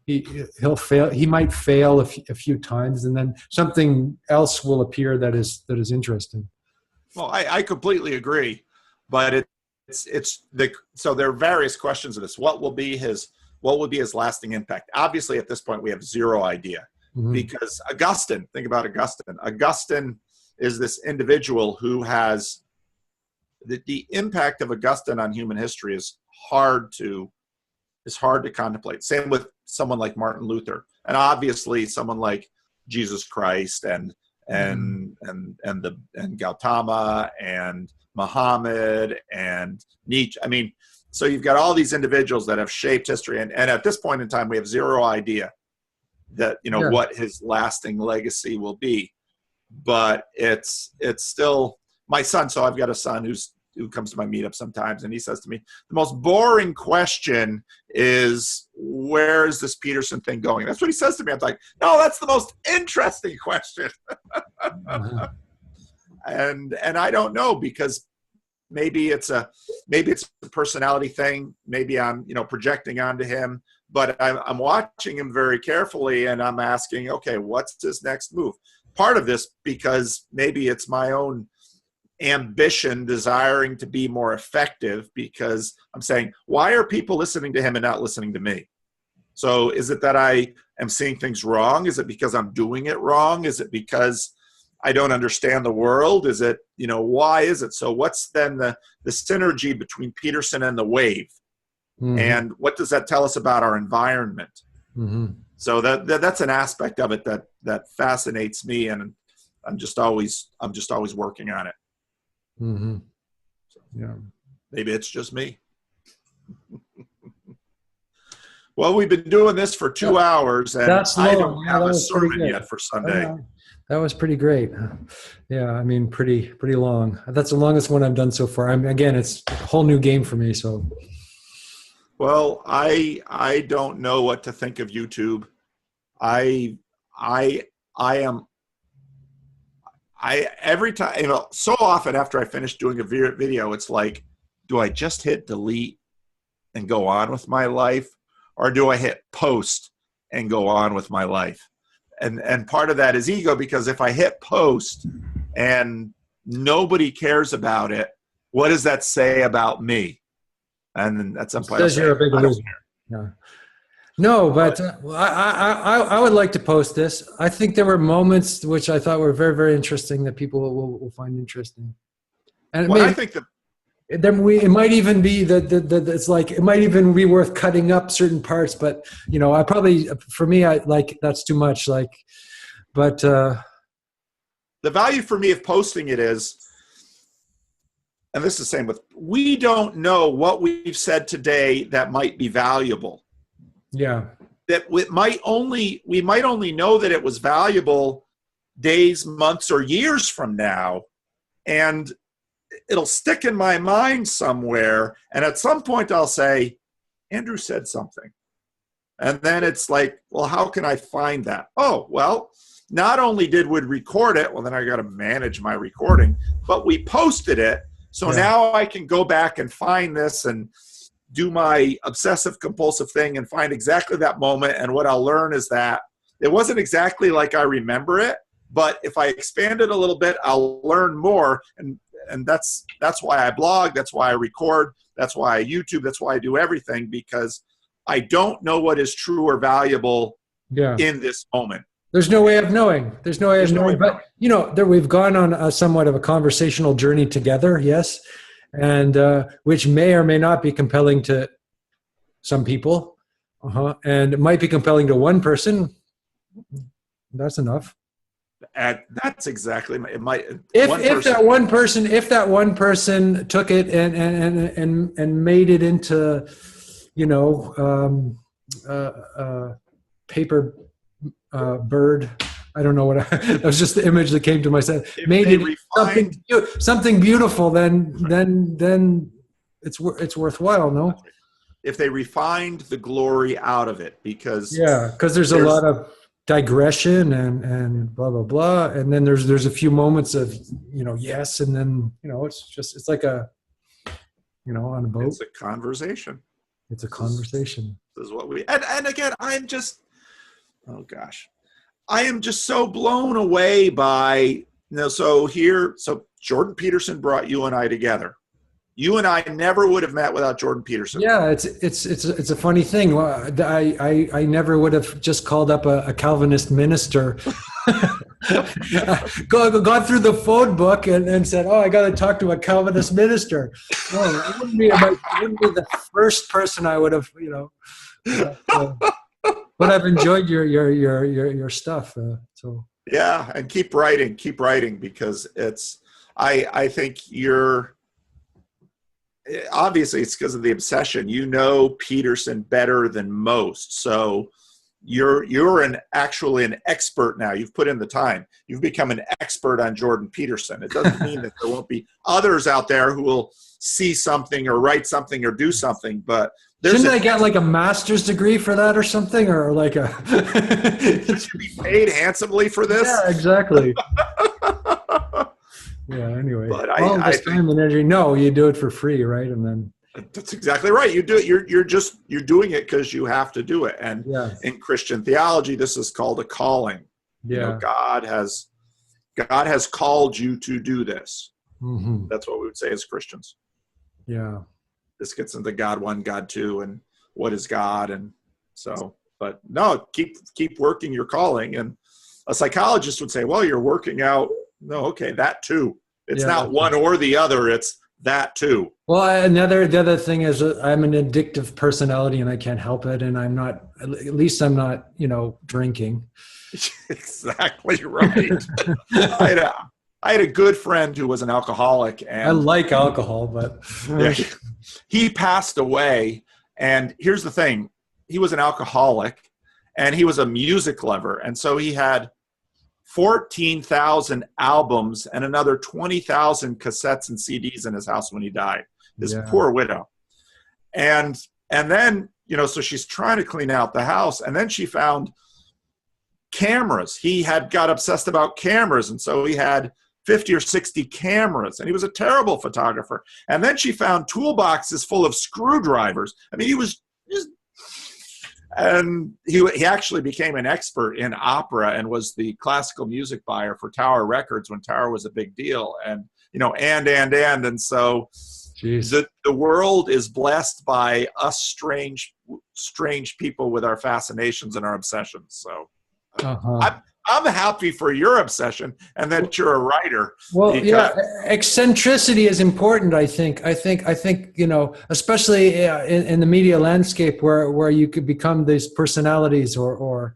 he'll fail. He might fail a few times, and then something else will appear that is interesting. Well, I completely agree, but so there are various questions of this. What will be his lasting impact? Obviously, at this point, we have zero idea, because Augustine. Think about Augustine. Augustine is this individual who has the impact of Augustine on human history is hard to contemplate. Same with someone like Martin Luther, and obviously someone like Jesus Christ and Gautama and Muhammad and Nietzsche. I mean, so you've got all these individuals that have shaped history, and at this point in time, we have zero idea that, you know, what his lasting legacy will be. But it's still my son. So I've got a son who comes to my meetup sometimes, and he says to me, the most boring question is, where is this Peterson thing going? That's what he says to me. I'm like, no, that's the most interesting question. And I don't know, because maybe it's a personality thing. Maybe I'm, you know, projecting onto him, but I'm watching him very carefully, and I'm asking, okay, what's his next move? Part of this, because maybe it's my own ambition, desiring to be more effective, because I'm saying, why are people listening to him and not listening to me? So is it that I am seeing things wrong? Is it because I'm doing it wrong? Is it because I don't understand the world? Is it, you know, why is it? So what's then the synergy between Peterson and the wave? And what does that tell us about our environment? So that's an aspect of it that fascinates me, and I'm just always working on it. Yeah. Maybe it's just me. Well, we've been doing this for 2 hours, and I don't have a sermon yet for Sunday. That was pretty great. Yeah, I mean, pretty long. That's the longest one I've done so far. Again, it's a whole new game for me. So, well, I don't know what to think of YouTube. I every time, you know, so often after I finish doing a video, it's like, do I just hit delete and go on with my life, or do I hit post and go on with my life? And part of that is ego, because if I hit post and nobody cares about it, what does that say about me? And then at some point, you're a big loser. Yeah. No, but I would like to post this. I think there were moments which I thought were very, very interesting that people will find interesting. And I think that then it might even be that it's like, it might even be worth cutting up certain parts. But, you know, for me, that's too much. But the value for me of posting it is, and this is the same with, we don't know what we've said today that might be valuable. Yeah. That we might only know that it was valuable days, months, or years from now, and it'll stick in my mind somewhere. And at some point I'll say, Andrew said something. And then it's like, well, how can I find that? Oh, well, not only did we record it, well, then I got to manage my recording, but we posted it. So now I can go back and find this and do my obsessive compulsive thing and find exactly that moment. And what I'll learn is that it wasn't exactly like I remember it, but if I expand it a little bit, I'll learn more. And that's why I blog. That's why I record. That's why I YouTube. That's why I do everything, because I don't know what is true or valuable in this moment. There's no way of knowing. There's no way of knowing. But, you know, we've gone on a somewhat of a conversational journey together, yes, and which may or may not be compelling to some people, and it might be compelling to one person. That's enough. That's exactly it. Might if that one person took it and made it into, you know, paper bird. I don't know what that was, just the image that came to my head. Made it something beautiful. Then it's worthwhile. No. If they refined the glory out of it, because there's a lot of digression and blah blah blah, and then there's a few moments of yes, and then it's like a on a boat. It's a conversation. It's a conversation. This is what we and again, I'm just, oh gosh, I am just so blown away by so Jordan Peterson brought you and I together. You and I never would have met without Jordan Peterson. Yeah, it's a funny thing. I never would have just called up a Calvinist minister, gone through the phone book and said, "Oh, I got to talk to a Calvinist minister." No, it wouldn't be the first person I would have, but I've enjoyed your stuff. So yeah, and keep writing because I think you're. Obviously, it's because of the obsession. Peterson better than most, so you're actually an expert now. You've put in the time. You've become an expert on Jordan Peterson. It doesn't mean that there won't be others out there who will see something or write something or do something. But shouldn't I get like a master's degree for that or something, or like a? Should be paid handsomely for this. Yeah, exactly. Yeah. Anyway, but I think time and energy. No, you do it for free, right? And then that's exactly right. You do it. You're doing it because you have to do it. And in Christian theology, this is called a calling. Yeah, God has called you to do this. Mm-hmm. That's what we would say as Christians. Yeah, this gets into God 1, God 2, and what is God, and so. But no, keep working your calling. And a psychologist would say, well, you're working out. No, okay, that too. It's not one or the other. It's that too. Well, the other thing is I'm an addictive personality and I can't help it. And I'm not, at least I'm not, drinking. Exactly right. I had a good friend who was an alcoholic. And I like alcohol, but he passed away. And here's the thing. He was an alcoholic and he was a music lover. And so he had 14,000 albums and another 20,000 cassettes and CDs in his house when he died. This poor widow. And then, so she's trying to clean out the house. And then she found cameras. He had got obsessed about cameras. And so he had 50 or 60 cameras. And he was a terrible photographer. And then she found toolboxes full of screwdrivers. I mean, he was just... And he actually became an expert in opera and was the classical music buyer for Tower Records when Tower was a big deal. And, and so the world is blessed by us strange people with our fascinations and our obsessions. So I'm happy for your obsession and that you're a writer. Well, eccentricity is important. I think, especially in the media landscape where you could become these personalities or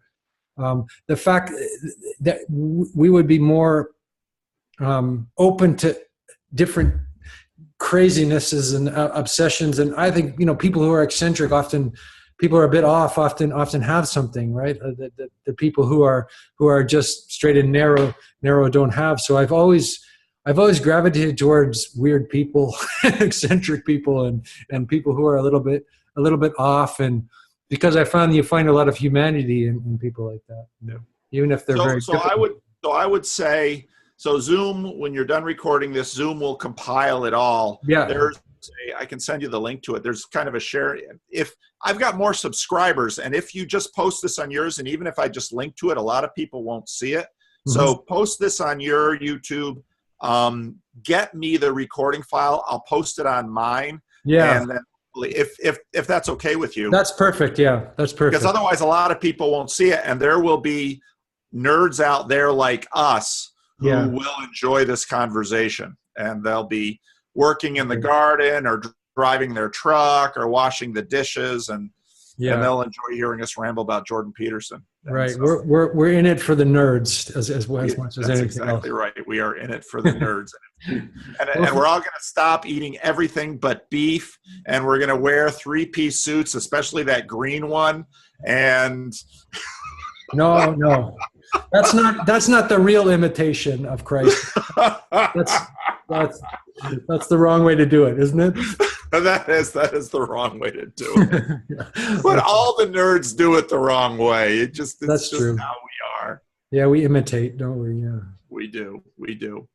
the fact that we would be more open to different crazinesses and obsessions. And I think, people who are eccentric people are a bit off often have something, right? The people who are just straight and narrow don't have. So I've always gravitated towards weird people, eccentric people, and people who are a little bit off. And because I found you find a lot of humanity in people like that, even if they're very. So I would say, so Zoom, when you're done recording this, Zoom will compile it all. Yeah. I can send you the link to it. There's kind of a share. If I've got more subscribers, and if you just post this on yours, and even if I just link to it, a lot of people won't see it. Mm-hmm. So post this on your YouTube. Get me the recording file. I'll post it on mine. Yeah. And then if that's okay with you. That's perfect. Yeah, that's perfect. Because otherwise, a lot of people won't see it, and there will be nerds out there like us who will enjoy this conversation, and they'll be working in the garden or driving their truck or washing the dishes, and they'll enjoy hearing us ramble about Jordan Peterson. And right. So, we're in it for the nerds as much as anything else. That's exactly right. We are in it for the nerds. and we're all going to stop eating everything but beef, and we're going to wear 3-piece suits, especially that green one. And no. That's not the real imitation of Christ. That's the wrong way to do it, isn't it? That is the wrong way to do it. But all the nerds do it the wrong way. It's just true. How we Yeah, we imitate, don't we? Yeah. We do. We do.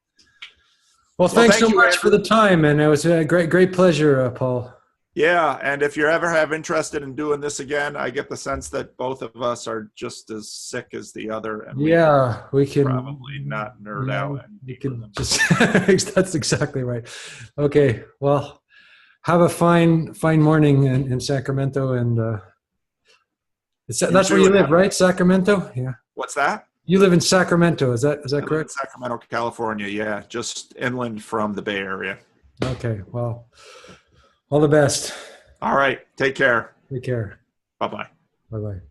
Well, thanks thank so you, much for Andrew. the time, and it was a great pleasure, Paul. Yeah, and if you're ever have interested in doing this again, I get the sense that both of us are just as sick as the other, and we could Yeah, we can. probably not nerd Yeah, out any we deeper could than we just. did. That's exactly right. Okay, well, have a fine morning in Sacramento, and You that's where too. you And live, right? Sacramento. Yeah, what's that? you live in Sacramento. Is that I live in correct? Sacramento, California. Yeah, just inland from the Bay Area. Okay. Well, all the best. All right. Take care. Take care. Bye bye. Bye bye.